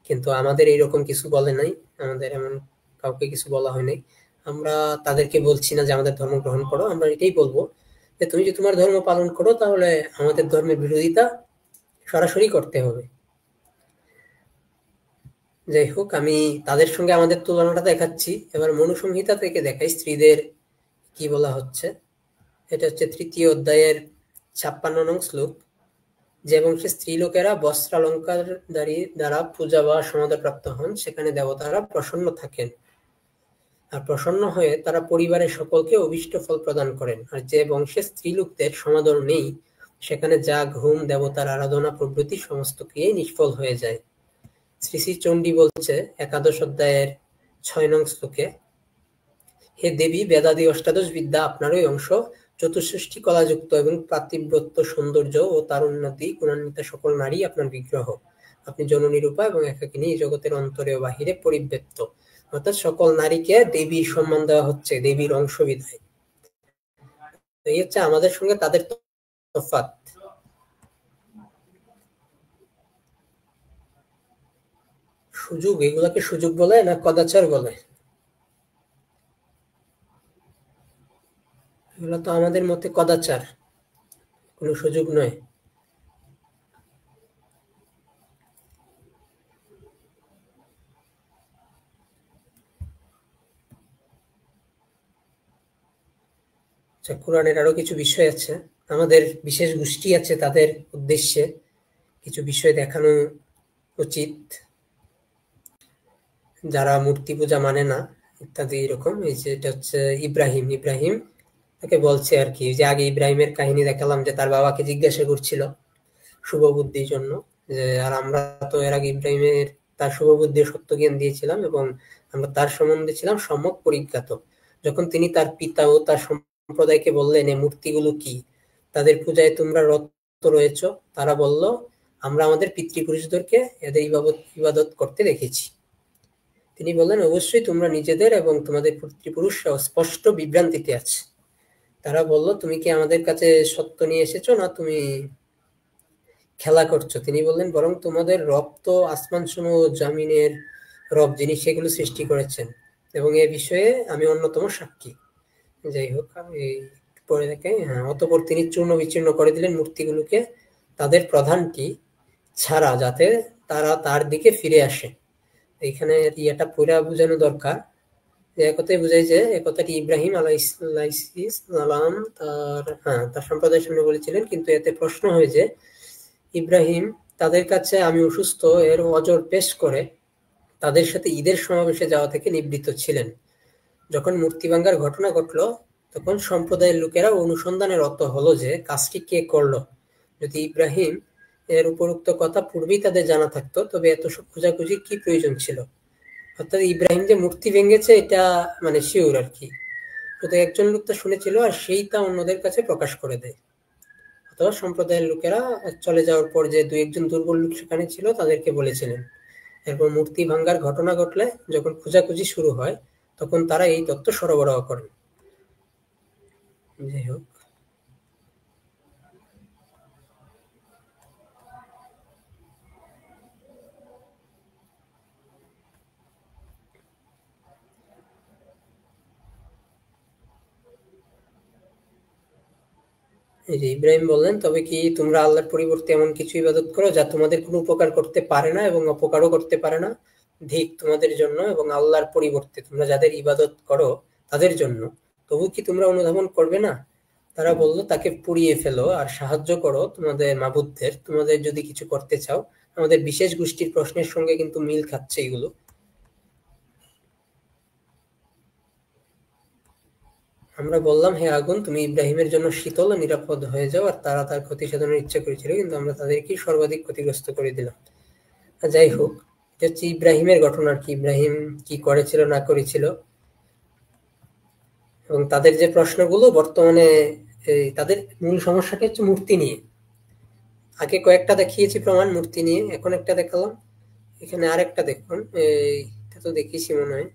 কিন্তু আমাদের এইরকম কিছু বলে নাই, আমাদের এমন কাউকে কিছু বলা হয় নাই। আমরা তাদেরকে বলছি না যে আমাদের ধর্ম গ্রহণ করো, আমরা এটাই বলবো যে তুমি যদি তোমার ধর্ম পালন করো, তাহলে আমাদের ধর্মের বিরোধিতা সরাসরি করতে হবে। যাই হোক, আমি তাদের সঙ্গে আমাদের তুলনাটা দেখাচ্ছি। এবার মনুসংহিতা থেকে দেখাই স্ত্রীদের কি বলা হচ্ছে। এটা হচ্ছে 3য় অধ্যায়ের 56 নং শ্লোক। যে বংশে স্ত্রীলোকেরা বস্ত্রালঙ্কার দ্বারা পূজা বা সমাদর প্রাপ্ত হন, সেখানে দেবতারা প্রসন্ন থাকেন, আর প্রসন্ন হয়ে তারা পরিবারের সকলকে অভীষ্ট ফল প্রদান করেন। আর যে বংশে স্ত্রীলোকদের সমাদর নেই, সেখানে যাগ, হোম, দেবতার আরাধনা প্রভৃতি সমস্ত ক্রিয়াই নিষ্ফল হয়ে যায়। শ্রী শ্রী চণ্ডী বলছে 11 অধ্যায়ের 6 নং শ্লোকে, হে দেবী, বেদাদি অষ্টাদশ বিদ্যা আপনারই অংশ, চতুষ্ষষ্ঠী কলাযুক্ত এবং পাতিব্রত্য সৌন্দর্য ও তারুণ্যতি গুণান্বিতা সকল নারী আপনার বিগ্রহ। আপনি জননী রূপা এবং একাকিনী, এই জগতের অন্তরে ও বাহিরে পরিব্যক্ত। অর্থাৎ সকল নারীকে দেবীর সম্মান দেওয়া হচ্ছে, দেবীর অংশ বিধায়। এই হচ্ছে আমাদের সঙ্গে তাদের তফাৎ। সুযোগ, এগুলাকে সুযোগ বলে না কদাচার বলে? এগুলো তো আমাদের মতে কদাচার, কোনো সুযোগ নয়। আচ্ছা, কোরআনের আরো কিছু বিষয় আছে, আমাদের বিশেষ গোষ্ঠী আছে, তাদের উদ্দেশ্যে কিছু বিষয় দেখানো উচিত, যারা মূর্তি পূজা মানে না ইত্যাদি এরকম। এই যে এটা হচ্ছে ইব্রাহিম তাকে বলছে আর কি, যে আগে ইব্রাহিমের কাহিনী দেখালাম, যে তার বাবাকে জিজ্ঞাসা করছিল শুভ বুদ্ধির জন্য, যে আর আমরা তো এর আগে ইব্রাহিমের তার শুভ বুদ্ধি সত্য জ্ঞান দিয়েছিলাম, এবং আমরা তার সম্বন্ধে ছিলাম সম্যক পরিজ্ঞাত। যখন তিনি তার পিতা ও তার সম্প্রদায়কে বললেন, এই মূর্তিগুলো কি, তাদের পূজায় তোমরা রত রয়েছ, তারা বলল, আমরা আমাদের পিতৃপুরুষদেরকে এদের ইবাদত করতে দেখেছি। তিনি বললেন, অবশ্যই তোমরা নিজেদের এবং তোমাদের পিতৃপুরুষরাও স্পষ্ট বিভ্রান্তিতে আছে। তারা বলল, তুমি কি আমাদের কাছে সত্য নিয়ে এসেছো, না তুমি খেলা করছো? তিনি বললেন, বরং তোমাদের রব তো আসমান সমূহ ও জমিনের রব, যিনি সেগুলো সৃষ্টি করেছেন, এবং এ বিষয়ে আমি অন্যতম সাক্ষী। যাই হোক, আমি পরে দেখে, হ্যাঁ, অতঃপর তিনি চূর্ণ বিচূর্ণ করে দিলেন মূর্তিগুলোকে, তাদের প্রধানটি ছাড়া, যাতে তারা তার দিকে ফিরে আসে। এইখানে ইয়েটা পুরা বোঝানো দরকার, যে একথাই বোঝায় যে একথাটি ইব্রাহিম আলাইহিসসালাম তার সম্প্রদায়ের সামনে বলেছিলেন, কিন্তু এতে প্রশ্ন হয় যে ইব্রাহিম তাদের কাছে আমি অসুস্থ এর অজর পেশ করে তাদের সাথে ঈদের সমাবেশে যাওয়া থেকে নিবৃত্ত ছিলেন। যখন মূর্তি ভাঙ্গার ঘটনা ঘটল, তখন সম্প্রদায়ের লোকেরা অনুসন্ধানে রত হলো যে কাজটি কে করলো। যদি ইব্রাহিম এর উপরোক্ত কথা পূর্বেই তাদের জানা থাকতো, তবে এত সব খোঁজাখুঁজির কি প্রয়োজন ছিল? অর্থাৎ ইব্রাহিম যে মূর্তি ভেঙেছে এটা মানে শিওর আর কি, শুধু একজন লোক তা শুনেছিল, আর সেই তা অন্যদের কাছে প্রকাশ করে দেয়। অথবা সম্প্রদায়ের লোকেরা চলে যাওয়ার পর যে দুই একজন দুর্বল লোক সেখানে ছিল, তাদেরকে বলেছিলেন। এরপর মূর্তি ভাঙ্গার ঘটনা ঘটলে, যখন খোঁজাখুঁজি শুরু হয়, তখন তারা এই তথ্য সরবরাহ করেন। যাই হোক, এই যে ইব্রাহিম বললেন, তবে কি তোমরা আল্লাহর পরিবর্তে এমন কিছু ইবাদত করো যা তোমাদের কোনো উপকার করতে পারে না এবং অপকারও করতে পারে না? ধিক তোমাদের জন্য এবং আল্লাহর পরিবর্তে তোমরা যাদের ইবাদত করো তাদের জন্য, তবু কি তোমরা অনুধাবন করবে না? তারা বলল, তাকে পুড়িয়ে ফেলো আর সাহায্য করো তোমাদের মাবুদদের, তোমাদের যদি কিছু করতে চাও। আমাদের বিশেষ গোষ্ঠীর প্রশ্নের সঙ্গে কিন্তু মিল খাচ্ছে এগুলো। আমরা বললাম, হে আগুন, তুমি ইব্রাহিমের জন্য শীতল ও নিরাপদ হয়ে যাও। আর তারা তার ক্ষতি সাধনের ইচ্ছা করেছিল, কিন্তু আমরা তাদেরকে সর্বাধিক ক্ষতিগ্রস্ত করে দিলাম। যাই হোক, এটা হচ্ছে ইব্রাহিমের ঘটনা আর কি, ইব্রাহিম কি করেছিল না করেছিল, এবং তাদের যে প্রশ্নগুলো বর্তমানে তাদের মূল সমস্যাটা হচ্ছে মূর্তি নিয়ে। আগে কয়েকটা দেখিয়েছি প্রমাণ মূর্তি নিয়ে, এখন একটা দেখালাম। এখানে আরেকটা দেখুন, এটা তো দেখিয়েছি মনে হয়,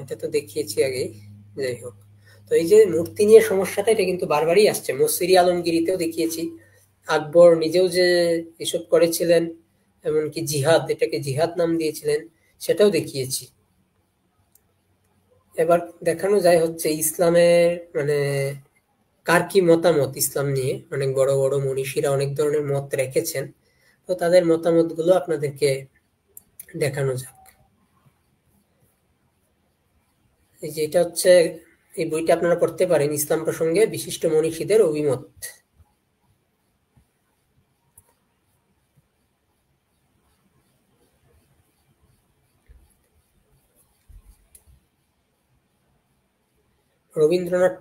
এটা তো দেখিয়েছি আগেই। যাই হোক, তো এই যে মূর্তি নিয়ে সমস্যাটা, এটা কিন্তু বারবারই আসছে। মুসিরি আলমগিরিতেও দেখিয়েছি, আকবর নিজেও যে এসব করেছিলেন, এমনকি জিহাদ, এটাকে জিহাদ নাম দিয়েছিলেন, সেটাও দেখিয়েছি। এবার দেখানো যায় হচ্ছে ইসলামের মানে কার কি মতামত ইসলাম নিয়ে। অনেক বড় বড় মনীষীরা অনেক ধরনের মত রেখেছেন, তো তাদের মতামতগুলো আপনাদেরকে দেখানো যাক। এই যে এটা হচ্ছে, এই বইটা আপনারা পড়তে পারেন, ইসলাম প্রসঙ্গে বিশিষ্ট মনীষীদের অভিমত। রবীন্দ্রনাথ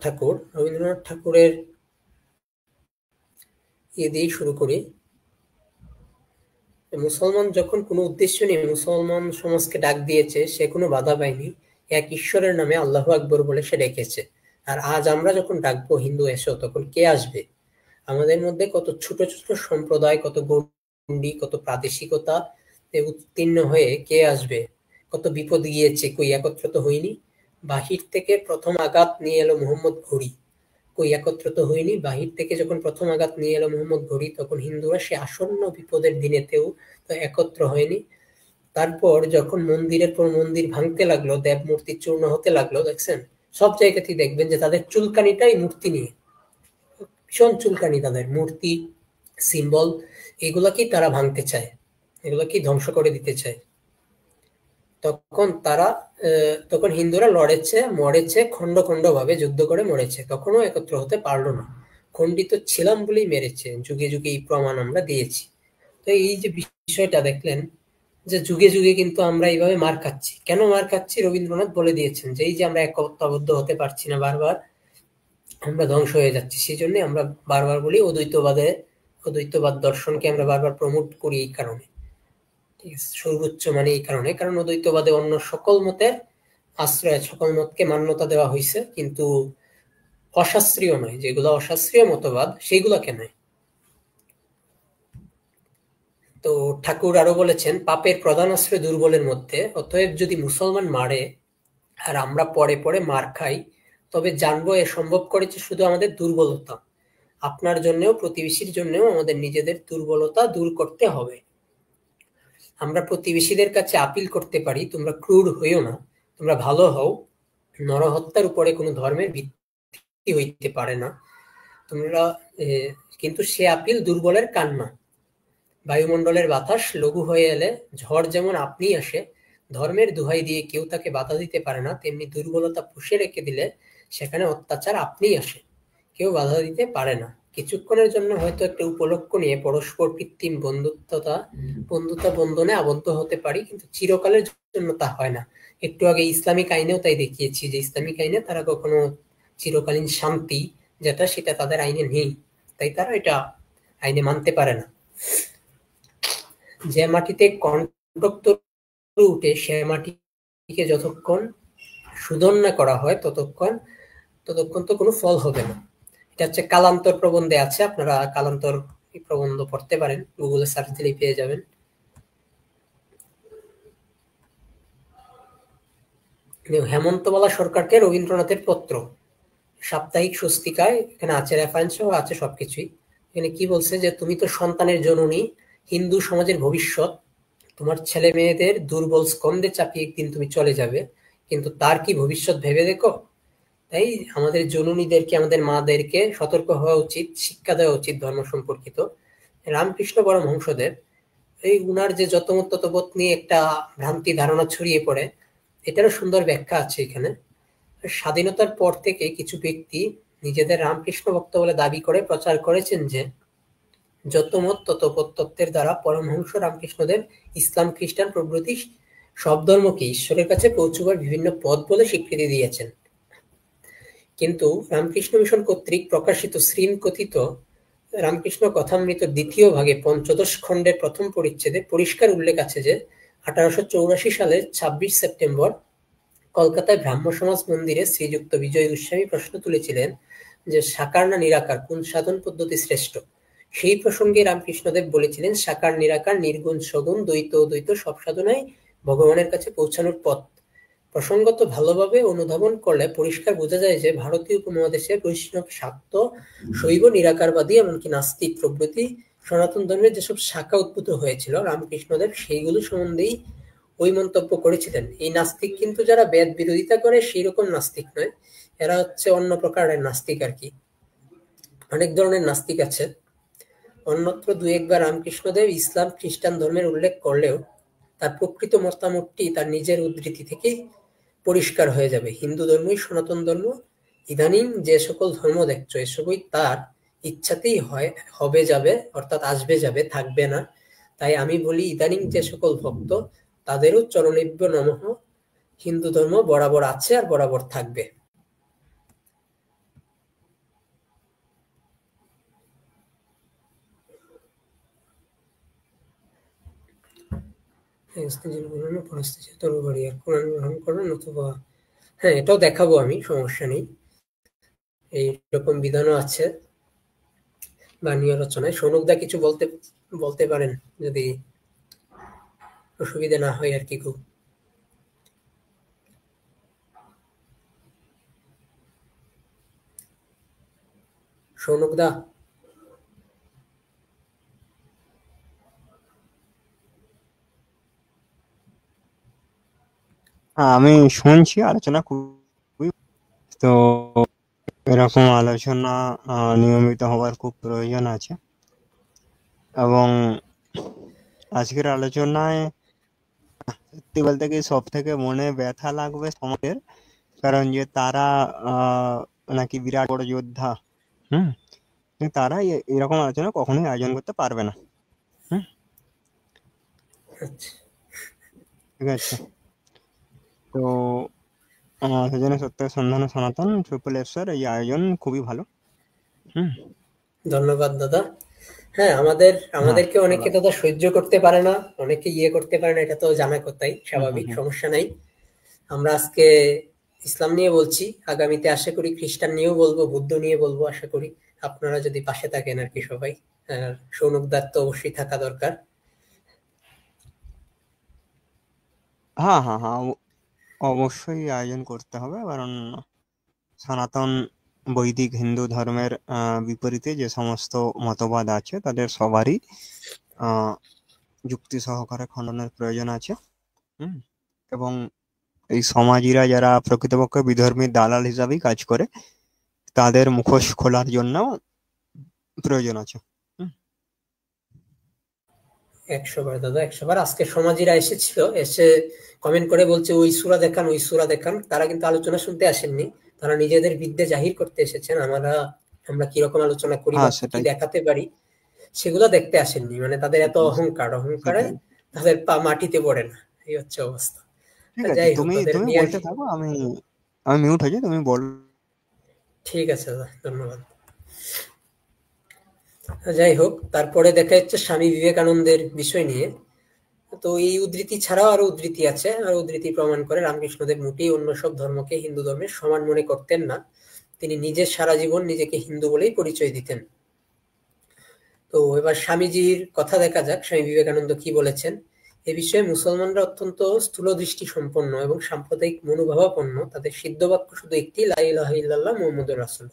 ঠাকুরের দিয়েই শুরু করি। মুসলমান যখন কোনো উদ্দেশ্য নিয়ে মুসলমান সমাজকে ডাক দিয়েছে, সে কোনো বাধা পায়নি। এক ঈশ্বরের নামে আল্লাহু আকবর বলে সে ডেকেছে। আর আজ আমরা যখন ডাকবো হিন্দু এসো, তখন কে আসবে? আমাদের মধ্যে কত ছোট ছোট সম্প্রদায়, কত গণ্ডি, কত প্রাদেশিকতা উত্তীর্ণ হয়ে কে আসবে? কত বিপদ গিয়েছে, কই একত্রিত হইনি? বাহির থেকে প্রথম আঘাত নিয়ে এলো মোহাম্মদ ঘুরি, কই একত্রিত হইনি? বাহির থেকে যখন প্রথম আঘাত নিয়ে এলো মোহাম্মদ ঘুরি, তখন হিন্দুরা সে আসন্ন বিপদের দিনেতেও তো একত্র হয়নি। তারপর যখন মন্দিরের পর মন্দির ভাঙতে লাগলো, দেব মূর্তি চূর্ণ হতে লাগলো, দেখছেন সব জায়গাতেই দেখবেন যে তাদের চুলকানিটাই মূর্তি নিয়ে, ভীষণ চুলকানি তাদের। মূর্তি, সিম্বল, এগুলাকেই তারা ভাঙতে চায়, এগুলাকেই ধ্বংস করে দিতে চায়। তখন হিন্দুরা লড়েছে, মরেছে, খন্ড খন্ড ভাবে যুদ্ধ করে মরেছে, তখনও একত্র হতে পারলো না। খণ্ডিত ছিলাম বলেই মেরেছে, যুগে যুগে এই প্রমাণ আমরা দিয়েছি। তো এই যে বিষয়টা দেখলেন যে যুগে যুগে কিন্তু আমরা এইভাবে মার খাচ্ছি। কেন মার খাচ্ছি? রবীন্দ্রনাথ বলে দিয়েছেন যে এই যে আমরা একতাবদ্ধ হতে পারছি না, বারবার আমরা ধ্বংস হয়ে যাচ্ছি, সেই জন্য আমরা বারবার বলি অদ্বৈতবাদ দর্শনকে আমরা বারবার প্রমোট করি এই কারণে। ঠিক আছে, সর্বোচ্চ মানে এই কারণে, কারণ অদ্বৈতবাদে অন্য সকল মতের আশ্রয়, সকল মতকে মান্যতা দেওয়া হয়েছে, কিন্তু অশাস্ত্রীয় নয়, যেগুলো অশাস্ত্রীয় মতবাদ সেইগুলোকে নয়। তো ঠাকুর আরো বলেছেন, পাপের প্রধান আশ্রয় দুর্বলের মধ্যে, অতএব যদি মুসলমান মারে আর আমরা পরে পরে মার খাই, তবে জানবো এ সম্ভব করেছে শুধু আমাদের দুর্বলতা। আপনার জন্যেও প্রতিবেশীর জন্যেও আমাদের নিজেদের দুর্বলতা দূর করতে হবে। আমরা প্রতিবেশীদের কাছে আপিল করতে পারি, তোমরা ক্রূর হইও না, তোমরা ভালো হও। নরহত্যার উপরে কোনো ধর্মের ভিত্তি হইতে পারে না। তোমরা কিন্তু সে আপিল দুর্বলের কান্না। বায়ুমণ্ডলের বাতাস লঘু হয়ে এলে ঝড় যেমন আপনি আসে, ধর্মের দোহাই দিয়ে কেউ তাকে বাধা দিতে পারে না, তেমনি দুর্বলতা পুষে রেখে দিলে সেখানে অত্যাচার আপনিই আসে, কেউ বাধা দিতে পারে না। কিছুক্ষণের জন্য হয়তো একটা উপলক্ষ নিয়ে পরস্পর কৃত্রিম বন্ধুতা বন্ধনে আবদ্ধ হতে পারি, কিন্তু চিরকালের জন্য তা হয় না। একটু আগে ইসলামিক আইনেও তাই দেখিয়েছি যে ইসলামিক আইনে তারা কখনো চিরকালীন শান্তি যেটা, সেটা তাদের আইনে নেই, তাই তারা এটা আইনে মানতে পারে না। যে মাটিতে কণ্টক তরু উঠে, সে মাটিকে যতক্ষণ শোধন না করা হয় ততক্ষণ তো কোনো ফল হবে না। এটা হচ্ছে কালান্তর প্রবন্ধে আছে, আপনারা কালান্তর প্রবন্ধ পড়তে পারেন, গুগলে সার্চ দিলেই পেয়ে যাবেন। হেমন্তবালা সরকারকে রবীন্দ্রনাথের পত্র, সাপ্তাহিক স্বস্তিকায়, এখানে আছে রেফারেন্স সহ আছে সবকিছুই। এখানে কি বলছে যে তুমি তো সন্তানের জননী, হিন্দু সমাজের ভবিষ্যৎ, তোমার ছেলে মেয়েদের দুর্বল স্কন্ধে চাপিয়ে একদিন তুমি চলে যাবে, কিন্তু তার কি ভবিষ্যৎ ভেবে দেখো। তাই আমাদের জননীদেরকে, আমাদের মাদেরকে সতর্ক হওয়া উচিত, শিক্ষা দেওয়া উচিত ধর্ম সম্পর্কিত। রামকৃষ্ণ পরমহংসদেব এই উনার যে যতমত ততপথ নিয়ে একটা ভ্রান্তি ধারণা ছড়িয়ে পড়ে, এটারও সুন্দর ব্যাখ্যা আছে এখানে। স্বাধীনতার পর থেকে কিছু ব্যক্তি নিজেদের রামকৃষ্ণ ভক্ত বলে দাবি করে প্রচার করেছেন যে যতমত ততপথ তত্ত্বের দ্বারা পরমহংস রামকৃষ্ণদেব ইসলাম, খ্রিস্টান প্রভৃতি সব ধর্মকে ঈশ্বরের কাছে পৌঁছবার বিভিন্ন পথ বলে স্বীকৃতি দিয়েছেন। কিন্তু রামকৃষ্ণ মিশন কর্তৃক প্রকাশিত শ্রীম কথিত রামকৃষ্ণ কথামৃত দ্বিতীয় ভাগে পঞ্চদশ খণ্ডের প্রথম পরিচ্ছেদে পরিষ্কার উল্লেখ আছে যে 1884 সালের 26 সেপ্টেম্বর কলকাতায় ব্রাহ্ম সমাজ মন্দিরে শ্রীযুক্ত বিজয় গোস্বামী প্রশ্ন তুলেছিলেন যে সাকার না নিরাকার কোন সাধন পদ্ধতি শ্রেষ্ঠ। সেই প্রসঙ্গে রামকৃষ্ণদেব বলেছিলেন সাকার নিরাকার, নির্গুণ সগুণ, দ্বৈত অদ্বৈত সব সাধনাই ভগবানের কাছে পৌঁছানোর পথ। প্রসঙ্গত ভালোভাবে অনুধাবন করলে পরিষ্কার বোঝা যায় যে ভারতীয় উপমহাদেশে বৈষ্ণব, শাক্ত, শৈব, নিরাকারবাদী এমনকি নাস্তিক প্রভৃতি সনাতন ধর্মের যেসব শাখা উদ্ভূত হয়েছিল, রামকৃষ্ণদেব সেইগুলো সম্বন্ধেই ওই মন্তব্য করেছিলেন। এই নাস্তিক কিন্তু যারা বেদ বিরোধিতা করে সেই রকম নাস্তিক নয়, এরা হচ্ছে অন্য প্রকারের নাস্তিক আর কি। অনেক ধরনের নাস্তিক আছে। অন্যত্র দু একবার রামকৃষ্ণদেব ইসলাম, খ্রিস্টান ধর্মের উল্লেখ করলেও তার প্রকৃত মতামতটি তার নিজের উদ্ধৃতি থেকেই পরিষ্কার হয়ে যাবে। হিন্দু ধর্মই সনাতন ধর্ম। ইদানিং যে সকল ধর্ম দেখছো এসবই তার ইচ্ছাতেই হয়, হবে যাবে, অর্থাৎ আসবে যাবে, থাকবে না। তাই আমি বলি ইদানিং যে সকল ভক্ত তাদেরও চরণেভ্য নমঃ। হিন্দু ধর্ম বরাবর আছে আর বরাবর থাকবে। হ্যাঁ, এটাও দেখাবো আমি, সমস্যা নেই। এইরকম বিধানও আছে বাণীয় রচনায়। সৌনকদা কিছু বলতে পারেন যদি অসুবিধা না হয় আর কি। খুব সৌনকদা, হ্যাঁ, আমি শুনছি আলোচনা খুবই, তো এরকম আলোচনা নিয়মিত হওয়ার খুব প্রয়োজন আছে। এবং আজকের আলোচনায় সত্যি বলতে কি সব থেকে মনে ব্যথা লাগবে সমাজের, কারণ যে তারা নাকি বিরাট বড় যোদ্ধা, হুম, কিন্তু তারা এরকম আলোচনা কখনোই আয়োজন করতে পারবে না। হুম, ঠিক আছে। তো সেজন্য সত্যের সন্ধানে সনাতন ট্রিপল এফ স্যার এই আয়োজন খুবই ভালো। হুম, ধন্যবাদ দাদা। হ্যাঁ, আমাদেরকে অনেকে দাদা সহ্য করতে পারে না, অনেকে করতে পারে না, এটা তো জানা কথাই, স্বাভাবিক, সমস্যা নাই। আমরা আজকে ইসলাম নিয়ে বলছি, আগামীতে আশা করি খ্রিস্টান নিয়েও বলবো, বুদ্ধ নিয়ে বলবো, আশা করি আপনারা যদি পাশে থাকেন আর কি সবাই। আর সৌনকদার তো অবশ্যই থাকা দরকার। হ্যাঁ হ্যাঁ হ্যাঁ, অবশ্যই আয়োজন করতে হবে, কারণ সনাতন বৈদিক হিন্দু ধর্মের বিপরীতে যে সমস্ত মতবাদ আছে তাদের সবারই যুক্তি সহকারে খণ্ডনের প্রয়োজন আছে। এবং এই সমাজীরা যারা প্রকৃতপক্ষে বিধর্মীর দালাল হিসাবেই কাজ করে, তাদের মুখোশ খোলার জন্য প্রয়োজন আছে। 100 বার দাদা, 100 বার। আজকে সমাজীরা এসেছিল, এসে কমেন্ট করে বলছে ওই সূরা দেখান, ওই সূরা দেখান। তারা কিন্তু আলোচনা শুনতে আসেননি, তারা নিজেদের বিদ্যে জাহির করতে এসেছেন। আমরা কিরকম আলোচনা করি বা কি দেখাতে পারি সেগুলো দেখতে আসেননি। মানে তাদের এত অহংকারে তাদের পা মাটিতে পড়ে না, এই হচ্ছে অবস্থা। যাই হোক, তুমি বলতে থাকো, আমি মিউট হয়ে যাই, তুমি বল। ঠিক আছে দাদা, ধন্যবাদ। যাই হোক, তারপরে দেখা যাচ্ছে স্বামী বিবেকানন্দের বিষয় নিয়ে। তো এই উদ্ধৃতি ছাড়াও আরো উদ্ধৃতি আছে, আর উদ্ধৃতি প্রমাণ করে রামকৃষ্ণদেব মোটেই অন্য সব ধর্মকে হিন্দু ধর্মের সমান মনে করতেন না। তিনি নিজের সারা জীবন নিজেকে হিন্দু বলেই পরিচয় দিতেন। তো এবার স্বামীজির কথা দেখা যাক, স্বামী বিবেকানন্দ কি বলেছেন এ বিষয়ে। মুসলমানরা অত্যন্ত স্থূল দৃষ্টি সম্পন্ন এবং সাম্প্রদায়িক মনোভাবাপন্ন। তাদের সিদ্ধ বাক্য শুধু একটি, লা ইলাহা ইল্লাল্লাহ মুহাম্মাদুর রাসূল,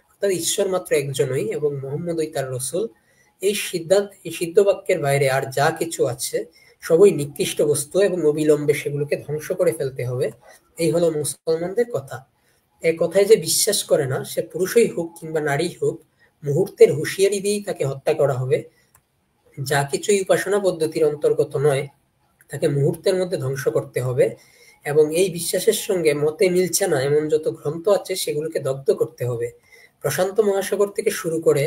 অর্থাৎ ঈশ্বর মাত্র একজনই এবং মুহাম্মদই তার রসুল। এই সিদ্ধ বাক্যের বাইরে আর যা কিছু আছে সবই নিকৃষ্ট বস্তু এবং অবিলম্বে সেগুলোকে ধ্বংস করে ফেলতে হবে। এই হলো মুসলমানদের কথা। এ কথায় যে বিশ্বাস করে না, সে পুরুষই হোক কিংবা নারী হোক, মুহূর্তের হুঁশিয়ারি দিয়েই তাকে হত্যা করা হবে। যা কিছুই উপাসনা পদ্ধতির অন্তর্গত নয় তাকে মুহূর্তের মধ্যে ধ্বংস করতে হবে, এবং এই বিশ্বাসের সঙ্গে মতে মিলছে না এমন যত গ্রন্থ আছে সেগুলোকে দগ্ধ করতে হবে। প্রশান্ত মহাসাগর থেকে শুরু করে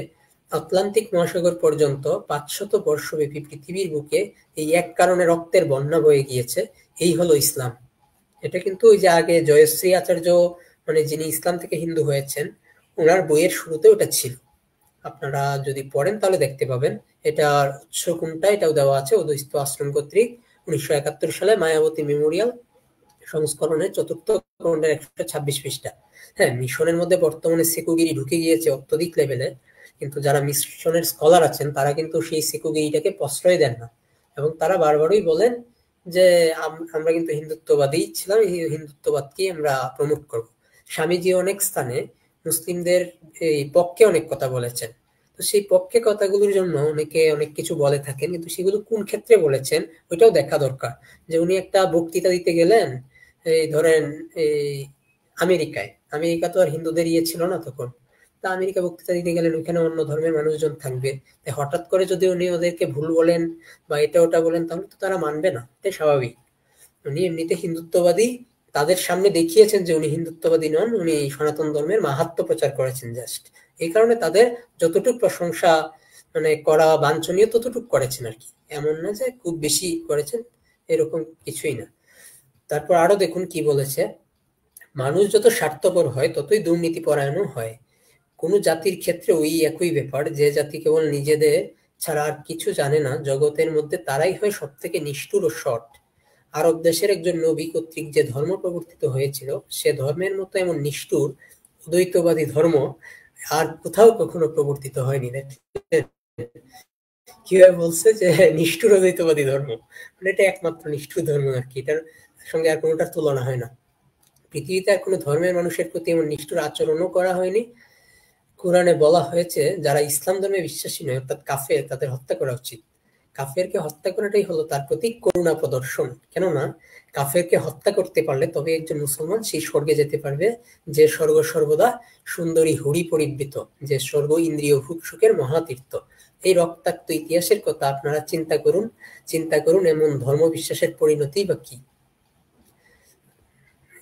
আটলান্টিক মহাসাগর পর্যন্ত 500 বর্ষব্যাপী পৃথিবীর বুকে এই এক কারণে রক্তের বন্যা বয়ে গিয়েছে, এই হলো ইসলাম। এটা কিন্তু ওই যে আগে জয়শ্রী আচার্য, মানে যিনি ইসলাম থেকে হিন্দু হয়েছেন, ওনার বইয়ের শুরুতে ওটা ছিল। আপনারা যদি পড়েন তাহলে দেখতে পাবেন। এটার উৎস কোনটা এটাও দেওয়া আছে, উদয়স্ত আশ্রম কর্তৃক 1971 সালে মায়াবতী মেমোরিয়াল সংস্করণের 4th খণ্ডের 126 পৃষ্ঠা। হ্যাঁ, মিশনের মধ্যে বর্তমানে সেকুগিরি ঢুকে গিয়েছে অত্যধিক লেভেলে, কিন্তু যারা মিশনের স্কলার আছেন তারা কিন্তু সেই সেকুগিরিটাকে প্রশ্রয় দেন না, এবং তারা বারবারই বলেন যে আমরা কিন্তু হিন্দুত্ববাদী ছিলাম, এই হিন্দুত্ববাদকেই আমরা প্রমোট করব। স্বামীজি অনেক স্থানে মুসলিমদের এই পক্ষে অনেক কথা বলেছেন। তো সেই পক্ষে কথাগুলোর জন্য অনেকে অনেক কিছু বলে থাকেন, কিন্তু সেগুলো কোন ক্ষেত্রে বলেছেন ওইটাও দেখা দরকার। যে উনি একটা বক্তৃতা দিতে গেলেন, এই ধরেন এই আমেরিকা তো আর হিন্দুদের ইয়ে ছিল না তখন, তা আমেরিকা বক্তৃতা দিতে গেলেন, ওইখানে অন্য ধর্মের মানুষজন থাকবে, তাই হঠাৎ করে যদি উনি ওদেরকে ভুল বলেন বা এটা ওটা বলেন তাহলে তো তারা মানবে না, এটাই স্বাভাবিক। উনি এমনিতে হিন্দুত্ববাদী, তাদের সামনে দেখিয়েছেন যে উনি হিন্দুত্ববাদী নন, উনি সনাতন ধর্মের মাহাত্ম্য প্রচার করেছেন জাস্ট। এই কারণে তাদের যতটুকু প্রশংসা মানে করা বাঞ্ছনীয় ততটুকু করেছেন আর কি, এমন না যে খুব বেশি করেছেন, এরকম কিছুই না। তারপর আরো দেখুন কি বলেছে, মানুষ যত স্বার্থপর হয় ততই দুর্নীতি পরায়ণও হয়। কোনো জাতির ক্ষেত্রে ওই একই ব্যাপার, যে জাতি কেবল নিজেদের ছাড়া আর কিছু জানে না জগতের মধ্যে, তারাই হয় সব থেকে নিষ্ঠুর ও সৎ। আরব দেশের একজন নবী কর্তৃক যে ধর্ম প্রবর্তিত হয়েছিল সে ধর্মের মতো এমন নিষ্ঠুর অদ্বৈতবাদী ধর্ম আর কোথাও কখনো প্রবর্তিত হয়নি। কিভাবে বলছে যে নিষ্ঠুর অদ্বৈতবাদী ধর্ম, মানে এটা একমাত্র নিষ্ঠুর ধর্ম আর কি, এটার সঙ্গে আর কোনোটার তুলনা হয় না। পৃথিবীতে আর কোনো ধর্মের মানুষের প্রতি এমন নিষ্ঠুর আচরণও করা হয়নি। কোরআনে বলা হয়েছে যারা ইসলাম ধর্মে বিশ্বাসী নয় অর্থাৎ কাফের, তাদের হত্যা করা উচিত। কাফেরকে হত্যা করাটাই হলো তার প্রতি করুণা প্রদর্শন। কেননা কাফেরকে হত্যা করতে পারলে তবে একজন মুসলমান সেই স্বর্গে যেতে পারবে, যে স্বর্গ সর্বদা সুন্দরী হুড়ি পরিবৃত, যে স্বর্গ ইন্দ্রিয় ভোগ সুখের মহাতীর্থ। এই রক্তাক্ত ইতিহাসের কথা আপনারা চিন্তা করুন এমন ধর্ম বিশ্বাসের পরিণতি বা কি।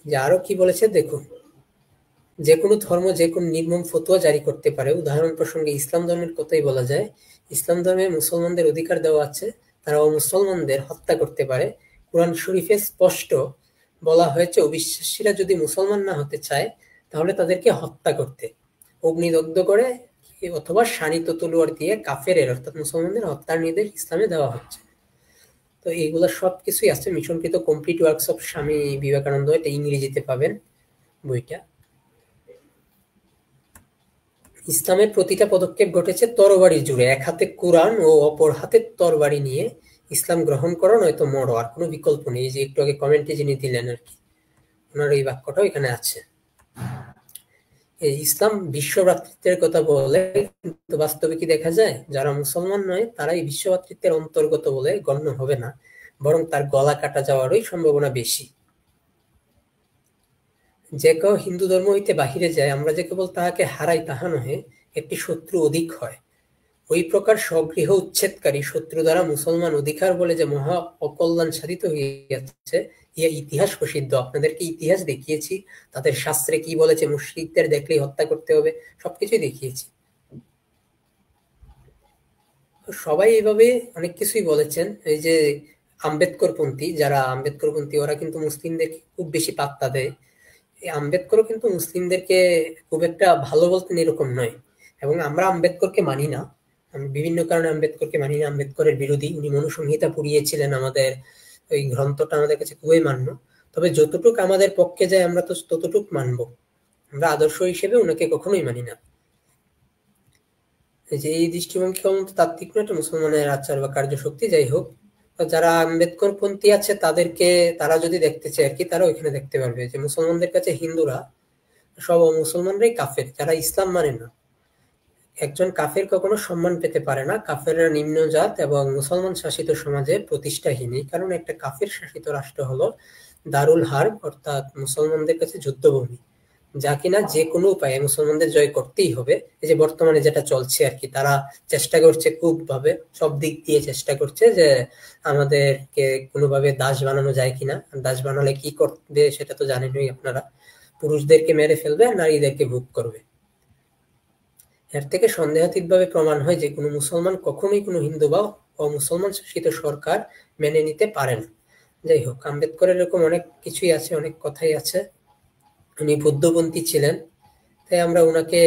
যে আরো কি বলেছে দেখুন, যে কোনো ধর্ম যে কোনো নির্মম ফতোয়া জারি করতে পারে। উদাহরণ প্রসঙ্গে ইসলাম ধর্মের কথাই বলা যায়। ইসলাম ধর্মে মুসলমানদের অধিকার দেওয়া আছে, তারা অমুসলমানদের হত্যা করতে পারে। কোরআন শরীফে স্পষ্ট বলা হয়েছে অবিশ্বাসীরা যদি মুসলমান না হতে চায় তাহলে তাদেরকে হত্যা করতে, অগ্নিদগ্ধ করে অথবা শানিত তলোয়ার দিয়ে কাফেরের অর্থাৎ মুসলমানদের হত্যার নির্দেশ ইসলামে দেওয়া হচ্ছে। তো এইগুলা সবকিছুই আছে মিশনকৃত complete works of Swami Vivekananda, এটা ইংরেজিতে পাবেন বইটা। ইসলামের প্রতিটা পদক্ষেপ ঘটেছে তরবারি জুড়ে, এক হাতে কোরআন ও অপর হাতে তরবারি নিয়ে ইসলাম গ্রহণ করো নয়তো মরো, আর কোনো বিকল্প নেই। এই যে একটু আগে কমেন্টে যিনি দিলেন আর কি, ওনার এই বাক্যটাও এখানে আছে। এই ইসলাম বিশ্বভ্রাতৃত্বের কথা বলে, কিন্তু বাস্তবে কি দেখা যায় যারা মুসলমান নয় তারা এই বিশ্বভ্রাতৃত্বের অন্তর্গত বলে গণ্য হবে না, বরং তার গলা কাটা যাওয়ারই সম্ভাবনা বেশি। যে কেউ হিন্দু ধর্ম হইতে বাহিরে যায়, আমরা যে কেবল তাহাকে হারাই তাহা নহে, একটি শত্রু অধিক হয়। ওই প্রকার স্বগৃহ উচ্ছেদকারী শত্রু দ্বারা মুসলমান অধিকার বলে যে মহা অকল্যাণ সাধিত হইয়াছে ইহা ইতিহাস প্রসিদ্ধ। আপনাদেরকে ইতিহাস দেখিয়েছি, তাদের শাস্ত্রে কি বলেছে, মুশরিকদের দেখলেই হত্যা করতে হবে, সবকিছুই দেখিয়েছি। সবাই এইভাবে অনেক কিছুই বলেছেন। এই যে আম্বেদকরপন্থী, যারা আম্বেদকরপন্থী ওরা কিন্তু মুসলিমদেরকে খুব বেশি পাত্তা দেয়। এই আম্বেদকরও কিন্তু মুসলিমদেরকে খুব একটা ভালো বলতেন এরকম নয়, এবং আমরা আম্বেদকরকে মানি না। আমি বিভিন্ন কারণে আম্বেদকরকে মানি না, আম্বেদকরের বিরোধী। উনি মনুসংহিতা পুড়িয়েছিলেন, আমাদের ওই গ্রন্থটা আমাদের কাছে খুবই মান্য। তবে যতটুক আমাদের পক্ষে যায় আমরা তো ততটুক মানবো, আমরা আদর্শ হিসেবে ওনাকে কখনোই মানি না। যে এই দৃষ্টিভঙ্গি কেমন তাত্ত্বিক নয়, এটা মুসলমানের আচার বা কার্যশক্তি। যাই হোক, যারা আম্বেদকর পন্থী আছে তাদেরকে, তারা যদি দেখতে চায় আর কি, তারা ওইখানে দেখতে পারবে যে মুসলমানদের কাছে হিন্দুরা সব মুসলমানরাই কাফের, যারা ইসলাম মানে না। একজন কাফের কখনো সম্মান পেতে পারে না, কাফেররা নিম্নজাত এবং মুসলমান শাসিত সমাজে প্রতিষ্ঠাহীন। এই কারণে একটা কাফের শাসিত রাষ্ট্র হলো দারুল হার্ব, অর্থাৎ মুসলমানদের কাছে যুদ্ধভূমি। যা কিনা যে কোনো উপায়ে মুসলমানদের জয় করতেই হবে। এই যে বর্তমানে যেটা চলছে আর কি, তারা চেষ্টা করছে খুব ভাবে, সব দিক দিয়ে চেষ্টা করছে যে আমাদেরকে কোনোভাবে দাস বানানো যায় কিনা। দাস বানালে কি করবে সেটা তো জানেনই আপনারা, পুরুষদেরকে মেরে ফেলবে আর নারীদেরকে ভোগ করবে। এর থেকে সন্দেহাতীতভাবে প্রমাণ হয় যে কোনো মুসলমান কখনোই কোনো হিন্দু বা অমুসলমান শাসিত সরকার মেনে নিতে পারে না। যাই হোক, আম্বেদকরের এরকম অনেক কিছুই আছে, অনেক কথাই আছে। উনি বৌদ্ধপন্থী ছিলেন, তাই আমরা ওনাকে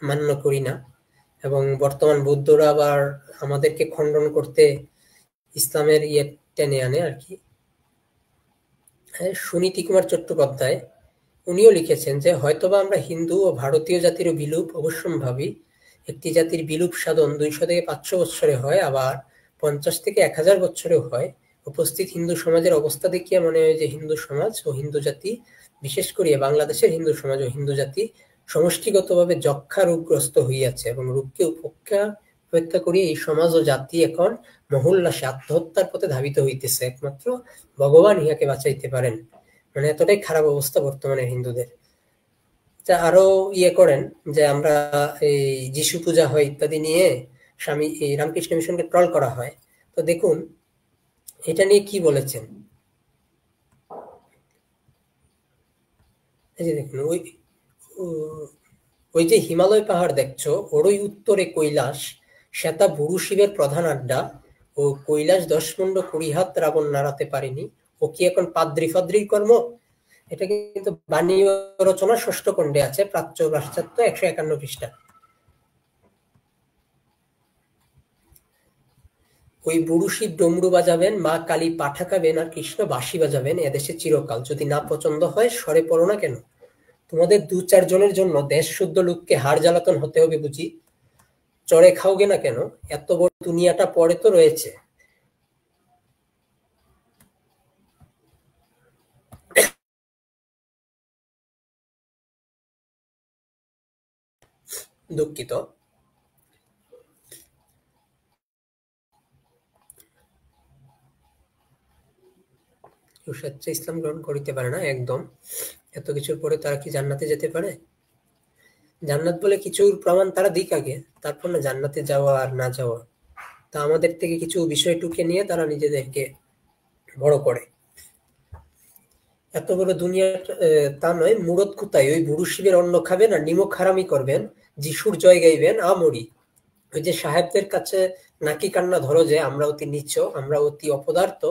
মান্য করি না। এবং বর্তমান বৌদ্ধরা আবার আমাদেরকে খণ্ডন করতে ইসলামের টেনে আনে আর কি। সুনীতি কুমার চট্টোপাধ্যায় উনিও লিখেছেন যে হয়তোবা আমরা হিন্দু ও ভারতীয় জাতিরও বিলুপ অবশ্যম্ভাবী। একটি জাতির বিলুপ সাধন 200 থেকে 500 বৎসরে হয়, আবার 50 থেকে 1000 বৎসরেও হয়। উপস্থিত হিন্দু সমাজের অবস্থা দেখিয়া মনে হয় যে হিন্দু সমাজ ও হিন্দু জাতি, বিশেষ করিয়া বাংলাদেশের হিন্দু সমাজ ও হিন্দু জাতি সমষ্টিগতভাবে যক্ষা রোগগ্রস্ত হইয়াছে, এবং রোগকে উপেক্ষা করিয়া এই সমাজ ও জাতি এখন মহোল্লাসে আত্মহত্যার পথে ধাবিত হইতেছে। একমাত্র ভগবান ইহাকে বাঁচাইতে পারেন। মানে এতটাই খারাপ অবস্থা বর্তমানে হিন্দুদের। তা আরো করেন যে আমরা এই যিশু পূজা হয় ইত্যাদি নিয়ে স্বামী এই রামকৃষ্ণ মিশনকে ট্রল করা হয়। তো দেখুন এটা নিয়ে কি বলেছেন। এই যে দেখুন, ওই যে হিমালয় পাহাড় দেখছো, ওরই উত্তরে কৈলাস, শ্বেতা বুড়ো শিবের প্রধান আড্ডা। ও কৈলাস 10 মুন্ড 20 হাত রাবণ নাড়াতে পারেনি, ও কি এখন পাদ্রি ফাদ্রির কর্ম? এটা কিন্তু বাণী রচনা 6ষ্ঠ খণ্ডে আছে, প্রাচ্য পাশ্চাত্য 151 পৃষ্ঠা। ওই বুড়ো শিব ডমরু বাজাবেন, মা কালী পাঠা খাবেন, আর কৃষ্ণ বাঁশি বাজাবেন এদেশে চিরকাল। যদি না পছন্দ হয় সরে পড়ো না কেন? তোমাদের 2-4 জনের জন্য দেশ শুদ্ধ লোককে হাড় জ্বালাতন হতে হবে বুঝি? চড়ে খাওগে না কেন? এত বড় দুনিয়াটা পড়ে তো রয়েছে। দুঃখিত। স্বেচ্ছা ইসলাম গ্রহণ করিতে পারে না একদম। এত কিছুর পরে তারা কি জান্নাতে যেতে পারে? জান্নাত বলে কিছুর প্রমাণ তারা দিক আগে, তারপর না জান্নাতে যাওয়া আর না যাওয়া। তা আমাদের থেকে কিছু বিষয় টুকে নিয়ে তারা নিজেদেরকে বড় করে। এত বড় দুনিয়া তা নয়। মুরত কোথায়? ওই বুড়ো শিবের অন্ন খাবেন আর নিমক হারামি করবেন, যিশুর জয় গাইবেন, আমরি। ওই যে সাহেবদের কাছে নাকি কান্না ধরো যে আমরা অতি নীচ, আমরা অতি অপদার্থ,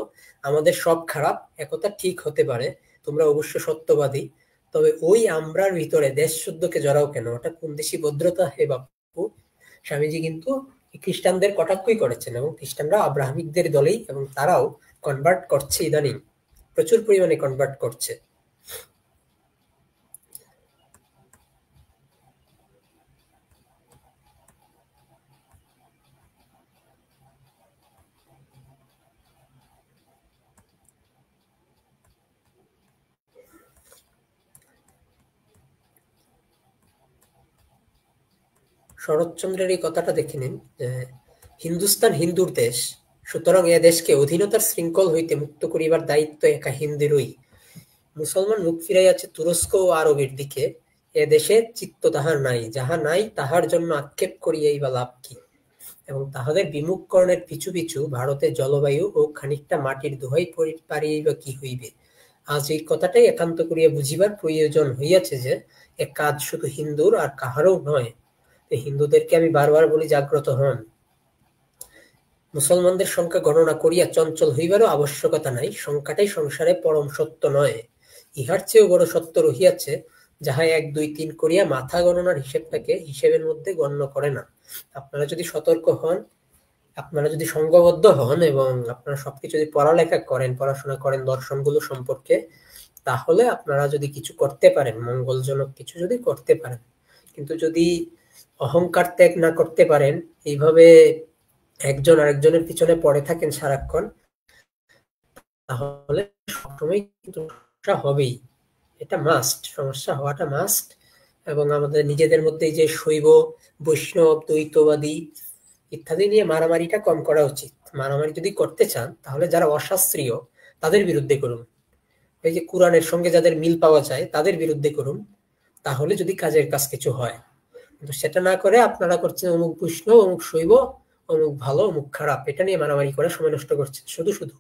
আমাদের সব খারাপ, একথা ঠিক হতে পারে, তোমরা অবশ্য সত্যবাদী, তবে ওই আমরার ভিতরে দেশ শুদ্ধকে জড়াও কেন? ওটা কোন দেশি ভদ্রতা হে বাপু? স্বামীজি কিন্তু খ্রিস্টানদের কটাক্ষই করেছেন, এবং খ্রিস্টানরা আব্রাহামিকদের দলেই, এবং তারাও কনভার্ট করছে, ইদানিং প্রচুর পরিমাণে কনভার্ট করছে। শরৎচন্দ্রের এই কথাটা দেখে নিন, হিন্দুস্তান হিন্দুর দেশ, সুতরাং এ দেশকে অধীনতার শৃঙ্খল হইতে মুক্ত করিবার দায়িত্ব একা হিন্দেরই। মুসলমান মুখ ফিরাইয়াছে তুরস্ক ও আরবের দিকে, এ দেশে চিত্ত তাহার নাই, যাহা নাই তাহার জন্য আক্ষেপ করিয়াই বা লাভ কি? এবং তাহাদের বিমুখকরণের পিছু পিছু ভারতের জলবায়ু ও খানিকটা মাটির দোহাই পারিয়াই বা কি হইবে? আজ এই কথাটাই একান্ত করিয়া বুঝিবার প্রয়োজন হইয়াছে যে এ কাজ শুধু হিন্দুর আর কাহারও নয়। হিন্দুদেরকে আমি বারবার বলি, জাগ্রত হন। মুসলমানদের সংখ্যা গণনা করিয়া চঞ্চল হইবারও আবশ্যকতা নাই, সংখ্যাটাই সংসারে পরম সত্য নয়। ইহার চেয়েও বড় সত্য রহিয়াছে, যাহা 1, 2, 3 করিয়া মাথা গণনার হিসেবটাকে হিসেবের মধ্যে গণ্য করে না। আপনারা যদি সতর্ক হন, আপনারা যদি সংঘবদ্ধ হন, এবং আপনারা সবকিছু যদি পড়াশোনা করেন দর্শনগুলো সম্পর্কে, তাহলে আপনারা যদি কিছু করতে পারেন, মঙ্গলজনক কিছু যদি করতে পারেন। কিন্তু যদি অহংকার ত্যাগ না করতে পারেন, এইভাবে একজন আরেকজনের পিছনে পড়ে থাকেন সারাক্ষণ, তাহলে সবসময় কিন্তু সমস্যা হবেই। এটা মাস্ট, সমস্যা হওয়াটা মাস্ট। এবং আমাদের নিজেদের মধ্যে যে শৈব, বৈষ্ণব, দ্বৈতবাদী ইত্যাদি নিয়ে মারামারিটা কম করা উচিত। মারামারি যদি করতে চান তাহলে যারা অশাস্ত্রীয় তাদের বিরুদ্ধে করুন, এই যে কোরআনের সঙ্গে যাদের মিল পাওয়া যায় তাদের বিরুদ্ধে করুন। তাহলে যদি কাজের কাজ কিছু হয়। কিন্তু সেটা না করে আপনারা করছেন অমুক বৈষ্ণব, অমুক শৈব, অমুক ভালো, অমুক খারাপ, এটা নিয়ে মারামারি করে সময় নষ্ট করছেন শুধু শুধু।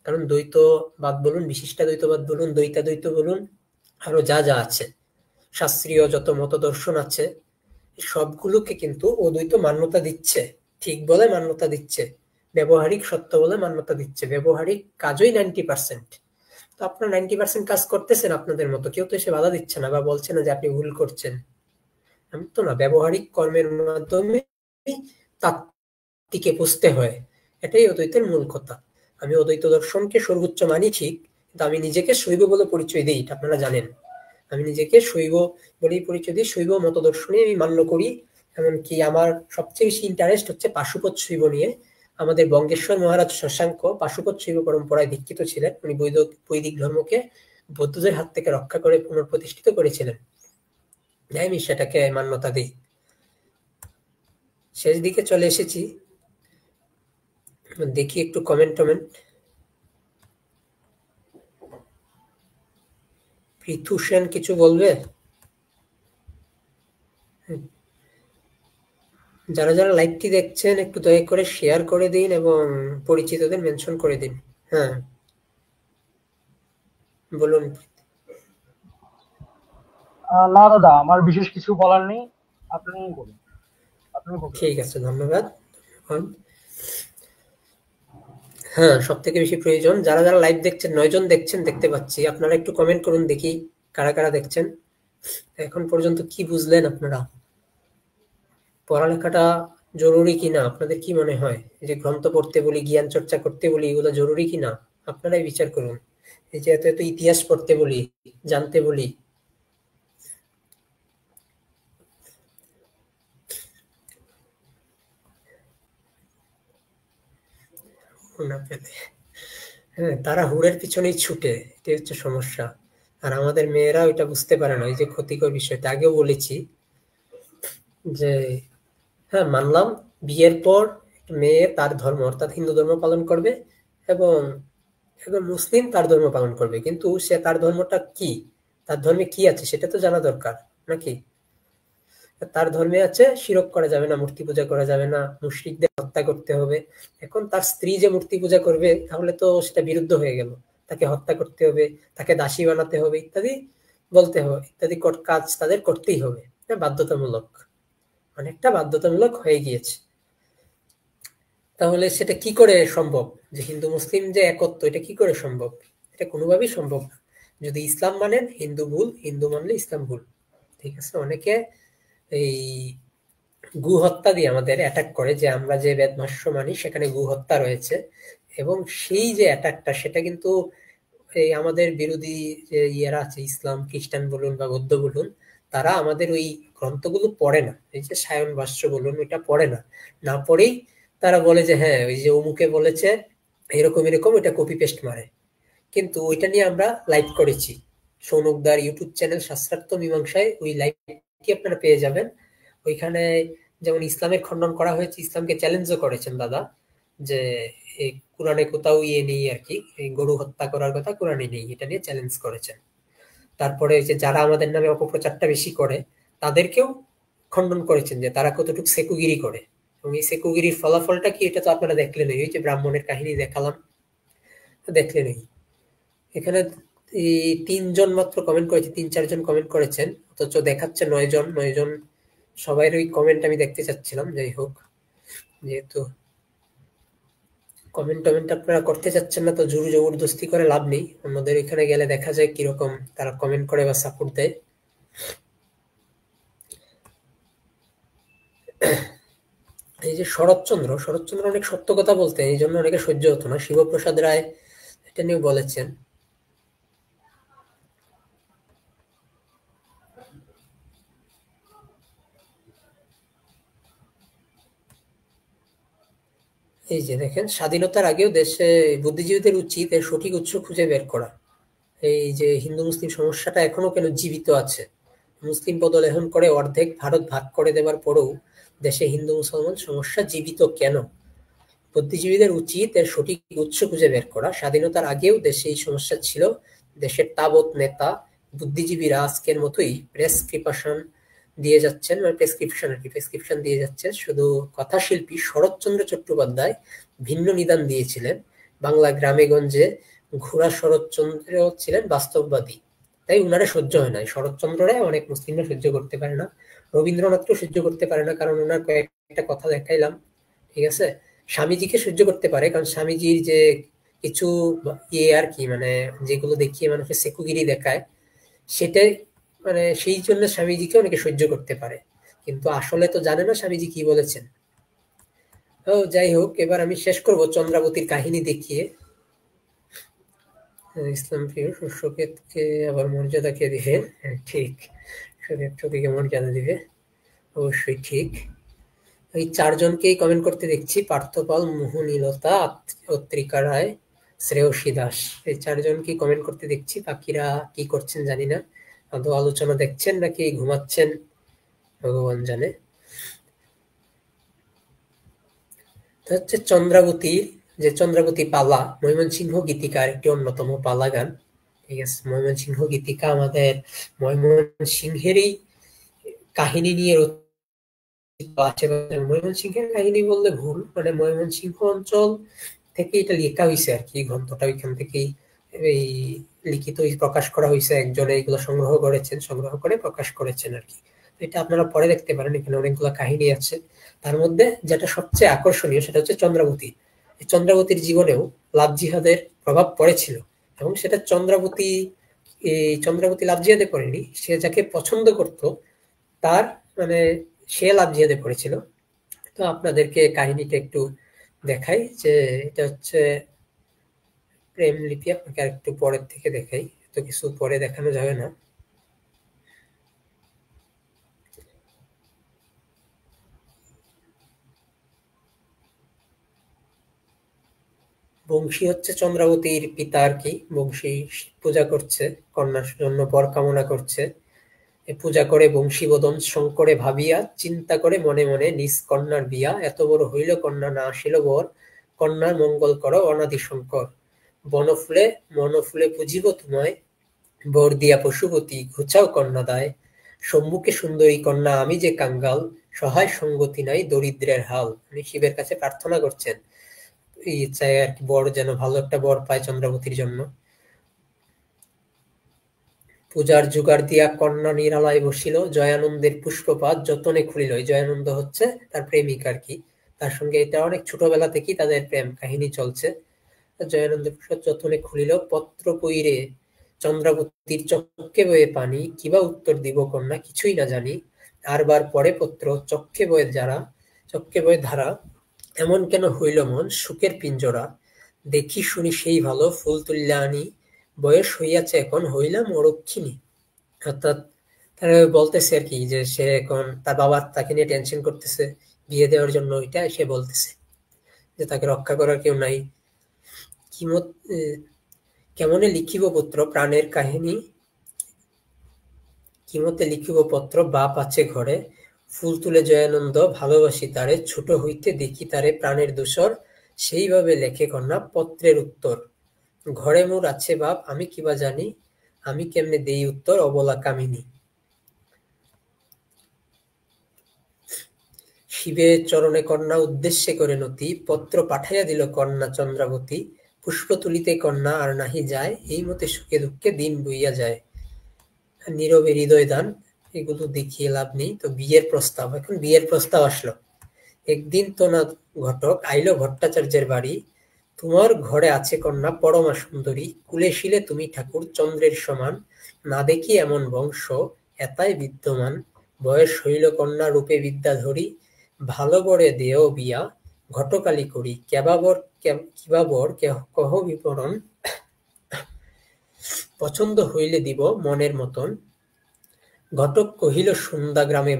কারণ দ্বৈতবাদ বলুন, বিশিষ্টাদ্বৈতবাদ বলুন, দ্বৈতাদ্বৈত বলুন, আরো যা যা আছে, শাস্ত্রীয় যত মতদর্শন আছে, সবগুলোকে কিন্তু অদ্বৈত মান্যতা দিচ্ছে, ঠিক বলে মান্যতা দিচ্ছে, ব্যবহারিক সত্য বলে মান্যতা দিচ্ছে। ব্যবহারিক কাজই 90%। তো আপনারা 90% কাজ করতেছেন আপনাদের মতো, কেউ তো এসে বাধা দিচ্ছে না বা বলছে না যে আপনি ভুল করছেন, এমন তো না। ব্যবহারিক কর্মের মাধ্যমে তাত্ত্বিকে বুঝতে হয়, এটাই অদ্বৈতের মূল কথা। আমি অদ্বৈত দর্শনকে সর্বোচ্চ মানি ঠিক, কিন্তু আমি নিজেকে শৈব বলে পরিচয় দিই, এটা আপনারা জানেন। আমি নিজেকে শৈব বলেই পরিচয় দিই, শৈব মতদর্শনে আমি মান্য করি। এমনকি আমার সবচেয়ে বেশি ইন্টারেস্ট হচ্ছে পাশুপত শৈব নিয়ে। আমাদের বঙ্গেশ্বর মহারাজ শশাঙ্ক পাশুপত শৈব পরম্পরায় দীক্ষিত ছিলেন। উনি বৈদিক ধর্মকে বৌদ্ধদের হাত থেকে রক্ষা করে পুনঃপ্রতিষ্ঠিত করেছিলেন, তাই আমি সেটাকে মান্যতা দিই। শেষ দিকে চলে এসেছি, দেখি একটু কমেন্ট টমেন্ট। পৃথু সেন কিছু বলবে? যারা যারা লাইভটি দেখছেন একটু দয়া করে শেয়ার করে দিন এবং পরিচিতদের মেনশন করে দিন। হ্যাঁ, বলুন। না দাদা, আমার বিশেষ কিছু বলার নেই, আপনি বলুন, আপনি বলুন। ঠিক আছে, ধন্যবাদ। হ্যাঁ, সব থেকে বেশি প্রয়োজন যারা যারা লাইভ দেখছেন, 9 জন দেখছেন দেখতে পাচ্ছি। আপনারা একটু কমেন্ট করুন দেখি কারা কারা দেখছেন। এখন পর্যন্ত কি বুঝলেন আপনারা? পড়ালেখাটা জরুরি কিনা আপনাদের কি মনে হয়? এই যে গ্রন্থ পড়তে বলি, জ্ঞান চর্চা করতে বলি, এগুলো জরুরি কিনা আপনারাই বিচার করুন। এই যে এত এত ইতিহাস পড়তে বলি, জানতে বলি, না পেলে হ্যাঁ, তারা হুড়ের পিছনেই ছুটে, এটাই হচ্ছে সমস্যা। আর আমাদের মেয়েরা ওইটা বুঝতে পারে না, এই যে ক্ষতিকর বিষয়টা। আগেও বলেছি যে হ্যাঁ, মানলাম বিয়ের পর মেয়ে তার ধর্ম অর্থাৎ হিন্দু ধর্ম পালন করবে এবং একজন মুসলিম তার ধর্ম পালন করবে, কিন্তু সে তার ধর্মটা কি, তার ধর্মে কি আছে সেটা তো জানা দরকার নাকি? তার ধর্মে আছে শিরক করা যাবে না, মূর্তি পূজা করা যাবে না, মুশরিকদের হত্যা করতে হবে। এখন তার স্ত্রী যে মূর্তি পূজা করবে তাহলে তো সেটা বিরুদ্ধ হয়ে গেল, তাকে হত্যা করতে হবে, তাকে দাসী বানাতে হবে, ইত্যাদি বলতে হবে, ইত্যাদি কাজ তাদের করতেই হবে। বাধ্যতামূলক, অনেকটা বাধ্যতামূলক হয়ে গিয়েছে। তাহলে সেটা কি করে সম্ভব যে হিন্দু মুসলিম যে একত্ব, এটা কি করে সম্ভব? এটা কোনোভাবেই সম্ভব না। যদি ইসলাম মানেন হিন্দু ভুল, হিন্দু মানলে ইসলাম ভুল। ঠিক আছে, অনেকে এই গু হত্যা দিয়ে আমাদের অ্যাটাক করে যে আমরা যে বেদভাষ্য মানি সেখানে গু হত্যা রয়েছে, এবং সেই যে অ্যাটাকটা সেটা কিন্তু এই আমাদের বিরোধী যে ইয়েরা আছে, ইসলাম খ্রিস্টান বলুন বা বৌদ্ধ বলুন, তারা আমাদের ওই গ্রন্থগুলো পড়ে না। এই যে সায়ন ভাষ্য বলুন, ওইটা পড়ে না। না পড়েই তারা বলে যে হ্যাঁ ওই যে অমুকে বলেছে এরকম এরকম, এটা কপি পেস্ট মারে। কিন্তু ওইটা নিয়ে আমরা লাইভ করেছি, সৌনকদার ইউটিউব চ্যানেল শাস্ত্রার্থ মীমাংসায়, ওই লাইভটি আপনারা পেয়ে যাবেন। ওইখানে যেমন ইসলামের খণ্ডন করা হয়েছে, ইসলামকে চ্যালেঞ্জও করেছেন দাদা, যে এই কোরআনে কোথাও ইয়ে নেই আর কি, এই গরু হত্যা করার কথা কোরআনে নেই, এটা নিয়ে চ্যালেঞ্জ করেছেন। তারপরে যে যারা আমাদের নামে অপপ্রচারটা বেশি করে তাদেরকেও খণ্ডন করেছেন যে তারা কতটুকু সেকুগিরি করে, এবং এই সেকুগিরির ফলাফলটা কি এটা তো আপনারা দেখলেন। ওই যে ব্রাহ্মণের কাহিনী দেখালাম, দেখলেন। এখানে এই 3 জন মাত্র কমেন্ট করেছে, 3-4 জন কমেন্ট করেছেন, অথচ দেখাচ্ছে 9 জন। 9 জন সবাই ওই কমেন্ট আমি দেখতে চাচ্ছিলাম। যাই হোক, যেহেতু কমেন্ট টমেন্ট আপনারা করতে চাচ্ছেন না, তো জোর জবরদস্তি করে লাভ নেই। অন্যদের এখানে গেলে দেখা যায় কিরকম তারা কমেন্ট করে বা সাপোর্ট দেয়। এই যে শরৎচন্দ্র, শরৎচন্দ্র অনেক সত্য কথা বলতেন, এই জন্য অনেকে সহ্য হতো না। শিবপ্রসাদ রায় এটা নিয়ে বলেছেন। এই যে দেখেন, স্বাধীনতার আগেও দেশে বুদ্ধিজীবীদের উচিত এর সঠিক উৎস খুঁজে বের করা। এই যে হিন্দু মুসলিম সমস্যাটা এখনো কেন জীবিত আছে, মুসলিম পদলেহন করে অর্ধেক ভারত ভাগ করে দেবার পরেও দেশে হিন্দু মুসলমান সমস্যা জীবিত কেন? বুদ্ধিজীবীদের উচিত এর সঠিক উৎস খুঁজে বের করা। স্বাধীনতার আগেও দেশে এই সমস্যা ছিল, দেশের তাবৎ নেতা বুদ্ধিজীবীরা আজকের মতোই প্রেসক্রিপশন দিয়ে যাচ্ছেন, মানে প্রেসক্রিপশন দিয়ে যাচ্ছেন। শুধু কথাশিল্পী শরৎচন্দ্র চট্টোপাধ্যায় ভিন্ন নিদান দিয়েছিলেন। বাংলা গ্রামে গঞ্জে ঘোড়া শরৎচন্দ্র ছিলেন বাস্তববাদী, তাই উনারা সহ্য হয় না। শরৎচন্দ্ররা অনেক মুসলিমরা সহ্য করতে পারে না, রবীন্দ্রনাথকেও সহ্য করতে পারে না, কারণ ওনার কয়েকটা কথা দেখাইলাম, ঠিক আছে। স্বামীজিকে সহ্য করতে পারে, কারণ স্বামীজির যে কিছু আর কি, মানে যেগুলো দেখিয়ে মানুষের সেকুগিরি দেখায়, সেটাই মানে সেই জন্য স্বামীজিকে অনেকে সহ্য করতে পারে, কিন্তু আসলে তো জানে না স্বামীজি কি বলেছেন। তো যাই হোক, এবার আমি শেষ করব চন্দ্রাবতীর কাহিনী দেখিয়ে। ইসলাম প্রিয় শস্যক্ষেতকে আবার মর্যাদা কে দিবে? হ্যাঁ, ঠিক, শরীয়তকে মর্যাদা দিবে, অবশ্যই ঠিক। এই চারজনকেই কমেন্ট করতে দেখছি: পার্থপাল, মোহনীলতা, অত্রিকা রায়, শ্রেয়সী দাস। এই চারজনকেই কমেন্ট করতে দেখছি, বাকিরা কি করছেন জানি না। আদৌ আলোচনা দেখছেন নাকি ঘুমাচ্ছেন ভগবান জানে। তো হচ্ছে চন্দ্রাবতীর যে চন্দ্রাবতী পালা ময়মনসিংহ গীতিকার একটি অন্যতম পালা গান, ঠিক আছে। ময়মনসিংহ গীতিকা আমাদের ময়মনসিংহেরই কাহিনী নিয়ে ময়মনসিংহের কাহিনী বললে ভুল, মানে ময়মনসিংহ অঞ্চল থেকে এটা লেখা হয়েছে আর কি, গ্রন্থটা ওইখান থেকেই এই লিখিত প্রকাশ করা হয়েছে। একজনে এগুলো সংগ্রহ করে প্রকাশ করেছেন আর কি। এটা আপনারা পরে দেখতে পারেন, এখানে অনেকগুলো কাহিনী আছে। তার মধ্যে যেটা সবচেয়ে আকর্ষণীয় সেটা হচ্ছে চন্দ্রাবতী। এই চন্দ্রাবতীর জীবনেও লাভ জিহাদের প্রভাব পড়েছিল, এবং সেটা চন্দ্রাবতী লাভ জিহাদে পড়েনি, সে যাকে পছন্দ করত তার মানে সে লাভ জিহাদে পড়েছিল। তো আপনাদেরকে কাহিনীটা একটু দেখাই, যে এটা হচ্ছে প্রেম লিপি। আপনাকে আর একটু পরের থেকে দেখাই, এত কিছু পরে দেখানো যাবে না। বংশী হচ্ছে চন্দ্রাবতীর পিতা আর কি। বংশী পূজা করছে, কন্যার জন্য বর কামনা করছে। পূজা করে বংশীবদন শঙ্করে ভাবিয়া, চিন্তা করে মনে মনে নিজ কন্যার বিয়া। এত বড় হইল কন্যা, না আসিল বর, কন্যার মঙ্গল কর অনাদি শঙ্কর। বনফুলে মনফুলে পুজিব তোমায়, বর দিয়া পশুপতি ঘুচাও কন্যা দায়। সম্মুখে সুন্দরী কন্যা আমি যে কাঙ্গাল, সহায় সঙ্গতি নাই দরিদ্রের হাল। উনি শিবের কাছে প্রার্থনা করছেন, এই চাই আর কি, বর যেন ভালো একটা বর পায় চন্দ্রাবতীর জন্য। পূজার জোগাড় দিয়া কন্যা নিরালায় বসিল, জয়ানন্দের পুষ্পপাত যতনে খুলিল। জয়ানন্দ হচ্ছে তার প্রেমিক আর কি, তার সঙ্গে এটা অনেক ছোটবেলা থেকেই তাদের প্রেম কাহিনী চলছে। জয়ানন্দের পুষ্পপাত যতনে খুলিল, পত্র পইরে চন্দ্রাবতীর চক্ষে বয়ে পানি, কিবা উত্তর দিব কন্যা কিছুই না জানি। আরবার পরে পত্র চক্ষে বয়ে ধারা, এমন কেন হইল মন সুখের পিঞ্জরা। দেখি শুনি সেই ভালো ফুল তুলিয়া আনি, বয়স হইয়াছে এখন হইলাম অরক্ষিণী। অর্থাৎ তারা বলতেছে আর কি, যে সে এখন তার বাবা তাকে নিয়ে টেনশন করতেছে বিয়ে দেওয়ার জন্য, এটা সে বলতেছে যে তাকে রক্ষা করার কেউ নাই। কেমনে লিখিব পত্র প্রাণের কাহিনী, কিমতে লিখিব পত্র বাপ আছে ঘরে। ফুল তুলে জয়ানন্দ ভালোবাসি তারে, ছোট হইতে দেখি তারে প্রাণের দূষর। সেইভাবে লেখে কন্যা পত্রের উত্তর, ঘরে মোর আছে বাপ আমি কিবা জানি, আমি কেমনে দেই উত্তর অবলা কামিনী। শিবের চরণে কন্যা উদ্দেশ্যে করে নতি, পত্র পাঠাইয়া দিল কন্যা চন্দ্রাবতী। পুষ্প তুলিতে কন্যা আর নাহি যায়, এই মতে সুখে দুঃখে দিন বইয়া যায়। নীরবে হৃদয় দান, এগুলো দেখিয়ে লাভ নেই। তো বিয়ের প্রস্তাব, এখন বিয়ের প্রস্তাব আসলো। একদিন তো না ঘটক আইল ভট্টাচার্যের বাড়ি, তোমার ঘরে আছে কন্যা পরমা সুন্দরী। কুলে শিলে তুমি ঠাকুর চন্দ্রের সমান, না দেখি এমন বংশ এতাই বিদ্যমান। বয়স হইল কন্যা রূপে বিদ্যাধরী, ভালো বরে দেও বিয়া ঘটকালি করি। কিবা বর কহ বিবরণ, পছন্দ হইলে দিব মনের মতন। ঘটক কহিল সন্ধ্যা গ্রামে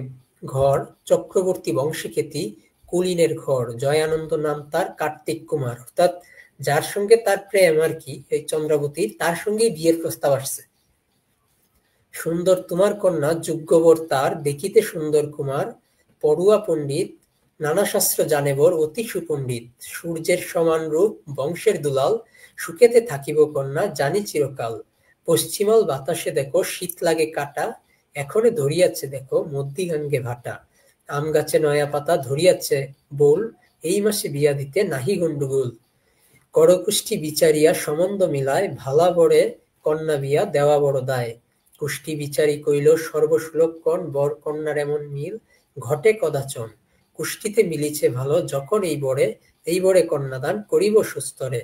ঘর, চক্রবর্তী বংশে খ্যাতি কুলীনের ঘর। জয়ানন্দ নাম তার, কার্তিক কুমার। অর্থাৎ যার সঙ্গে তার প্রেম আর কি, এই চন্দ্রাবতীর, তার সঙ্গেই বিয়ের প্রস্তাব আসছে। সুন্দর তোমার কন্যা যোগ্য বর তার, দেখিতে সুন্দর কুমার পড়ুয়া পণ্ডিত। নানা শাস্ত্র জানে বর অতি সুপণ্ডিত। সূর্যের সমান রূপ বংশের দুলাল, সুখেতে থাকিব কন্যা জানি চিরকাল। পশ্চিমাল বাতাসে দেখো শীত লাগে কাটা, এখনে ধরিয়াছে দেখো মধ্যিগাঙ্গে ভাটা। আম গাছে নয়া পাতা ধরিয়াছে বোল, এই মাসে বিয়া দিতে নাহি গন্ডগোল। করকুষ্টি বিচারিয়া সম্বন্ধ মিলায়, ভালা বরে কন্যা বিয়া দেওয়া বড় দায়। কুষ্টি বিচারি কইল সর্বসুলক্ষণ, বর কন্যার এমন মিল ঘটে কদাচন। কুষ্টিতে মিলিছে ভালো যখন এই বরে কন্যাদান করিব সুস্তরে।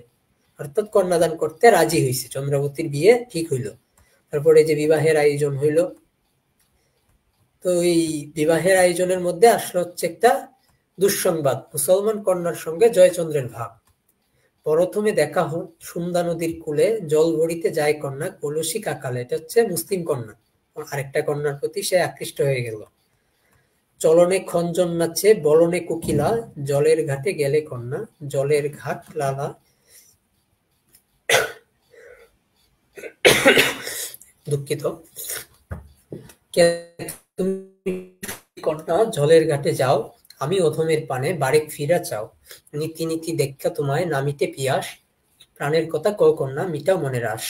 অর্থাৎ কন্যাদান করতে রাজি হইছে, চন্দ্রাবতীর বিয়ে ঠিক হইল। তারপরে যে বিবাহের আয়োজন হইল, তো এই বিবাহের আয়োজনের মধ্যে আসলে হচ্ছে একটা দুঃসংবাদ, মুসলমান কন্যার সঙ্গে জয়চন্দ্রের ভাব। প্রথমে দেখা সুন্দা নদীর কূলে, জল ভরিতে যায় কন্যা কলসি কাকালে। এটা হচ্ছে মুসলিম কন্যা, আরেকটা কন্যার প্রতি সে আকৃষ্ট হয়ে গেল। চলনে খঞ্জন নাচে বলনে কোকিলা, জলের ঘাটে গেলে কন্যা জলের ঘাট লালা। দুঃখিত। তুমি কন্যা জলের ঘাটে যাও, আমি অধমের পানে বারেক ফিরা চাও। নীতি নীতি দেখা তোমায় নামিতে পিয়াস, প্রাণের কথা কও কন্যা মিটাও মনের আশ।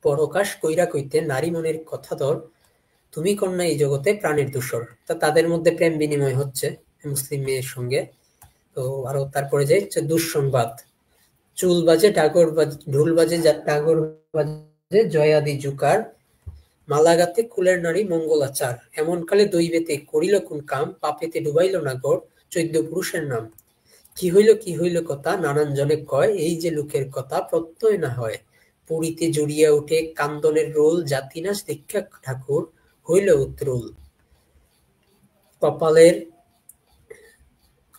পরকাশ কইরা কইতে নারী মনের কথা ধর, তুমি কন্যা এই জগতে প্রাণের দূষর। তা তাদের মধ্যে প্রেম বিনিময় হচ্ছে মুসলিম মেয়ের সঙ্গে। তো আরো তারপরে যাই দুঃসংবাদ। চুল বাজে ডাগর বাজে ঢোল বাজে ডাগর বাজে জয়াদি জুকার, মালাগাতে কুলের নারী মঙ্গলাচার। এমন কালে দৈবেতে করিল কোন কাম, পাপেতে ডুবাইল না গড় 14 পুরুষের নাম। কি হইল কথা নানান জনে কয়, এই যে লোকের কথা প্রত্যয় না হয়। পুরীতে জড়িয়া উঠে কান্দনের রোল, জাতিনাশ দীক্ষা ঠাকুর হইল উত্রুল।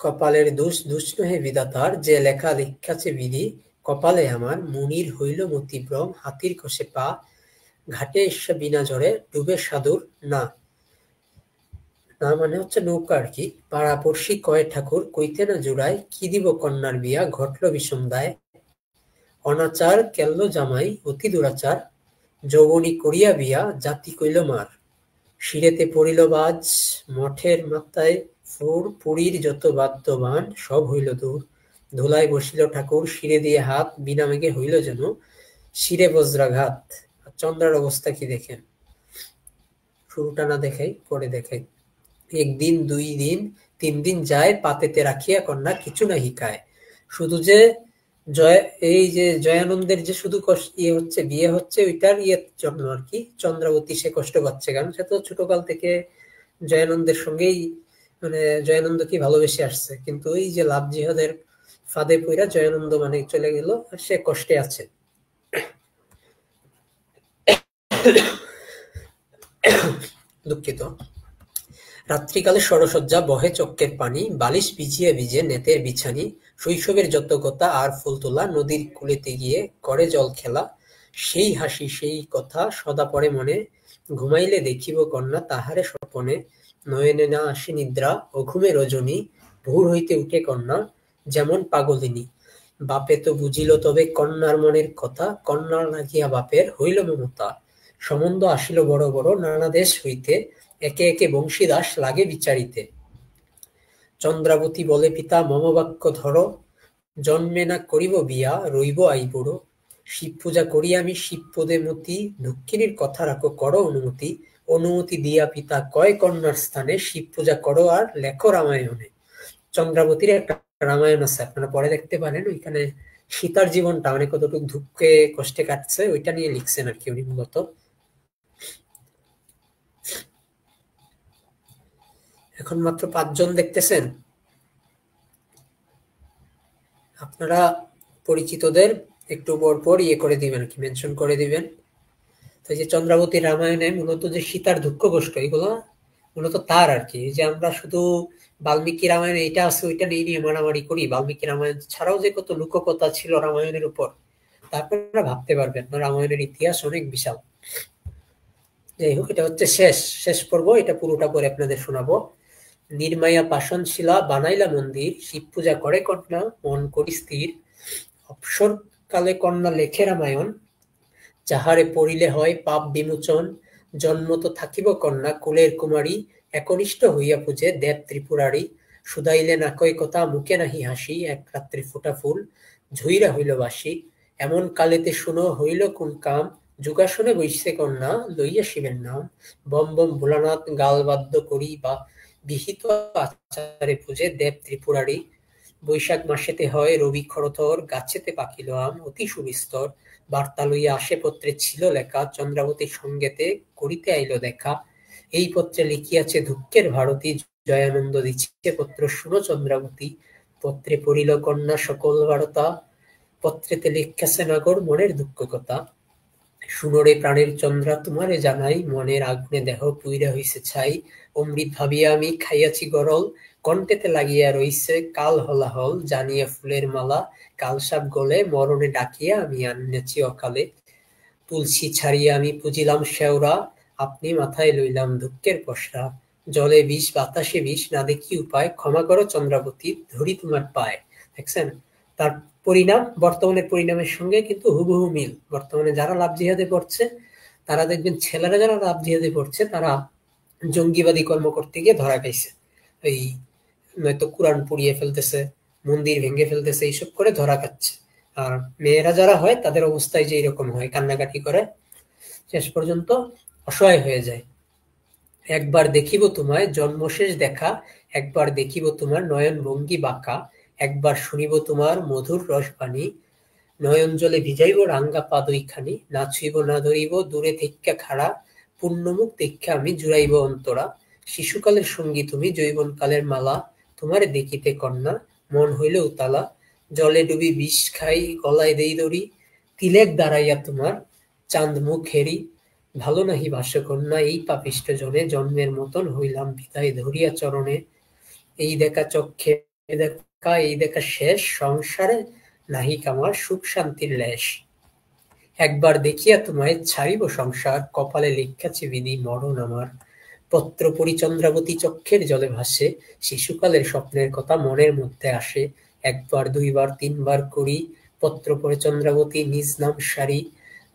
কপালের দোষ নহে বিধাতার, যে লেখা লিখাছে বিধি। কপালে আমার মুনির হইল মতিভ্রম, হাতির কষে পা ঘাটে এসে বিনা ঝড়ে ডুবে সাধুর না। না মানে হচ্ছে নৌকা আর কি। পাড়াপড়শি কয় ঠাকুর কইতে না জুড়ায়, কি দিব কন্যার বিয়া ঘটল বিষম দায়। অনাচার কেল্ল জামাই অতি দুরাচার, যৌবনী করিয়া বিয়া জাতি কইল মার। শিরেতে পড়িল বাজ মঠের মাথায় ফুর, পুরীর যত বাদ্যবান সব হইল দূর। ধুলায় বসিল ঠাকুর শিরে দিয়ে হাত, বিনা মেঘে হইল যেন শিরে বজ্রাঘাত। চন্দ্রার অবস্থা কি দেখেন, শুরুটা না দেখাই পরে দেখাই। একদিন 2 দিন 3 দিন যায়, পাতেতে রাখিয়া কন্যা কিছু না হিকায়। শুধু যে এই যে জয়ানন্দের যে শুধু হচ্ছে বিয়ে হচ্ছে ওইটার জন্য আর কি চন্দ্রাবতী সে কষ্ট পাচ্ছে, কারণ সে তো ছোটকাল থেকে জয়ানন্দের সঙ্গেই মানে জয়ানন্দকে ভালোবেসে আসছে, কিন্তু এই যে লাভ জিহাদের ফাঁদে পইরা জয়ানন্দ মানে চলে গেল আর সে কষ্টে আছে। দুঃখিত। রাত্রিকালে সরসজ্জা বহে চক্কের পানি, বালিশ ভিজিয়ে ভিজে নেতের বিছানি। শৈশবের যত কথা আর ফুল তোলা, নদীর কূলেতে গিয়ে করে জল খেলা। সেই হাসি সেই কথা সদা পড়ে মনে, ঘুমাইলে দেখিব কন্যা তাহারে স্বপনে। নয়নে না আসে নিদ্রা ও ঘুমে রজনী, ভোর হইতে উঠে কন্যা যেমন পাগলিনী। বাপে তো বুঝিল তবে কন্যার মনের কথা, কন্যার লাগিয়া বাপের হইল মমতা। সম্বন্ধ আসিল বড় বড় নানা দেশ হইতে, একে একে বংশীদাস লাগে বিচারিতে। চন্দ্রাবতী বলে পিতা মম বাক্য ধর, জন্মে না করিব বিয়া রইব আই বুড়ো। শিব পূজা করি আমি শিবপদে মতি, দক্ষিণীর কথা রাখো করো অনুমতি। অনুমতি দিয়া পিতা কয় কন্যার স্থানে, শিব পূজা করো আর লেখো রামায়ণে। চন্দ্রাবতীর একটা রামায়ণ আছে, আপনারা পরে দেখতে পারেন। ওইখানে সীতার জীবনটা মানে কতটুকু দুঃখে কষ্টে কাটছে ওইটা নিয়ে লিখছেন আর কি উনি মূলত। এখন মাত্র 5 জন দেখতেছেন। আপনারা পরিচিতদের একটু পর করে দিবেন, কি মেনশন করে দিবেন। তো যে চন্দ্রাবতীর রামায়ণে মূলত যে সীতার দুঃখ কষ্ট এগুলো মূলত তার আর কি, যে আমরা শুধু বাল্মীকি রামায়ণে এটা আছে ওইটা নিয়ে মারামারি করি। বাল্মীকি রামায়ণ ছাড়াও যে কত লোককথা ছিল রামায়ণের উপর তা আপনারা ভাবতে পারবেন, রামায়ণের ইতিহাস অনেক বিশাল। যাই হোক, এটা হচ্ছে শেষ পর্ব, এটা পুরোটা করে আপনাদের শোনাবো। নির্মায়া পাষাণ শিলা বানাইলা মন্দির, শিব পূজা করে কন্যা মন করি স্থির। অবসর কালে কন্যা লেখে রামায়ণ, যাহারে পড়িলে হয় পাপ বিমোচন। জন্মত থাকিব কন্যা কুলের কুমারী, একনিষ্ঠ হইয়া পূজে দেব ত্রিপুরারি। শুধাইলে না কয় কথা মুখে নাহি হাসি, এক রাত্রি ফোটা ফুল ঝুইরা হইল বাসি। এমন কালেতে শুনো হইল কোন কাম, যুগাসনে বৈশ্যে কন্যা লইয়া শিবের নাম, বম বম ভোলানাথ গাল বাদ্য করি বা বিহিত আচারে পূজে দেব ত্রিপুরারি। বৈশাখ মাসেতে হয় রবি খরথর, গাছেতে পাকিল আম অতি সুবিস্তর। বার্তা লইয়া আসে পত্রে ছিল লেখা, চন্দ্রাবতীর সঙ্গেতে করিতে আইল দেখা। এই পত্রে লিখিয়াছে দুঃখের ভারতী, জয়ানন্দ দিচ্ছে পত্র শুনো চন্দ্রাবতী। পত্রে পড়িল কন্যা সকল বারতা, পত্রেতে লিখিয়াছে নাগর মনের দুঃখ কথা। শুনোরে প্রাণের চন্দ্রা তোমারে জানাই, মনের আগুনে দেহ পুইরা হইছে ছাই। অমৃত ভাবিয়া আমি খাইয়াছি গরল, কণ্ঠেতে লাগিয়া রইছে কাল হলাহল। জানিয়া ফুলের মালা কালসাপ গলে, মরণে ডাকিয়া আমি আনিয়াছি অকালে। তুলসী ছাড়িয়া আমি পুজিলাম শেওরা, আপনি মাথায় লইলাম দুঃখের পসরা। জলে বিষ বাতাসে বিষ না দেখি উপায়, ক্ষমা করো চন্দ্রাবতী ধরি তোমার পায়। দেখছেন তার পরিণাম বর্তমানের পরিণামের সঙ্গে কিন্তু হুবহু মিল। বর্তমানে যারা লাভ জিহাদে পড়ছে তারা দেখবেন, ছেলেরা যারা লাভ জিহাদে পড়ছে তারা জঙ্গিবাদী কর্ম করতে গিয়ে ধরা খাইছে। এই নয়তো কোরআন পুড়িয়ে ফেলতেছে, মন্দির ভেঙে ফেলতেছে, এইসব করে ধরা খাচ্ছে। আর মেয়েরা যারা হয় তাদের অবস্থায় যে এরকম হয়, কান্নাকাটি করে, শেষ পর্যন্ত অসহায় হয়ে যায়। একবার দেখিব তোমায় জন্মশেষ দেখা, একবার দেখিব তোমার নয়ন ভঙ্গি বাঁকা, একবার শুনিব তোমার মধুর রসবাণী। নয়ন জলে ভিজাইব রাঙ্গা পা দুইখানি, না ছুঁইব না ধরিব দূরে থেইক্কা খাড়া। পূর্ণমুখ দেখ্যা আমি জুড়াইব অন্তরা, শিশুকালের সঙ্গী তুমি যৌবনকালের মালা। তোমারে দেখিতে কন্যা মন হইল উতালা, জলে ডুবি বিষ খাই গলায় দেই দড়ি। তিলেক দাঁড়াইয়া তোমার চাঁদ মুখ হেরি, ভালো নাহি ভাষ্যকন্যা এই পাপিষ্ঠ জনে। জন্মের মতন হইলাম বিদায় ধরিয়া চরণে, এই দেখা চক্ষে দেখা এই দেখা শেষ। সংসারে নাহিক আমার সুখ শান্তির লেশ, একবার দেখিয়া তোমায় ছাড়িব সংসার। কপালে লিখিয়াছে বিধি মরণ আমার। পত্র পড়ি চন্দ্রাবতী চক্ষের জলে ভাসে, শিশুকালের স্বপ্নের কথা মনের মধ্যে আসে। একবার দুইবার তিনবার করি পত্র পড়ে চন্দ্রাবতী নিজ নাম সারি।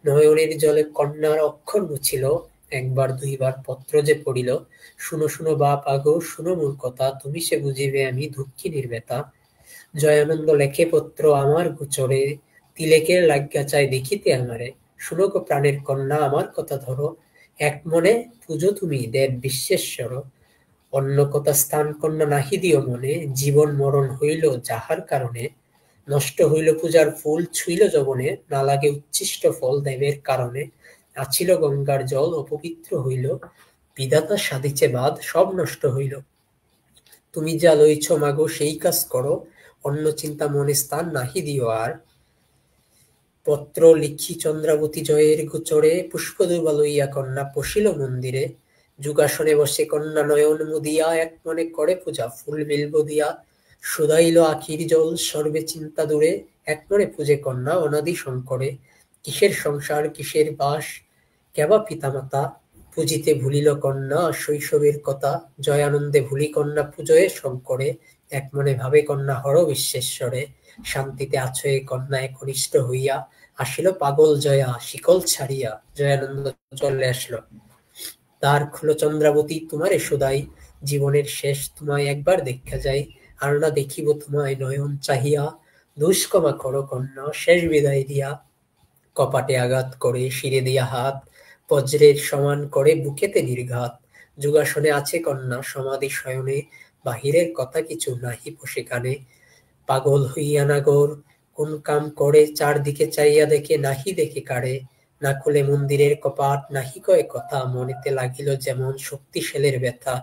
নয়নের জলে কন্যার অক্ষর মুছিল, একবার দুইবার পত্র যে পড়িল। শুনো শুনো বাপ আগো শুনো মোর কথা, তুমি সে বুঝিবে আমি দুঃখিনীর ব্যথা। জয়ানন্দ লেখে পত্র আমার গোচরে, তিলেকের লাগিয়া চাই দেখিতে আমারে। শুনো গো প্রাণের কন্যা আমার কথা ধরো, এক মনে পূজো তুমি দেব বিশ্বেশ্বর। অন্য কথা স্থান কন্যা নাহি দিও মনে, জীবন মরণ হইল যাহার কারণে। নষ্ট হইল পূজার ফুল ছুঁইল যবনে, না লাগে উচ্ছিষ্ট ফল দেবের কারণে। আছিল গঙ্গার জল অপবিত্র হইল, বিধাতা সাধিছে বাদ সব নষ্ট হইল। তুমি যা লইছ মাগো সেই কাজ করো, অন্য চিন্তা মনে স্থান নাহি দিও আর। পত্র লিখি চন্দ্রাবতী জয়ের গোচরে, পুষ্পদুর্বা লইয়া কন্যা পশিল মন্দিরে। যুগাসনে বসে কন্যা নয়ন মুদিয়া, এক মনে করে পূজা ফুল বিল্ব দিয়া। শুধাইল আখির জল সর্বে চিন্তা দূরে, এক মনে পূজে কন্যা অনাদি শঙ্করে। কিসের সংসার কিসের বাস কেবা পিতামাতা, পুজিতে ভুলিল কন্যা শৈশবের কথা। জয়ানন্দে ভুলি কন্যা পুজোয় শঙ্করে, এক মনে ভাবে কন্যা হর বিশ্বেশ্বরে। শান্তিতে আছয়ে কন্যা একনিষ্ঠ হইয়া, আসিল পাগল জয়া শিকল ছাড়িয়া। জয়ানন্দ চলে আসলো, দ্বার খুলো চন্দ্রাবতী তোমারে সদাই। জীবনের শেষ তোমায় একবার দেখা যাই, আর না দেখিব তোমায় নয়ন চাহিয়া। দুষ্কমা করো কন্যা শেষ বিদায় দিয়া, কপাটে আঘাত করে শিরে দিয়া হাত। বজ্রের সমান করে বুকেতে নির্ঘাত, যুগাসনে আছে কন্যা সমাধি শয়নে। বাহিরের কথা কিছু নাহি পোষে কানে, পাগল হইয়া নাগর কোন কাম করে। চারদিকে চাইয়া দেখে নাহি দেখে কারে, না খুলে মন্দিরের কপাট নাহি কয় কথা। মনেতে লাগিল যেমন শক্তিশালের ব্যথা,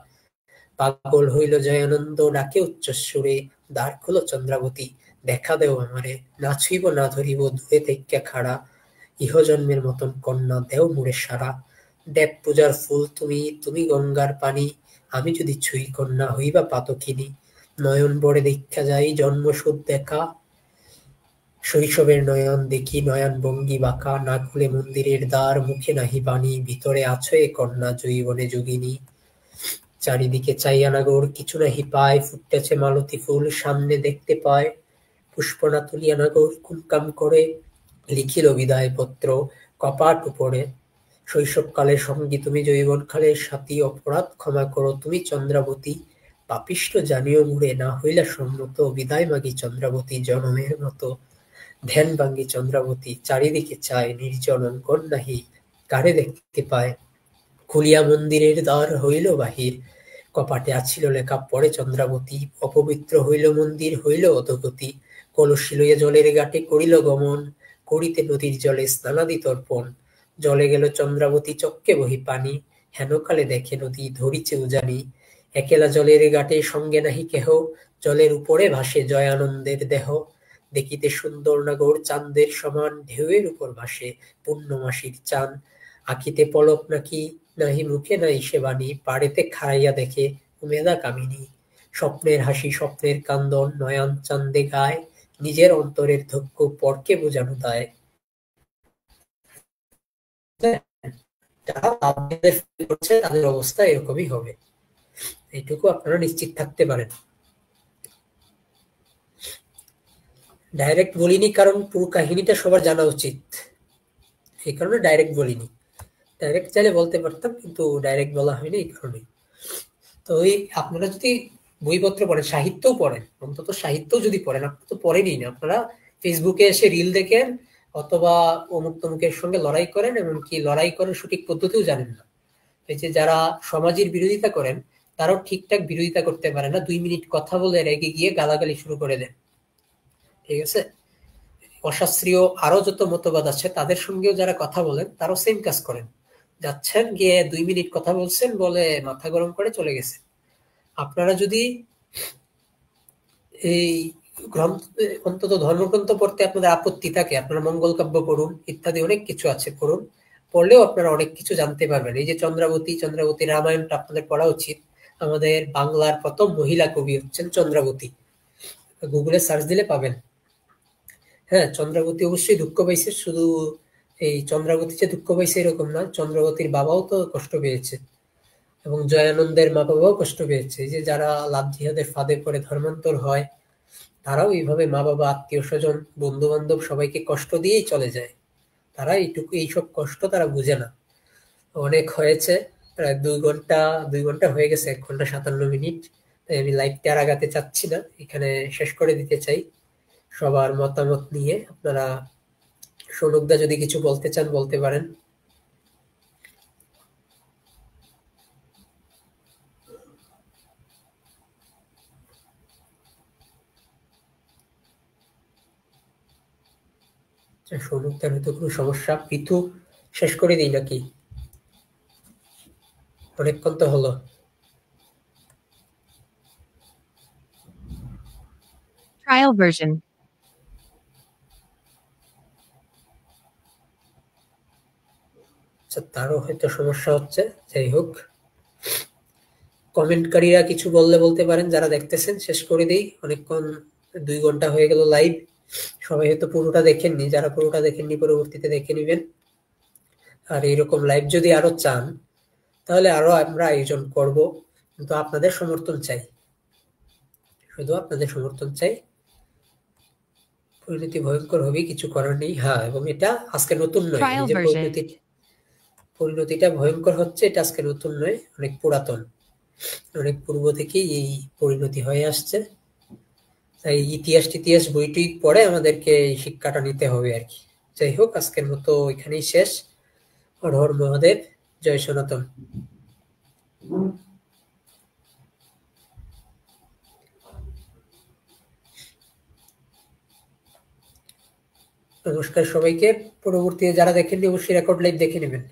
পাগল হইল জয়ানন্দ ডাকে উচ্চস্বরে। দ্বার খুলো চন্দ্রাবতী দেখা দেও আমারে, না ছুঁইব না ধরিব দূরে থেইক্কা খাড়া। ইহজন্মের মতন কন্যা দেও মোরে সারা। দেব পূজার ফুল তুমি তুমি গঙ্গার পানি, আমি যদি ছুঁই কন্যা হইবা পাতকিনী। নয়ন বড়ে দেখা যাই জন্মসুদ দেখা, শৈশবের নয়ন দেখি নয়ন ভঙ্গি বাঁকা। না খুলে মন্দিরের দ্বার মুখে নাহি বাণী, ভিতরে আছো এ কন্যা যৌবনে যোগিনী। চারিদিকে চাইয়া নাগর কিছু নাহি পায়, ফুটেছে মালতী ফুল সামনে দেখতে পায়। পুষ্পনা তুলিয়া নাগর কুলকাম করে, লিখিল বিদায় পত্র কপাট উপরে। শৈশবকালের সঙ্গী তুমি যৌবনকালের সাথী, অপরাধ ক্ষমা করো তুমি চন্দ্রাবতী। পাপিষ্ঠ জানিও মুড়ে না হইলা সম্মত, বিদায় মাগি চন্দ্রাবতী জনমের মতো। ধ্যান ভাঙ্গি চন্দ্রাবতী, চারিদিকে চায় নির্জন অঙ্গন নাহি, কারে দেখতে পায়। খুলিয়া মন্দিরের দ্বার হইল বাহির, কপাটে আছিল লেখা পড়ে চন্দ্রাবতী, অপবিত্র হইল মন্দির হইল অধোগতি, কলসি লইয়া জলের ঘাটে করিল গমন, করিতে নদীর জলে স্নানাদি তর্পণ। জলে গেল চন্দ্রাবতী চক্ষে বহি পানি, হেনকালে দেখে নদী ধরিছে উজানি। একেলা জলের ঘাটে সঙ্গে নাহি কেহ, জলের উপরে ভাসে জয় আনন্দের দেহ। দেখিতে সুন্দর নাগর চাঁদের সমান, ঢেউয়ের উপর ভাসে পূর্ণমাসীর চান। আঁখিতে পলক নাকি নাহি মুখে নাই সে বাণী, পাড়েতে খাড়াইয়া দেখে উমেদা কামিনী। স্বপ্নের হাসি স্বপ্নের কান্দন, নয়ন চান্দে গায়, নিজের অন্তরের ধক্ষ পরকে বোঝানো দায়। যারা আপনাদের feel করছে তাদের অবস্থা এরকমই হবে, এইটুকু আপনারা নিশ্চিত থাকতে পারেন। ডাইরেক্ট বলিনি কারণ পুরো কাহিনীটা সবার জানা উচিত, এই কারণে ডাইরেক্ট বলিনি। ডাইরেক্ট চাইলে বলতে পারতাম, কিন্তু ডাইরেক্ট বলা হয়নি এই কারণে। তো ওই আপনারা যদি বইপত্র পড়েন, সাহিত্যও পড়েন, অন্তত সাহিত্যও যদি পড়েন, আপনারা তো পড়েনই না, আপনারা ফেসবুকে এসে রিল দেখেন অথবা অমুক তমুকের সঙ্গে লড়াই করেন, এমনকি লড়াই করার সঠিক পদ্ধতিও জানেন না। এই যে যারা সমাজের বিরোধিতা করেন তারাও ঠিকঠাক বিরোধিতা করতে পারে না, 2 মিনিট কথা বলে রেগে গিয়ে গালাগালি শুরু করে দেন, ঠিক আছে। অশাস্ত্রীয় আরো যত মতবাদ আছে তাদের সঙ্গেও যারা কথা বলেন তারাও সেম কাজ করেন, যাচ্ছেন গিয়ে 2 মিনিট কথা বলছেন বলে মাথা গরম করে চলে গেছে। আপনারা যদি এই গ্রন্থ, অন্তত ধর্মগ্রন্থ পড়তে আপনাদের আপত্তি থাকে, আপনারা মঙ্গল কাব্য পড়ুন, ইত্যাদি অনেক কিছু আছে, পড়ুন, পড়লেও আপনারা অনেক কিছু জানতে পারবেন। এই যে চন্দ্রাবতী রামায়ণটা আপনাদের পড়া উচিত। আমাদের বাংলার প্রথম মহিলা কবি হচ্ছেন চন্দ্রাবতী, গুগলে সার্চ দিলে পাবেন। হ্যাঁ, চন্দ্রাবতী অবশ্যই দুঃখ পাইছে, শুধু এই চন্দ্রাবতী যে দুঃখ পাইছে এরকম না, চন্দ্রাবতীর বাবাও তো কষ্ট পেয়েছে এবং জয়ানন্দের মা বাবাও কষ্ট পেয়েছে। এই যে যারা লাভ জিহাদের ফাঁদে পড়ে ধর্মান্তর হয়, তারাও এইভাবে মা বাবা আত্মীয় স্বজন বন্ধু বান্ধব সবাইকে কষ্ট দিয়েই চলে যায়। তারা এইসব কষ্ট তারা বুঝে না। অনেক হয়েছে, প্রায় 2 ঘন্টা হয়ে গেছে, 1 ঘন্টা 57 মিনিট। তাই আমি লাইভটা আর আগাতে চাচ্ছি না, এখানে শেষ করে দিতে চাই। সবার মতামত নিয়ে আপনারা, সনুকদা যদি কিছু বলতে চান বলতে পারেন। সনুকদার হয়তো কোনো সমস্যা, পিথু শেষ করে দিই নাকি? অনেকক্ষণ তো হলো। Trial version. আচ্ছা, তারও হয়তো সমস্যা হচ্ছে, যাই হোক। কমেন্টকারীরা কিছু বললে বলতে পারেন, যারা দেখতেছেন শেষ করে দিই, অনেকক্ষণ, 2 ঘন্টা হয়ে গেল লাইভ। সবাই হয়তো পুরোটা দেখেননি, যারা পুরোটা দেখেননি পরবর্তীতে দেখে নিবেন। আর এইরকম লাইভ যদি আরো চান তাহলে আরো আমরা আয়োজন করব, কিন্তু আপনাদের সমর্থন চাই, শুধু আপনাদের সমর্থন চাই। পরিণতি ভয়ঙ্কর হবে, কিছু করার নেই। হ্যাঁ, এবং এটা আজকে নতুন নয়, এই Trial যে version. পরিণতিটা ভয়ঙ্কর হচ্ছে, এটা আজকে নতুন নয়, অনেক পুরাতন, অনেক পূর্ব থেকেই এই পরিণতি হয়ে আসছে। তাই ইতিহাস বইটি পড়ে আমাদেরকে এই শিক্ষাটা নিতে হবে আর কি। যাই হোক, আজকের মতো এখানেই শেষ। হর হর মহাদেব, জয় সনাতন। নমস্কার সবাইকে। পরবর্তীতে যারা দেখেননি অবশ্যই রেকর্ড লাইভ দেখে নেবেন।